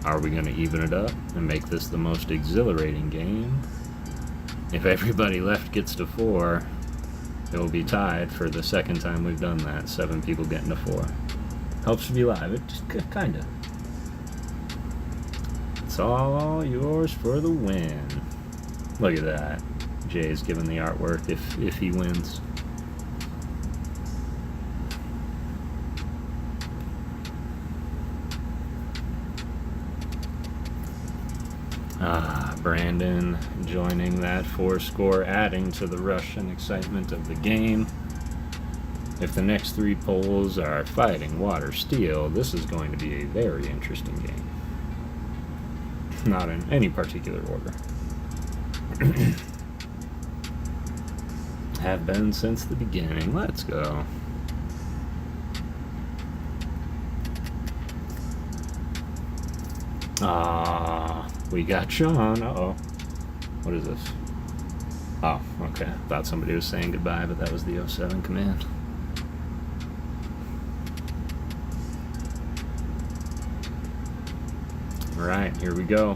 Are we gonna even it up and make this the most exhilarating game? If everybody left gets to 4, it will be tied for the second time we've done that. 7 people getting to 4. Helps to be live. It just kinda. It's all yours for the win. Look at that. Jay's giving the artwork if he wins. Brandon joining that 4 score, adding to the rush and excitement of the game. If the next 3 polls are fighting, water, steel, this is going to be a very interesting game. Not in any particular order. Have been since the beginning. Let's go. We got Sean. Uh-oh. What is this? Oh, okay. Thought somebody was saying goodbye, but that was the 07 command. Alright, here we go.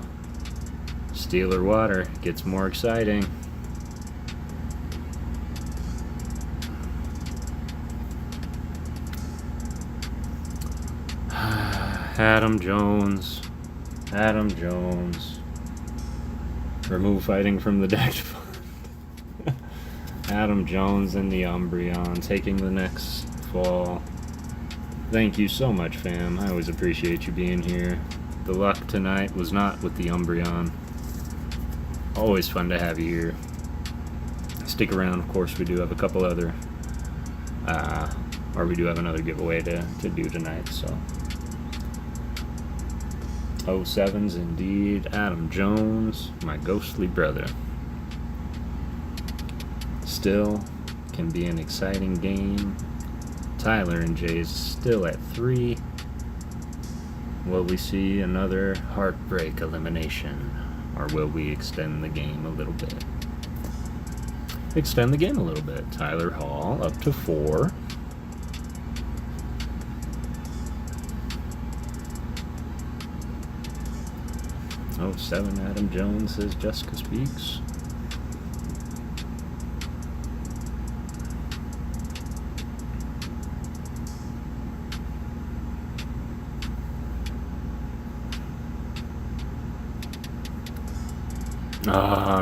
Steel or water. Gets more exciting. Adam Jones. Remove fighting from the deck. Adam Jones and the Umbreon taking the next fall. Thank you so much, fam. I always appreciate you being here. The luck tonight was not with the Umbreon. Always fun to have you here. Stick around, of course. We do have a couple other or we do have another giveaway to do tonight, so 07's indeed. Adam Jones, my ghostly brother. Still can be an exciting game. Tyler and Jay's still at 3. Will we see another heartbreak elimination, or will we extend the game a little bit? Extend the game a little bit. Tyler Hall up to 4. Oh, 7 Adam Jones says Jessica speaks.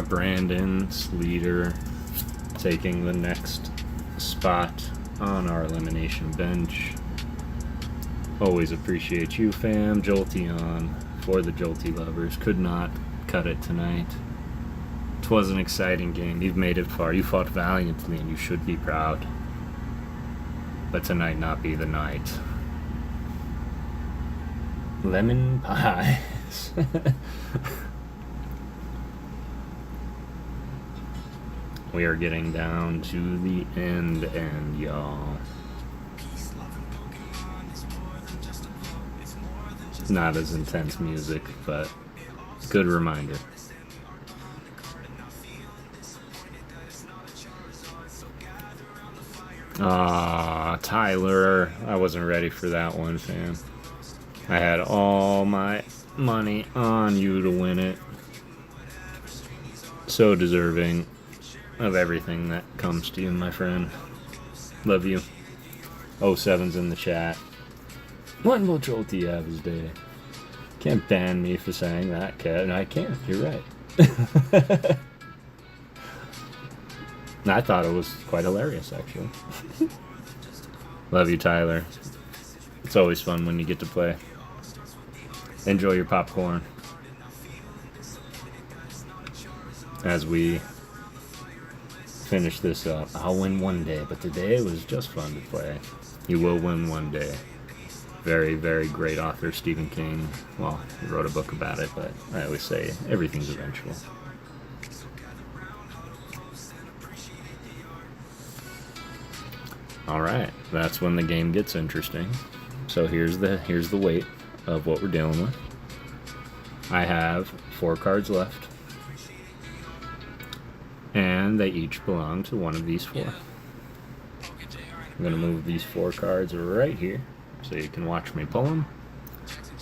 Brandon Sleater taking the next spot on our elimination bench. Always appreciate you, fam. Jolteon for the Jolty lovers. Could not cut it tonight. 'Twas an exciting game. You've made it far. You fought valiantly and you should be proud. But tonight not be the night. Lemon pies. We are getting down to the end, y'all. Not as intense music, but good reminder. Ah, Tyler, I wasn't ready for that one, fam. I had all my money on you to win it. So deserving of everything that comes to you, my friend. Love you. 07's in the chat. When will Jolty have his day? Can't ban me for saying that, Kat. I can't. You're right. I thought it was quite hilarious, actually. Love you, Tyler. It's always fun when you get to play. Enjoy your popcorn. As we finish this up, I'll win one day, but today was just fun to play. You will win one day. Very, very great author, Stephen King. Well, he wrote a book about it, but I always say everything's eventual. Alright, that's when the game gets interesting. So here's the weight of what we're dealing with. I have 4 cards left. And they each belong to one of these 4. I'm going to move these 4 cards right here so you can watch me pull them.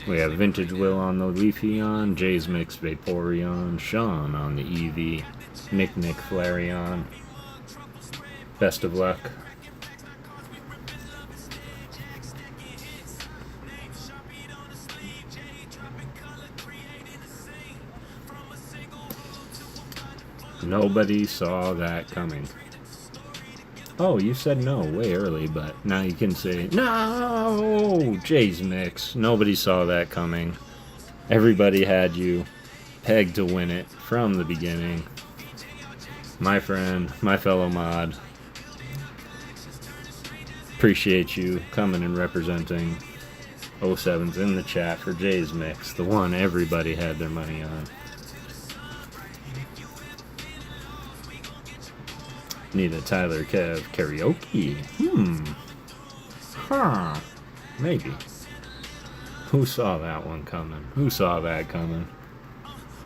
We have Vintage Will on the Leafeon, Jay's Mix Vaporeon, Sean on the Eevee, Nick Flareon. Best of luck. Nobody saw that coming. Oh, you said no way early, but now you can say, no! Jay's Mix. Nobody saw that coming. Everybody had you pegged to win it from the beginning. My friend, my fellow mod. Appreciate you coming and representing. 07's in the chat for Jay's Mix, the one everybody had their money on. Need a Tyler Kev karaoke. Huh. Maybe. Who saw that one coming? Who saw that coming?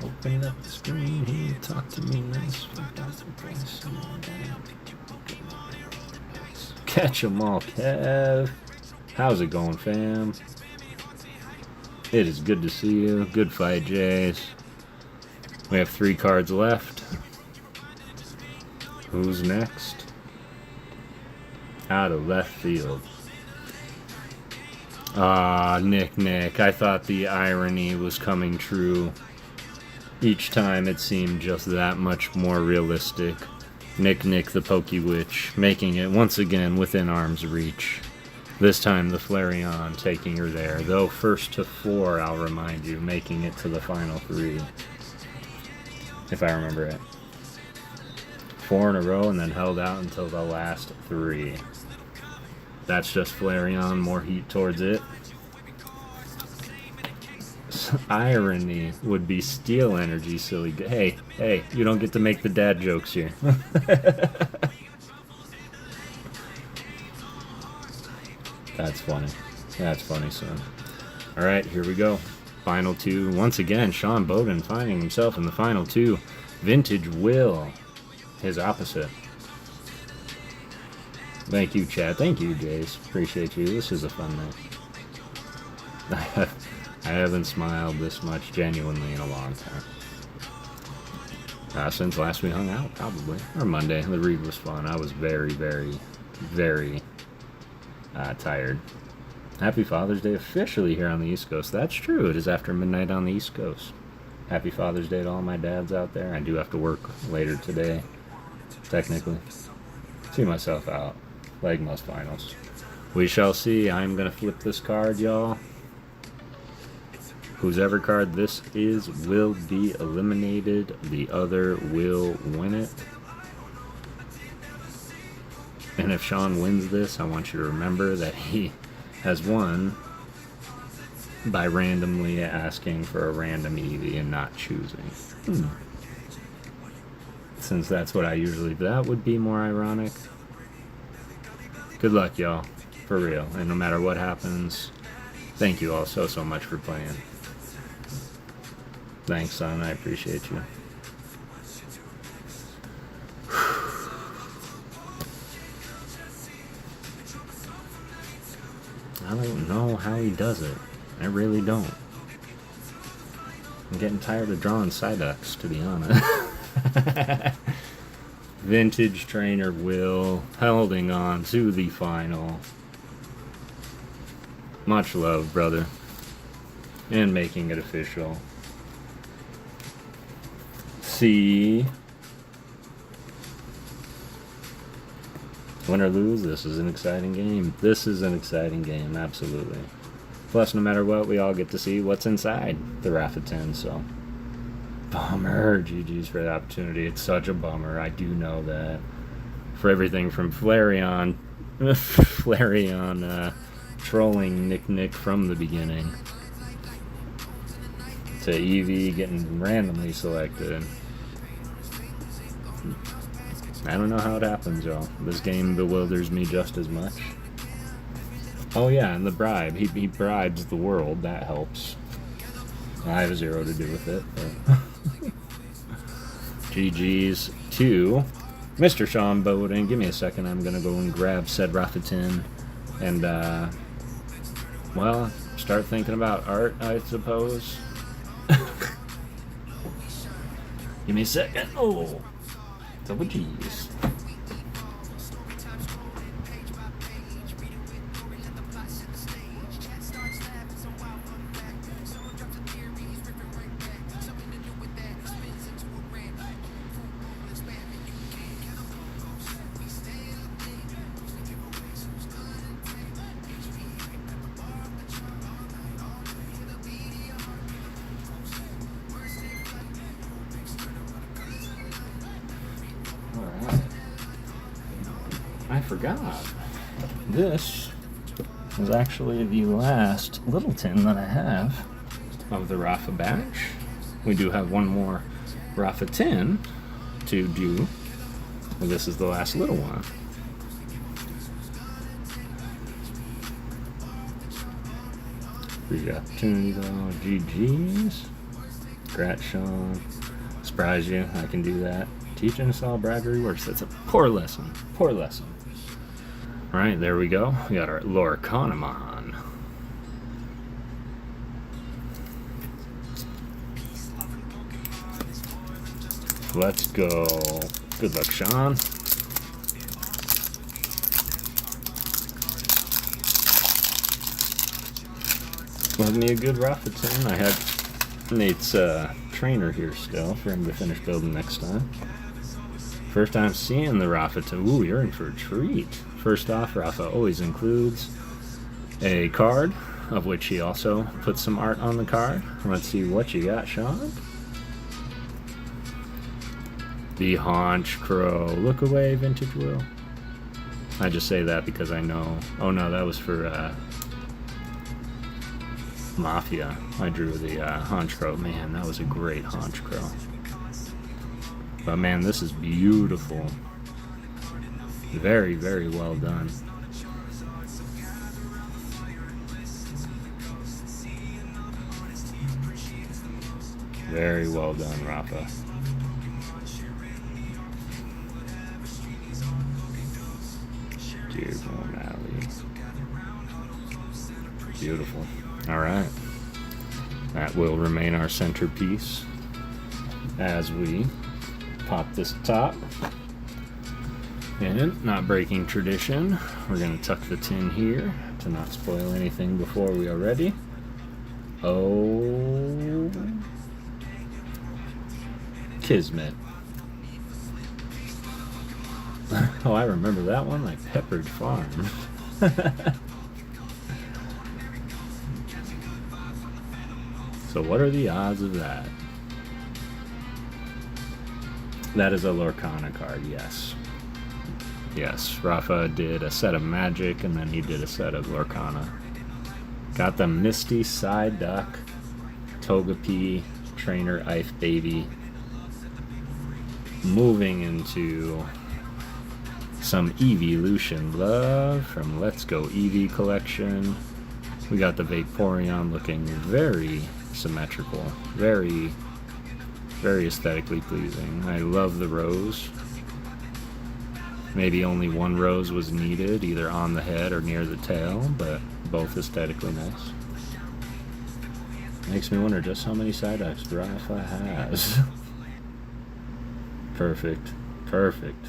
Open up the screen here, talk to me nice. Catch 'em all, Kev. How's it going, fam? It is good to see you. Good fight, Jays. We have 3 cards left. Who's next? Out of left field. Ah, Nick. I thought the irony was coming true. Each time it seemed just that much more realistic. Nick the Pokewitch, making it once again within arm's reach. This time the Flareon taking her there, though first to 4, I'll remind you, making it to the final 3. If I remember it. 4 in a row and then held out until the last 3. That's just Flareon, more heat towards it. Irony would be Steel Energy, silly. Hey, you don't get to make the dad jokes here. That's funny, son. Alright, here we go. Final 2. Once again, Sean Bowden finding himself in the final 2. Vintage Will. His opposite. Thank you, Chad. Thank you, Jace. Appreciate you. This is a fun night. I haven't smiled this much genuinely in a long time. Since last we hung out, probably. Or Monday. The read was fun. I was very, very, very tired. Happy Father's Day officially here on the East Coast. That's true. It is after midnight on the East Coast. Happy Father's Day to all my dads out there. I do have to work later today. Technically. See myself out. Like most finals. We shall see. I'm going to flip this card, y'all. Whosever card this is will be eliminated. The other will win it. And if Sean wins this, I want you to remember that he has won by randomly asking for a random Eevee and not choosing. Since that's what I usually do, that would be more ironic. Good luck, y'all. For real. And no matter what happens, Thank you all so much for playing. Thanks, son. I appreciate you. I don't know how he does it. I really don't. I'm getting tired of drawing Psyducks, to be honest. Vintage Trainer Will holding on to the final. Much love, brother. And making it official. See. Win or lose, this is an exciting game. This is an exciting game, absolutely. Plus, no matter what, we all get to see what's inside the Rafa Tin, so. Bummer. GG's for the opportunity. It's such a bummer. I do know that. For everything from Flareon trolling Nick from the beginning to Eevee getting randomly selected. I don't know how it happens, y'all. This game bewilders me just as much. Oh yeah, and the bribe. He bribes the world. That helps. I have zero to do with it. But GG's to Mr. Sean Bowden. Give me a second. I'm going to go and grab said Rafa Tin and, well, start thinking about art, I suppose. Give me a second. Oh, double G's. I forgot. This is actually the last little tin that I have of the Rafa batch. We do have one more Rafa Tin to do. And this is the last little one. Free opportunity though. GG's. Congrats, Sean. Surprise you. I can do that. Teaching us all bribery works. That's a poor lesson. Poor lesson. Alright, there we go. We got our Lorcanomon. Let's go. Good luck, Sean. Love me a good Rafa Tin. I have Nate's trainer here still for him to finish building next time. First time seeing the Rafa Tin. Ooh, you're in for a treat. First off, Rafa always includes a card, of which he also puts some art on the card. Let's see what you got, Sean. The Haunch Crow. Look away, Vintage Will. I just say that because I know. Oh no, that was for Mafia. I drew the Haunch Crow. Man, that was a great Haunch Crow. But man, this is beautiful. Very, very well done. Very well done, Rafa. Dear Alley. Beautiful. Alright. That will remain our centerpiece as we pop this top. And not breaking tradition, we're going to tuck the tin here to not spoil anything before we are ready. Oh, Kismet. Oh, I remember that one, like Peppered Farm. So what are the odds of that? That is a Lorcana card, yes. Yes, Rafa did a set of Magic, and then he did a set of Lorcana. Got the Misty Psyduck, Togepi, Trainer, Ice Baby. Moving into some Evolution love from Let's Go Eevee collection. We got the Vaporeon looking very symmetrical, very, very aesthetically pleasing. I love the rose. Maybe only one rose was needed, either on the head or near the tail, but both aesthetically nice. Makes me wonder just how many Psyducks Rafa has. Perfect. Perfect.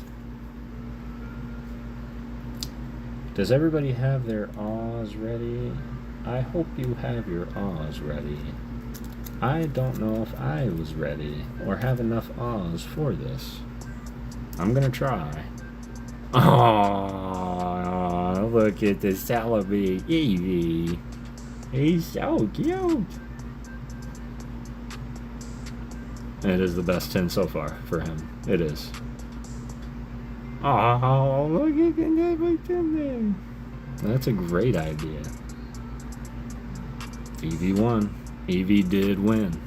Does everybody have their Awws ready? I hope you have your Awws ready. I don't know if I was ready or have enough Awws for this. I'm gonna try. Oh, look at the Celebi Eevee. He's so cute. It is the best 10 so far for him. It is. Oh, look at that. That's a great idea. Eevee won. Eevee did win.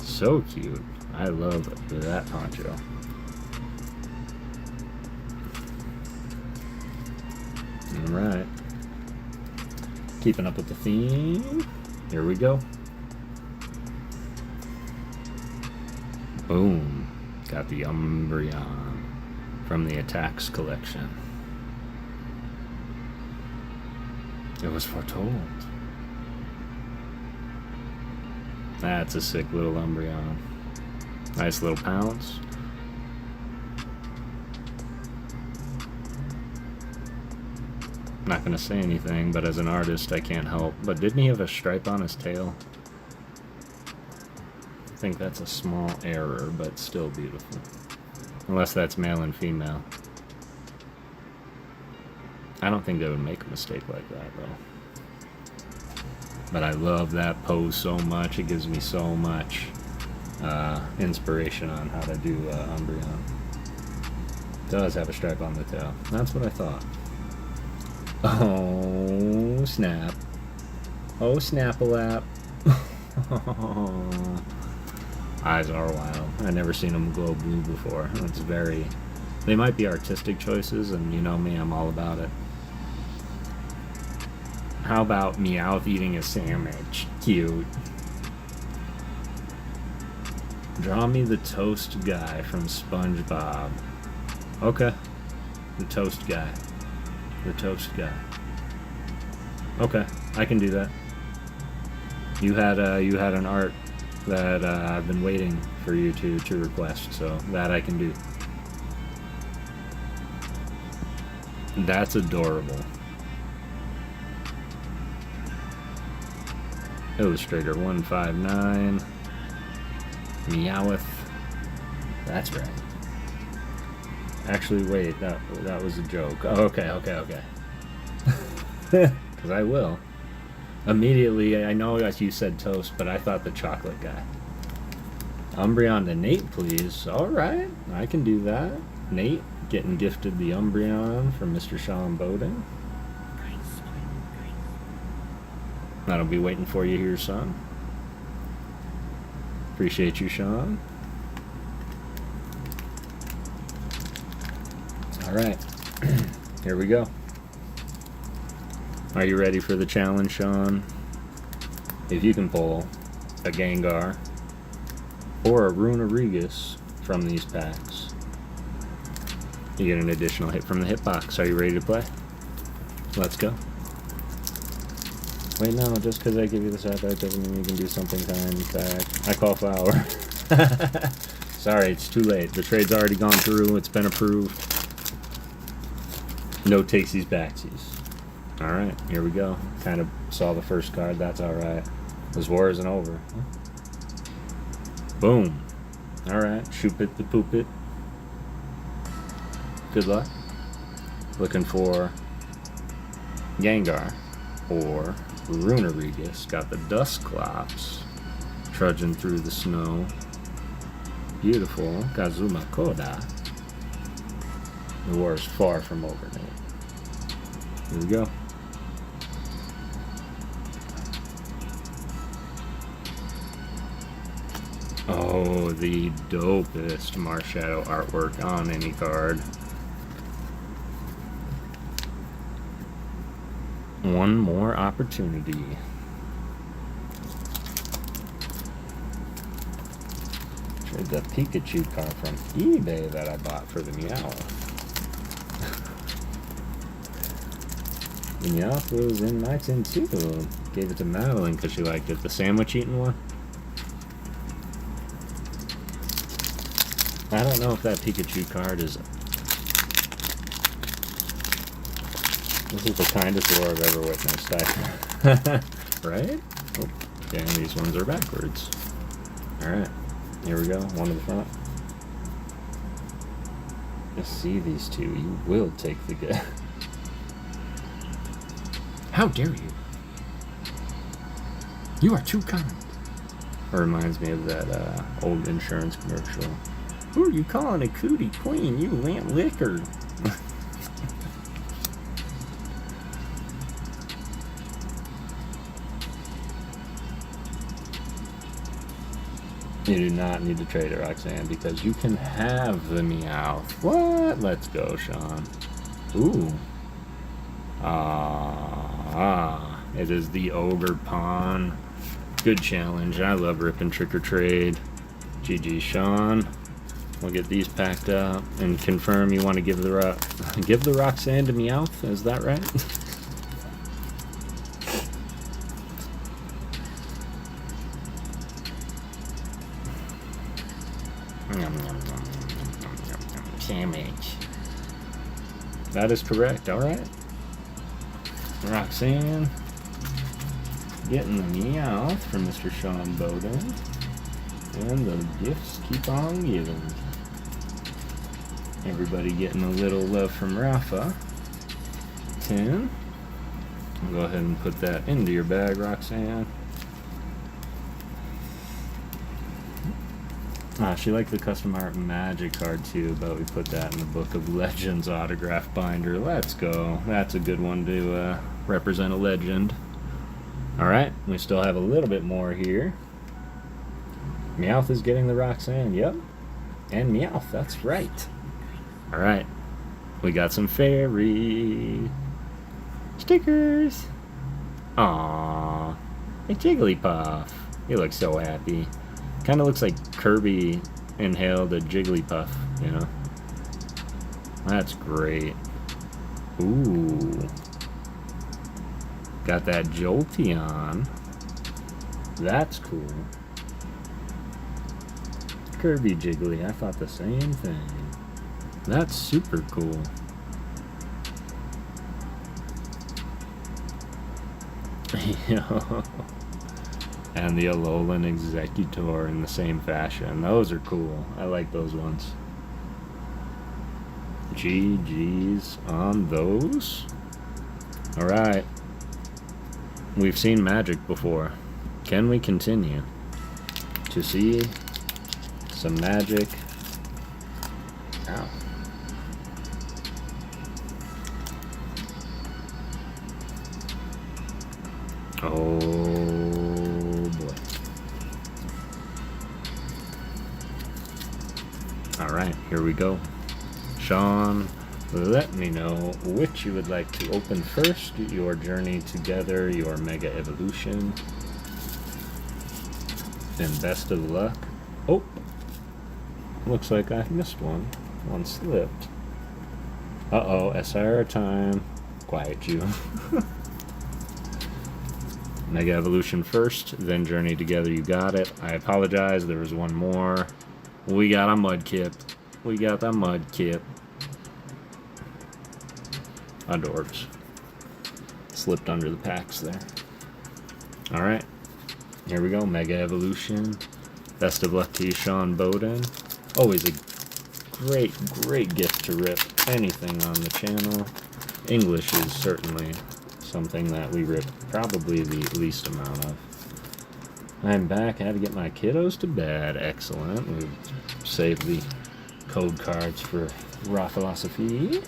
So cute. I love that poncho. Alright. Keeping up with the theme. Here we go. Boom. Got the Umbreon from the Attacks collection. It was foretold. That's a sick little Umbreon. Nice little pounce. Not gonna say anything, but as an artist I can't help. But didn't he have a stripe on his tail? I think that's a small error, but still beautiful. Unless that's male and female. I don't think they would make a mistake like that, though. But I love that pose so much. It gives me so much inspiration on how to do Umbreon. Does have a stripe on the tail. That's what I thought. Oh, snap. Oh, snap-a-lap. Eyes are wild. I've never seen them glow blue before. It's very... They might be artistic choices, and you know me, I'm all about it. How about Meowth eating a sandwich? Cute. Draw me the toast guy from SpongeBob. Okay. The toast guy. The toast guy. Okay, I can do that. You had an art that I've been waiting for you to request, so that I can do. That's adorable. Illustrator 159. Meowth. That's right. Actually, wait, that was a joke. Oh, okay. Because I will. Immediately, I know you said toast, but I thought the chocolate guy. Umbreon to Nate, please. Alright, I can do that. Nate, getting gifted the Umbreon from Mr. Sean Bowden. That'll be waiting for you here, son. Appreciate you, Sean. Alright, here we go. Are you ready for the challenge, Sean? If you can pull a Gengar or a Runerigus from these packs, you get an additional hit from the hitbox. Are you ready to play? Let's go. Wait, no, just because I give you the side back doesn't mean you can do something kind back. I call foul. Sorry, it's too late. The trade's already gone through. It's been approved. No takesies backsies. Alright, here we go. Kind of saw the first card. That's alright. This war isn't over. Boom. Alright, shoot it to poop it. Good luck. Looking for Gengar or Runerigus. Got the Dusclops trudging through the snow. Beautiful. Kazuma Koda. The war is far from over, Nate. Here we go. Oh, the dopest Marshadow artwork on any card. One more opportunity. Trade the Pikachu card from eBay that I bought for the Meowth. The Meowth was in my tin too. Gave it to Madeline because she liked it. The sandwich eating one? I don't know if that Pikachu card is... This is the kindest war I've ever witnessed. Right? Oh, okay, these ones are backwards. Alright, here we go. One to the front. I see these two. You will take the guess.
How dare you? You are too kind.
It reminds me of that old insurance commercial. Who are you calling a cootie queen? You lamp liquor. You do not need to trade it, Roxanne, because you can have the Meowth. What? Let's go, Sean. Ooh. It is the Ogre Pawn. Good challenge. I love Rip and Trick or Trade. GG, Sean. We'll get these packed up and confirm you want to give the Roxanne to Meowth. Is that right?
Sandwich.
That is correct. All right. Roxanne getting the Meowth from Mr. Sean Bowden. And the gifts keep on giving. Everybody getting a little love from Rafa. 10. I'll go ahead and put that into your bag, Roxanne. She liked the custom art magic card too, but we put that in the Book of Legends autograph binder. Let's go. That's a good one to represent a legend. Alright, we still have a little bit more here. Meowth is getting the Roxanne, yep. And Meowth, that's right. Alright, we got some fairy stickers. Aww, a Jigglypuff. He looks so happy. Kind of looks like Kirby inhaled a Jigglypuff, you know? That's great. Ooh. Got that Jolteon. That's cool. Kirby Jiggly, I thought the same thing. That's super cool. And the Alolan Executor in the same fashion. Those are cool. I like those ones. GG's on those. Alright. We've seen magic before. Can we continue to see some magic? Ow. Oh boy. Alright, here we go. Sean, let me know which you would like to open first. Your Journey Together, your Mega Evolution. And best of luck. Oh! Looks like I missed one. One slipped. Uh-oh, SR time. Quiet you. Mega Evolution first, then Journey Together, you got it. I apologize, there was one more. We got a Mudkip. We got the Mudkip. Adorbs. Slipped under the packs there. Alright, here we go, Mega Evolution. Best of luck to you, Sean Bowden. Always a great, great gift to rip anything on the channel. English is certainly something that we rip probably the least amount of. I'm back. I had to get my kiddos to bed. Excellent. We've saved the code cards for Rafalosophy.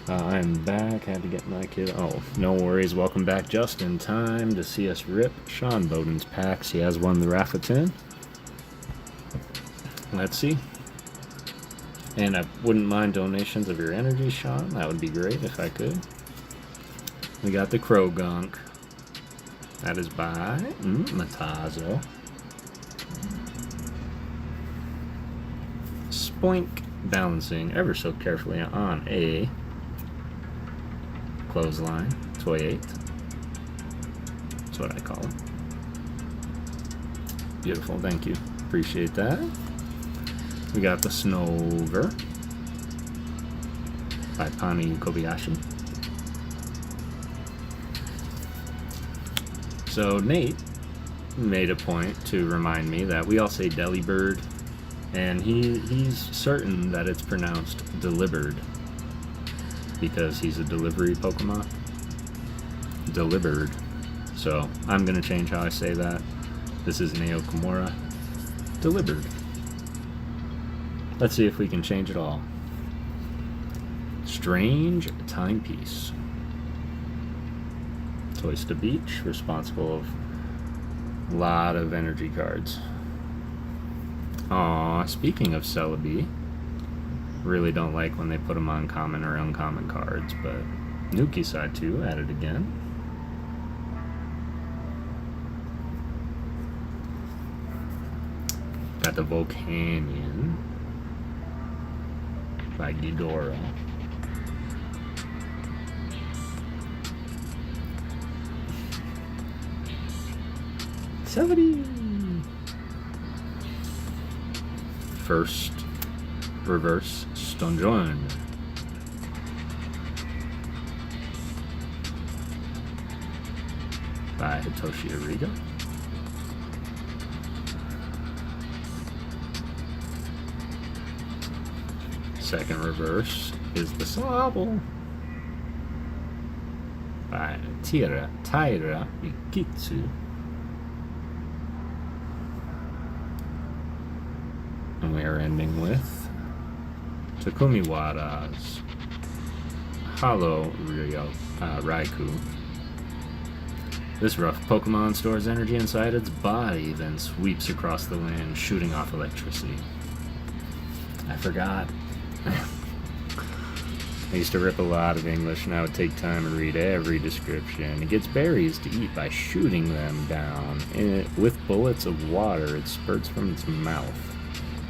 I'm back. Had to get my kid. Oh, no worries. Welcome back just in time to see us rip Sean Bowden's packs. He has won the Rafa Tin. Let's see. And I wouldn't mind donations of your energy, Sean. That would be great if I could. We got the Krogunk. That is by Matazo. Spoink, balancing ever so carefully on a clothesline. Toy 8. That's what I call it. Beautiful, thank you. Appreciate that. We got the Snover by Pani Kobayashi. So Nate made a point to remind me that we all say Delibird, and he's certain that it's pronounced Delibird because he's a delivery Pokemon. Delibird. So I'm gonna change how I say that. This is Neo Kimura. Delibird. Let's see if we can change it all. Strange Timepiece. Toysta Beach, responsible of a lot of energy cards. Aw, speaking of Celebi, really don't like when they put them on common or uncommon cards, but Nuki Side 2 added again. Got the Volcanion by Ghidorah. Celebi! First reverse Stonjourner by Hitoshi Ariga. Second reverse is the Sobble by Taira Ikitsu. And we are ending with Takumi Wada's Hollow Raikou. This rough Pokemon stores energy inside its body, then sweeps across the land, shooting off electricity. I forgot. I used to rip a lot of English, and I would take time to read every description. It gets berries to eat by shooting them down. With bullets of water, it spurts from its mouth.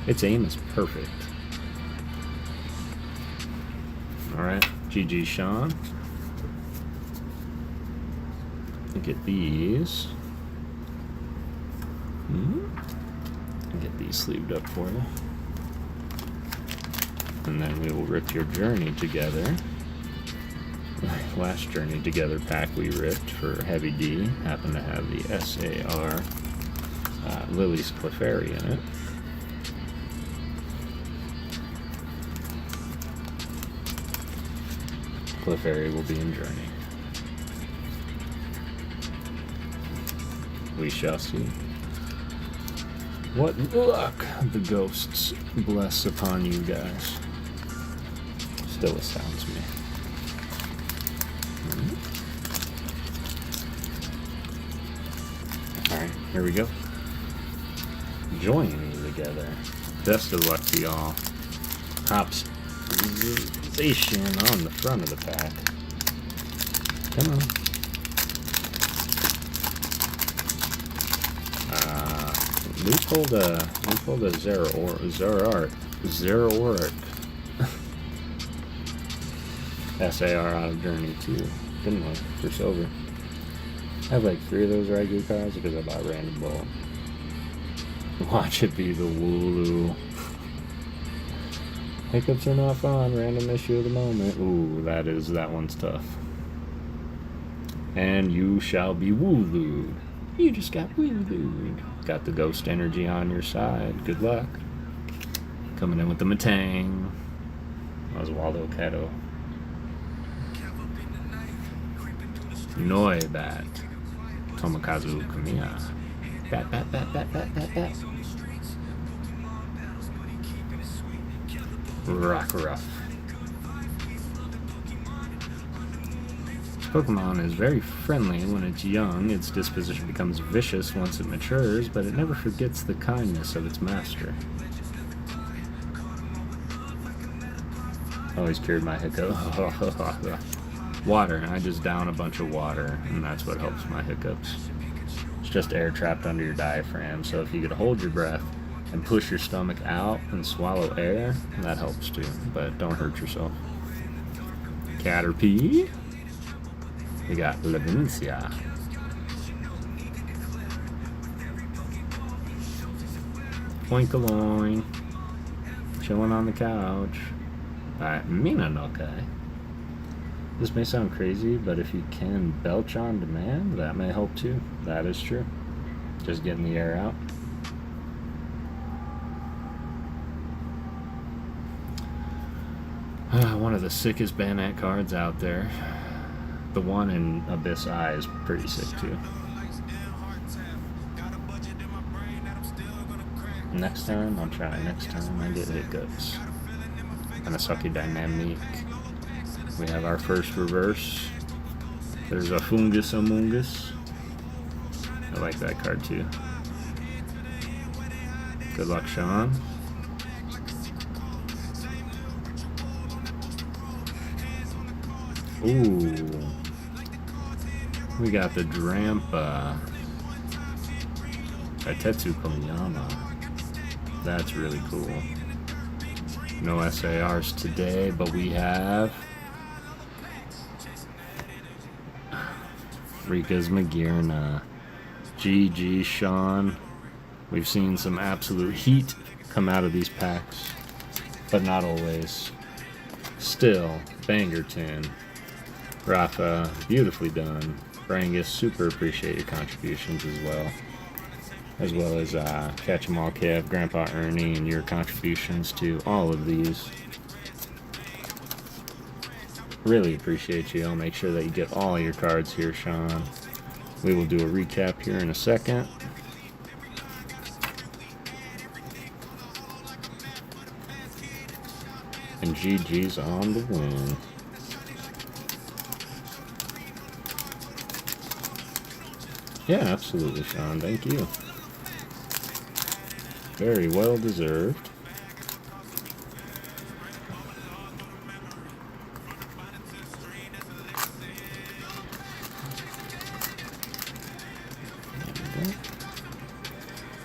Its aim is perfect. Alright, GG Sean. Look at these. Get these sleeved up for you. And then we will rip your journey together. Last journey together pack we ripped for Heavy D happened to have the SAR Lily's Clefairy in it. Clefairy will be in Journey. We shall see. What luck the ghosts bless upon you guys. Still astounds me. Alright, here we go. Join together. Best of luck to y'all. Hops on the front of the pack. Come on. We pulled a Zeraoric SAR out of Journey too, didn't I? For silver. I have like 3 of those Raikou cards because I bought Random Ball. Watch it be the Wooloo. Hiccups are not fun. Random issue of the moment. Ooh, that one's tough. And you shall be Woolooed. You just got Woolooed. Got the ghost energy on your side. Good luck. Coming in with the Matang. Oswaldo Cato. Noibat. Tomokazu Kamiya. Bat. Rockruff. Pokemon is very friendly when it's young. Its disposition becomes vicious once it matures, but it never forgets the kindness of its master. Always cured my hiccup. water. I just down a bunch of water, and that's what helps my hiccups. It's just air trapped under your diaphragm, so if you could hold your breath and push your stomach out and swallow air, that helps too, but don't hurt yourself. Caterpie. We got Lavencia. Oinkaloin. Chilling on the couch. Alright, Minanoke. This may sound crazy, but if you can belch on demand, that may help too. That is true. Just getting the air out. One of the sickest Banat cards out there. The one in Abyss Eye is pretty sick too. Next time, I'll try. Next time I get hiccups. Anasaki Dynamic. We have our first reverse. There's a Fungus Among Us. I like that card too. Good luck, Sean. Ooh. We got the Drampa. Tetsu Koyama. That's really cool. No SARs today, but we have Rika's Magirna. GG, Sean. We've seen some absolute heat come out of these packs, but not always. Still, banger tin. Rafa, beautifully done. Brangus, super appreciate your contributions as well. As well as Catch 'em All Kev, Grandpa Ernie, and your contributions to all of these. Really appreciate you. I'll make sure that you get all your cards here, Sean. We will do a recap here in a second. And GG's on the win. Yeah, absolutely, Sean. Thank you. Very well deserved.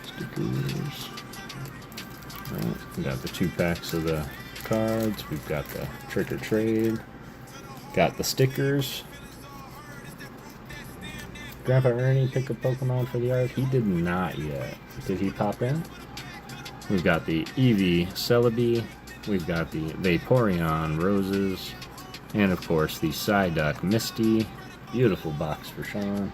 Stickers. Alright, we got the 2 packs of the cards. We've got the Trick or Trade. Got the stickers. Grandpa Ernie pick a Pokemon for the art. He did not yet. Did he pop in? We've got the Eevee Celebi. We've got the Vaporeon Roses. And of course the Psyduck Misty. Beautiful box for Sean.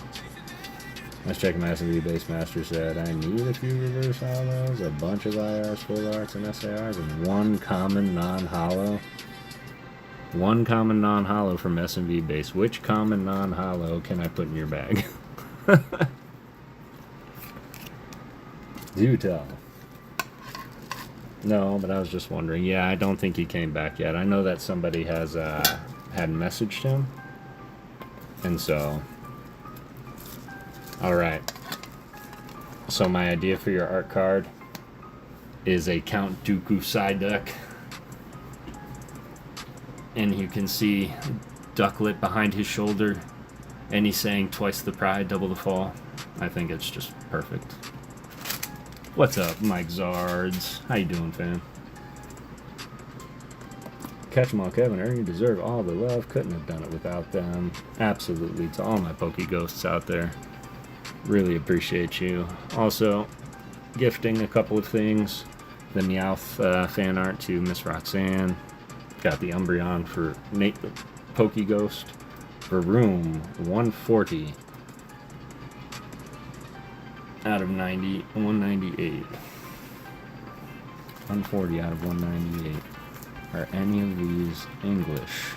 Let's check my S&V base master said I need a few reverse hollows, a bunch of IRs, full arts, and SARs, and one common non-hollow. One common non-hollow from S&V base. Which common non-hollow can I put in your bag? Do tell. No, but I was just wondering. Yeah, I don't think he came back yet. I know that somebody has had messaged him. And so... Alright. So my idea for your art card is a Count Dooku Psyduck. And you can see Ducklet behind his shoulder. And he's saying twice the pride, double the fall. I think it's just perfect. What's up, Mike Zards? How you doing, fam? Catch 'em all, Kevin. You deserve all the love. Couldn't have done it without them. Absolutely. To all my PokéGhosts out there. Really appreciate you. Also, gifting a couple of things. The Meowth fan art to Miss Roxanne. Got the Umbreon for Nate the PokéGhost. For room 140 out of 198. 140 out of 198. Are any of these English?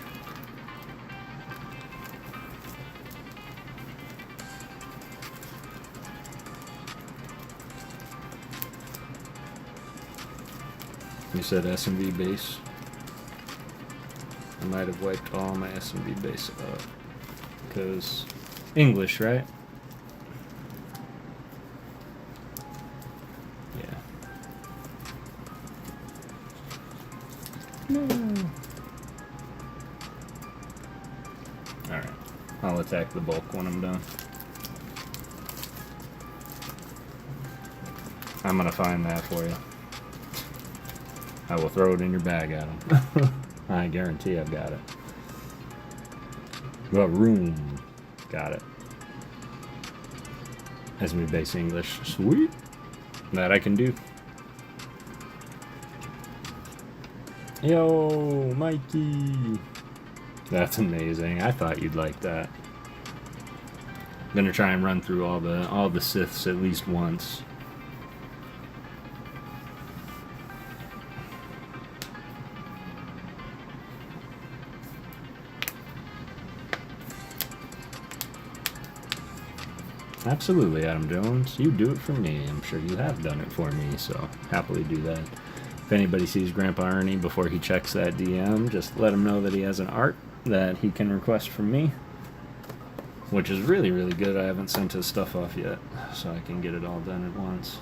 You said S&V base. I might have wiped all my S&V base up. Because English, right? Yeah. No. Alright. I'll attack the bulk when I'm done. I'm gonna find that for you. I will throw it in your bag, Adam. I guarantee I've got it. The room. Got it. As we base English. Sweet. That I can do. Yo, Mikey. That's amazing. I thought you'd like that. I'm gonna try and run through all the Siths at least once. Absolutely, Adam Jones. You do it for me. I'm sure you have done it for me, so happily do that. If anybody sees Grandpa Ernie before he checks that DM, just let him know that he has an art that he can request from me. Which is really, really good. I haven't sent his stuff off yet, so I can get it all done at once.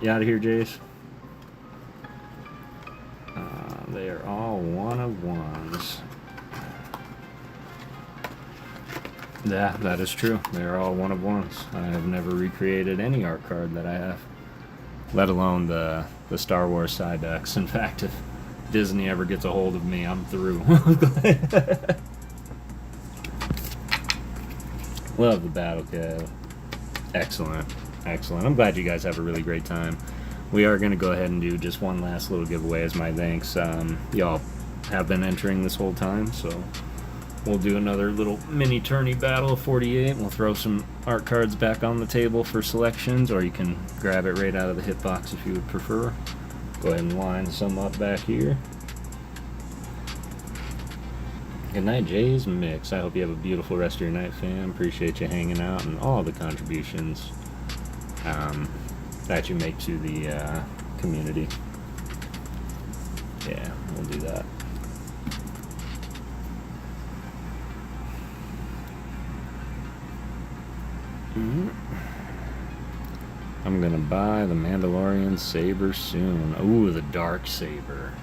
You out of here, Jace? They are all one-of-ones. Yeah, that is true. They are all one-of-ones. I have never recreated any art card that I have. Let alone the Star Wars side decks. In fact, if Disney ever gets a hold of me, I'm through. Love the Battle Cab. Excellent. Excellent. I'm glad you guys have a really great time. We are going to go ahead and do just one last little giveaway as my thanks. Y'all have been entering this whole time, so we'll do another little mini tourney battle of 48. We'll throw some art cards back on the table for selections, or you can grab it right out of the hitbox if you would prefer. Go ahead and line some up back here. Good night, Jay's Mix. I hope you have a beautiful rest of your night, fam. Appreciate you hanging out and all the contributions that you make to the community. Yeah, we'll do that. I'm gonna buy the Mandalorian saber soon. Ooh, the dark saber.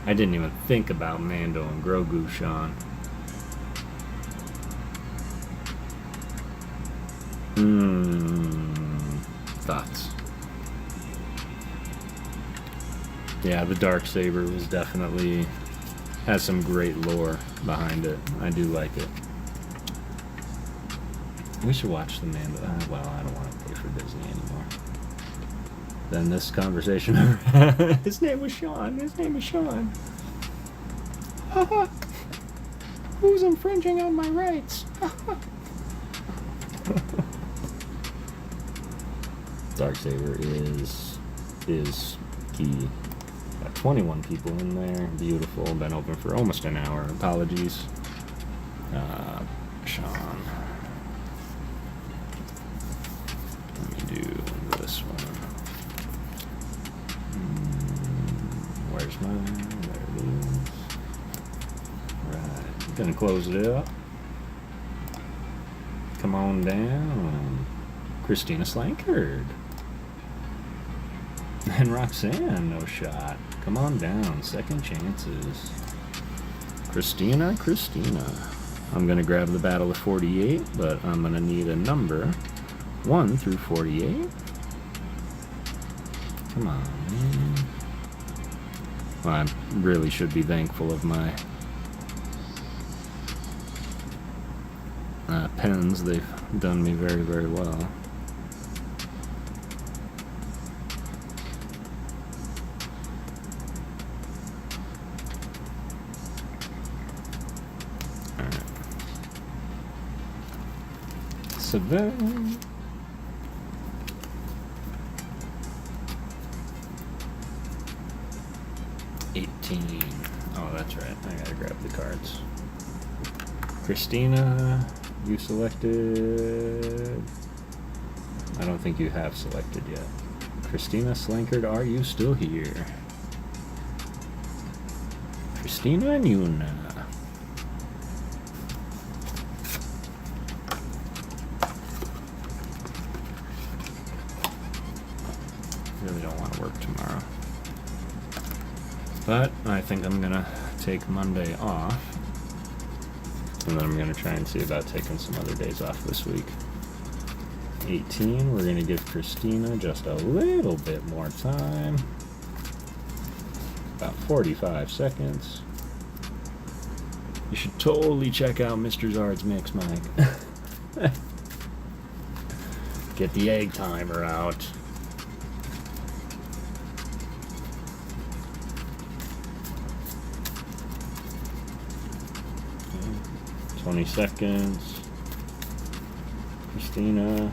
I didn't even think about Mando and Grogu, Sean. Thoughts? Yeah, the dark saber was definitely has some great lore behind it. I do like it. We should watch the Mando. Well, I don't want to pay for Disney anymore. Then this conversation. His name was Sean. His name is Sean. Haha. Who's infringing on my rights? Darksaber is key. Got 21 people in there. Beautiful. Been open for almost an hour. Apologies. Sean. Let me do this one. Where's mine? There it is. Right. Gonna close it up. Come on down. Christina Slankard. And Roxanne, no shot. Come on down. Second chances. Christina. I'm gonna grab the Battle of 48, but I'm gonna need a number 1 through 48. Come on, man. Well, I really should be thankful of my pens. They've done me very, very well. Alright. 7. Oh, that's right. I gotta grab the cards. Christina, you selected. I don't think you have selected yet. Christina Slankard, are you still here? Christina and Yuna. Really don't want to work tomorrow. But I think I'm gonna take Monday off And then I'm going to try and see about taking some other days off this week. 18, we're going to give Christina just a little bit more time. About 45 seconds. You should totally check out Mr. Zard's mix, Mike. Get the egg timer out. Okay. 20 seconds. Christina.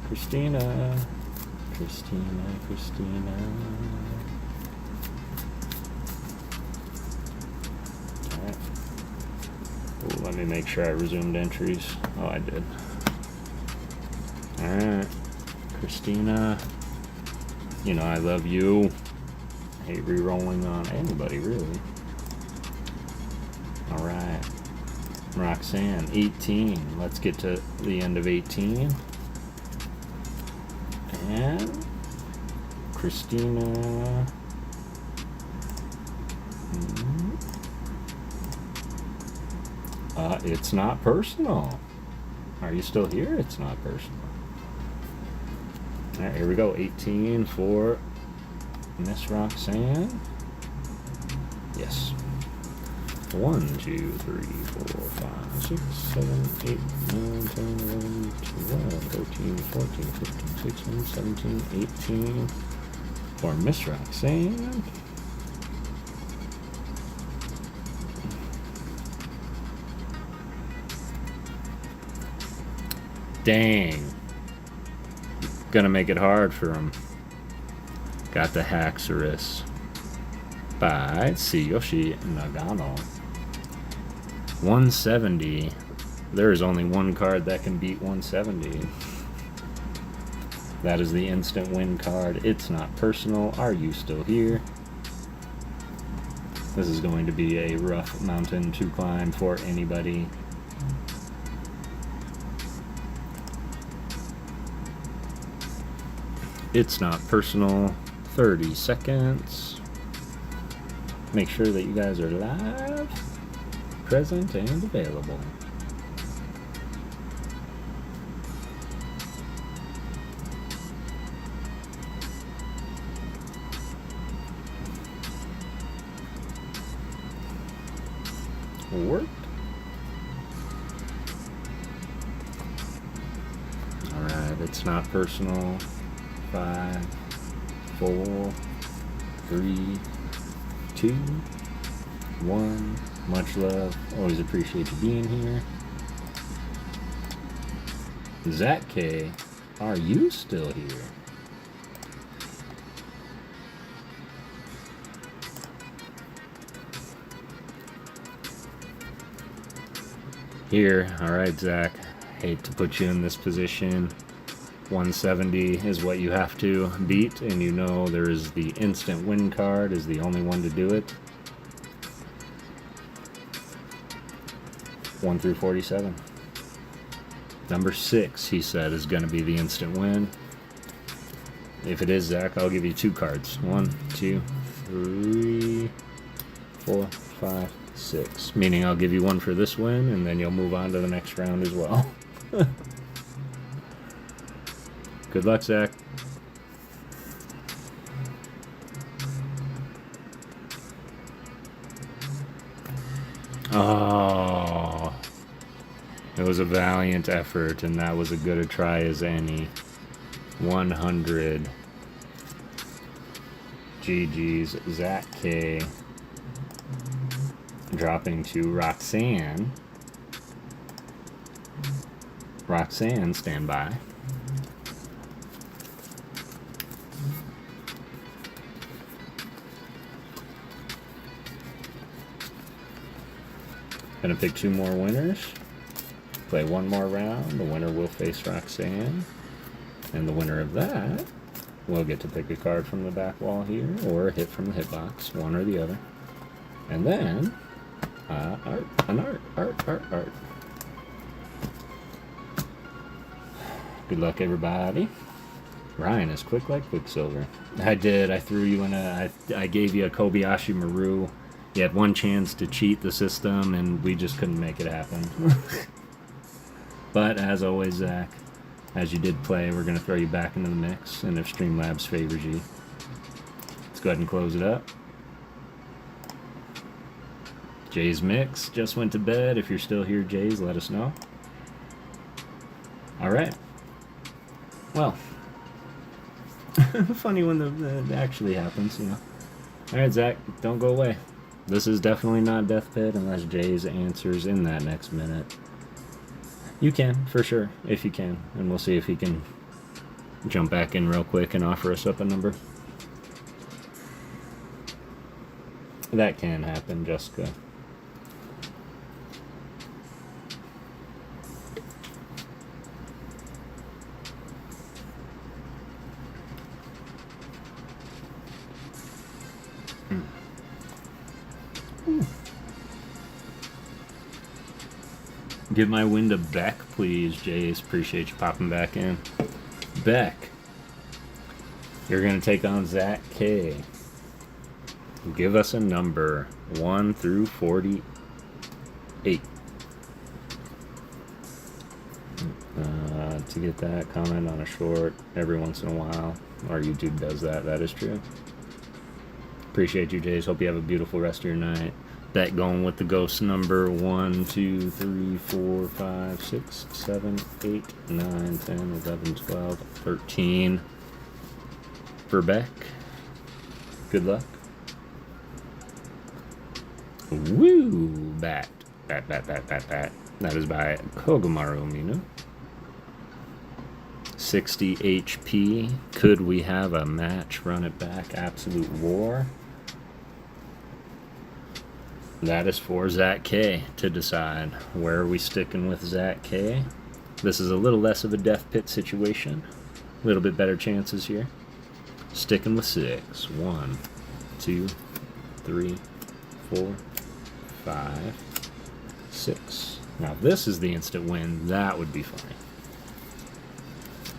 Christina. Christina. Christina. Alright. Ooh, let me make sure I resumed entries. Oh, I did. Alright. Christina. You know I love you. I hate re-rolling on anybody, really. Alright. Roxanne, 18. Let's get to the end of 18. And Christina. It's not personal. Are you still here? It's not personal. Alright, here we go. 18 for Miss Roxanne. Yes. 1, 2, 3, 4, 5, 6, 7, 8, 9, 10, 11, 12, 13, 14, 15, 16, 17, 18 for Miss Roxanne. Dang. Gonna make it hard for him. Got the Haxorus by Tsuyoshi Nagano. 170. There is only one card that can beat 170. That is the instant win card. It's not personal. Are you still here? This is going to be a rough mountain to climb for anybody. It's not personal. 30 seconds. Make sure that you guys are live, present, and available. Worked. Alright, it's not personal. 5, 4, 3, 2, 1. Much love. Always appreciate you being here. Zach K, are you still here? Here. Alright, Zach. Hate to put you in this position. 170 is what you have to beat, and you know there is the instant win card is the only one to do it. 1 through 47. Number 6, he said, is going to be the instant win. If it is, Zach, I'll give you 2 cards. 1, 2, 3, 4, 5, 6. Meaning I'll give you 1 for this win, and then you'll move on to the next round as well. Good luck, Zach. Oh, it was a valiant effort, and that was as good a try as any. 100. GG's. Zach K. Dropping to Roxanne. Roxanne, stand by. Gonna pick 2 more winners. Play 1 more round. The winner will face Roxanne. And the winner of that will get to pick a card from the back wall here, or a hit from the hitbox, one or the other. And then, art. Good luck, everybody. Ryan is quick like Quicksilver. I did. I threw you in I gave you a Kobayashi Maru You had one chance to cheat the system, and we just couldn't make it happen. But as always, Zach, as you did play, we're going to throw you back into the mix, and if Streamlabs favors you, let's go ahead and close it up. Jay's mix just went to bed. If you're still here, Jay's, let us know. Alright. Well. Funny when that actually happens, you know. Alright, Zach, don't go away. This is definitely not Death Pit unless Jay's answers in that next minute. You can, for sure, if you can. And we'll see if he can jump back in real quick and offer us up a number. That can happen, Jessica. Give my win to Beck, please, Jace. Appreciate you popping back in. Beck, you're going to take on Zach K. Give us a number, 1 through 48. To get that, comment on a short every once in a while. Our YouTube does that, that is true. Appreciate you, Jace. Hope you have a beautiful rest of your night. Beck going with the ghost number 1, 2, 3, 4, 5, 6, 7, 8, 9, 10, 11, 12, 13. For Beck. Good luck. Woo! Bat. Bat. That is by Kogamaru Minu. 60 HP. Could we have a match? Run it back. Absolute War. That is for Zach K to decide. Where are we sticking with Zach K? This is a little less of a Death Pit situation. A little bit better chances here. Sticking with 6. 1, 2, 3, 4, 5, 6. Now, if this is the instant win, that would be funny.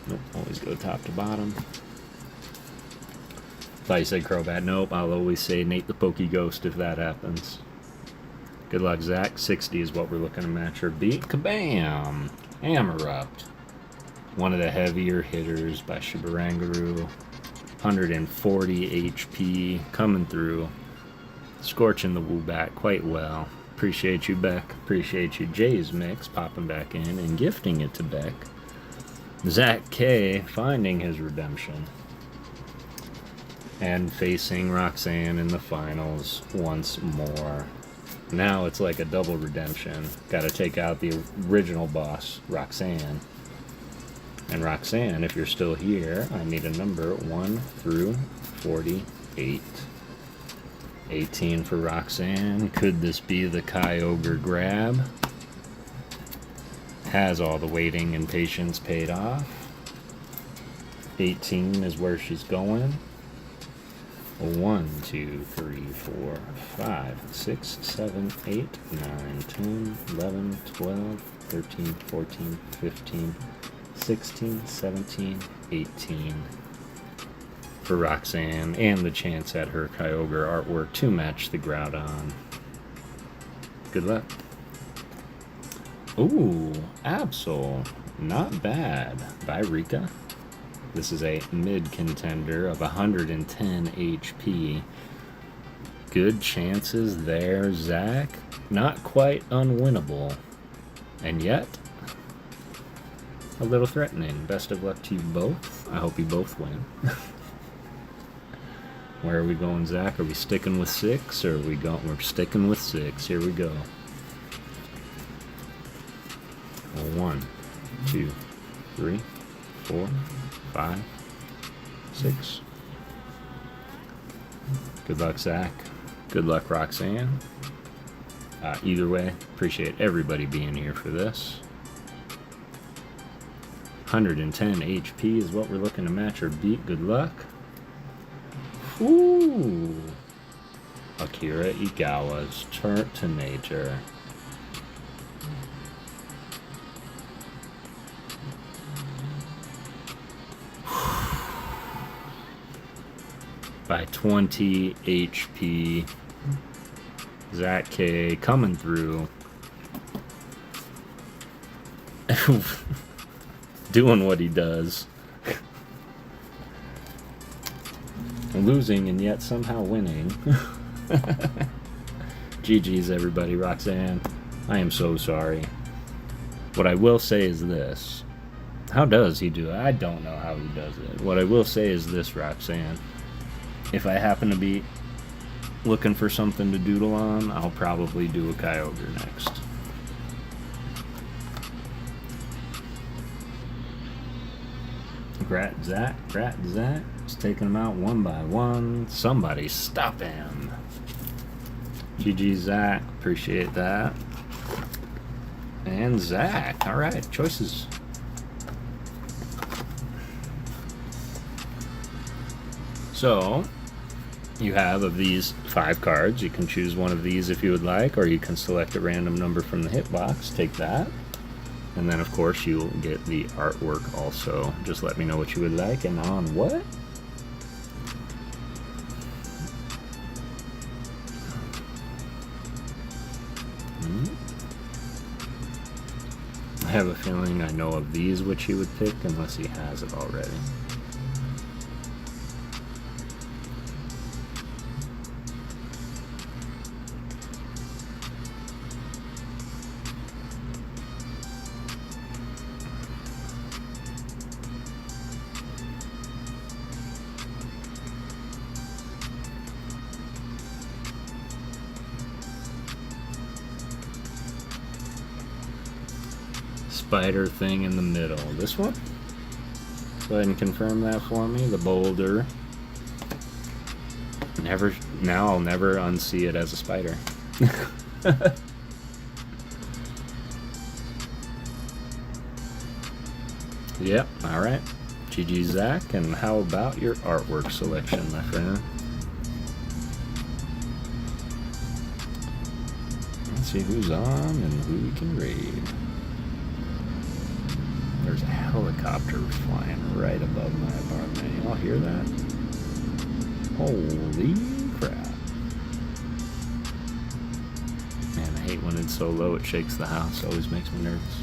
Nope, always go top to bottom. Thought you said Crobat. Nope, I'll always say Nate the PokéGhost if that happens. Good luck, Zach. 60 is what we're looking to match or beat. Kabam! Hammerupt. One of the heavier hitters by Shibarangaru. 140 HP coming through. Scorching the Woobat quite well. Appreciate you, Beck. Appreciate you, Jay's Mix, popping back in and gifting it to Beck. Zach K finding his redemption. And facing Roxanne in the finals once more. Now it's like a double redemption. Gotta take out the original boss, Roxanne. And Roxanne, if you're still here, I need a number 1 through 48. 18 for Roxanne. Could this be the Kyogre grab? Has all the waiting and patience paid off. 18 is where she's going. 1, 2, 3, 4, 5, 6, 7, 8, 9, 10, 11, 12, 13, 14, 15, 16, 17, 18 for Roxanne, and the chance at her Kyogre artwork to match the Groudon. Good luck. Ooh, Absol. Not bad. By Rika. This is a mid-contender of 110 HP. Good chances there, Zach. Not quite unwinnable. And yet, a little threatening. Best of luck to you both. I hope you both win. Where are we going, Zach? Are we sticking with 6, or are we going? We're sticking with 6. Here we go. 1, 2, 3, 4, 5, 6. Good luck, Zach. Good luck, Roxanne. Either way, appreciate everybody being here for this. 110 HP is what we're looking to match or beat. Good luck. Ooh. Akira Igawa's Turtonator. By 20 HP. Zach K coming through. Doing what he does. Losing and yet somehow winning. GG's everybody. Roxanne, I am so sorry. What I will say is this. How does he do it? I don't know how he does it. What I will say is this, Roxanne. If I happen to be looking for something to doodle on, I'll probably do a Kyogre next. Grat Zach. Just taking them out one by one. Somebody stop him. GG Zach. Appreciate that. And Zach. Alright, choices. So, you have of these 5 cards. You can choose one of these if you would like, or you can select a random number from the hitbox. Take that. And then, of course, you'll get the artwork also. Just let me know what you would like and on what? I have a feeling I know of these which he would pick unless he has it already. Spider thing in the middle. This one? Go ahead and confirm that for me. The boulder. Now I'll never unsee it as a spider. Yep, alright. GG Zach, and how about your artwork selection, my friend? Let's see who's on and who we can raid. There's a helicopter flying right above my apartment. Y'all hear that? Holy crap. Man, I hate when it's so low it shakes the house. Always makes me nervous.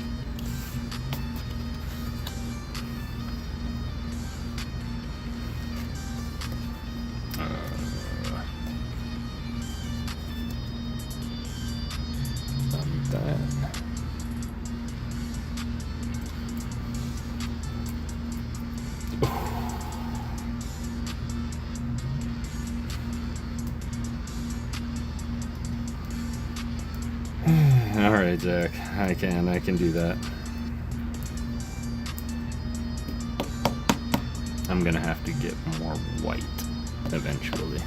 Alright, Zach. I can do that. I'm gonna have to get more white eventually.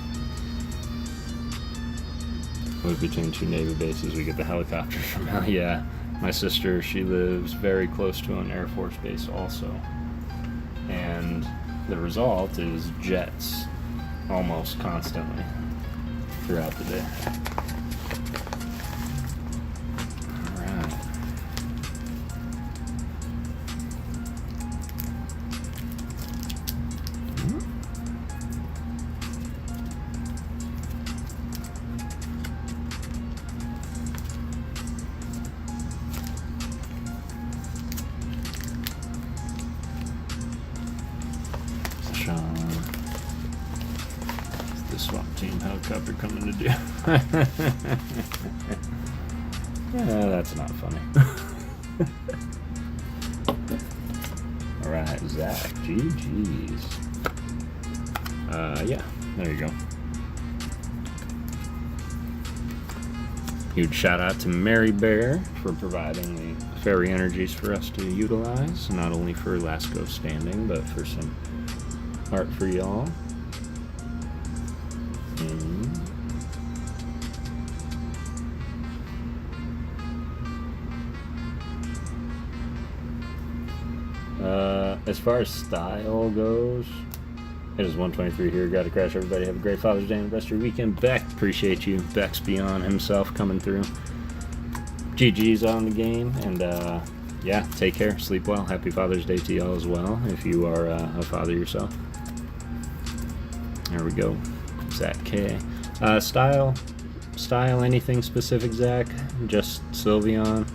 Move between 2 Navy bases, we get the helicopter from hell. Yeah, my sister, she lives very close to an Air Force base also. And the result is jets almost constantly throughout the day. Helicopter coming to do. Yeah, that's not funny. Alright, Zach, GG's. Yeah, there you go. Huge shout out to Mary Bear for providing the fairy energies for us to utilize, not only for Last Ghost Standing, but for some art for y'all. As far as style goes, it is 123 here. Gotta crash, everybody. Have a great Father's Day and the rest of your weekend. Beck, appreciate you. Beck's beyond himself coming through. GG's on the game, and yeah, take care. Sleep well. Happy Father's Day to y'all as well, if you are a father yourself. There we go. Zach K. Style, style anything specific, Zach? Just Sylveon?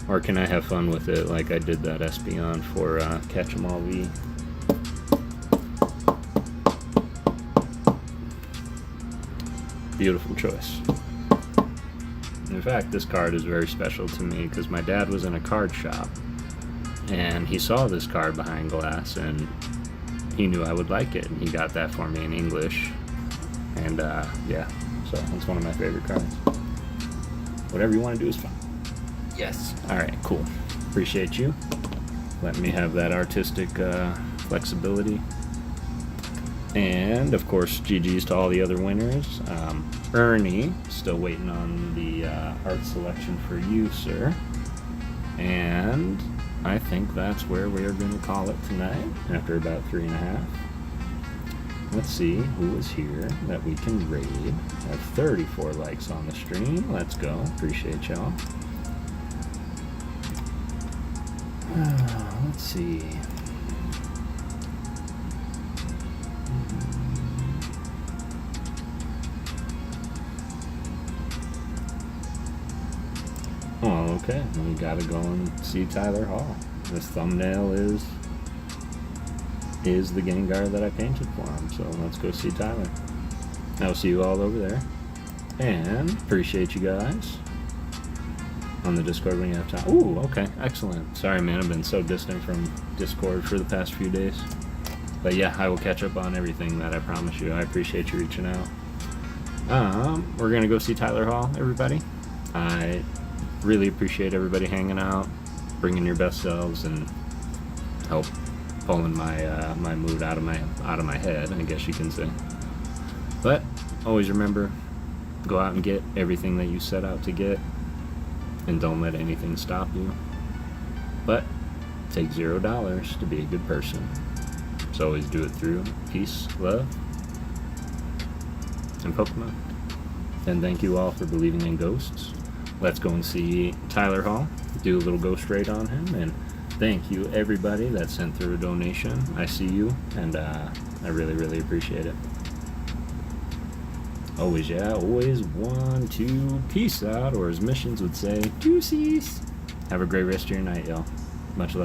Or can I have fun with it like I did that Espeon for Catch 'em All V? Beautiful choice. In fact, this card is very special to me because my dad was in a card shop and he saw this card behind glass and he knew I would like it, and he got that for me in English. And yeah, so it's one of my favorite cards. Whatever you want to do is fine.
Yes.
Alright, cool. Appreciate you. Let me have that artistic flexibility. And, of course, GG's to all the other winners. Ernie, still waiting on the art selection for you, sir. And I think that's where we are going to call it tonight, after about 3.5. Let's see who is here that we can raid. I have 34 likes on the stream. Let's go. Appreciate y'all. Let's see. Oh, okay. We gotta go and see Tyler Hall. This thumbnail is the Gengar that I painted for him. So let's go see Tyler. I'll see you all over there. And appreciate you guys on the Discord when you have time. Ooh, okay, excellent. Sorry, man, I've been so distant from Discord for the past few days. But yeah, I will catch up on everything, that I promise you. I appreciate you reaching out. We're gonna go see Tyler Hall, everybody. I really appreciate everybody hanging out, bringing your best selves, and help pulling my my mood out of my head, I guess you can say. But always remember, go out and get everything that you set out to get, and don't let anything stop you. But take $0 to be a good person. So always do it through peace, love, and Pokemon. And thank you all for believing in ghosts. Let's go and see Tyler Hall, do a little ghost raid on him, and thank you everybody that sent through a donation. I see you, and I really, really appreciate it. Always, yeah, always 1, 2, peace out, or as Missions would say, deuces. Have a great rest of your night, y'all. Much love.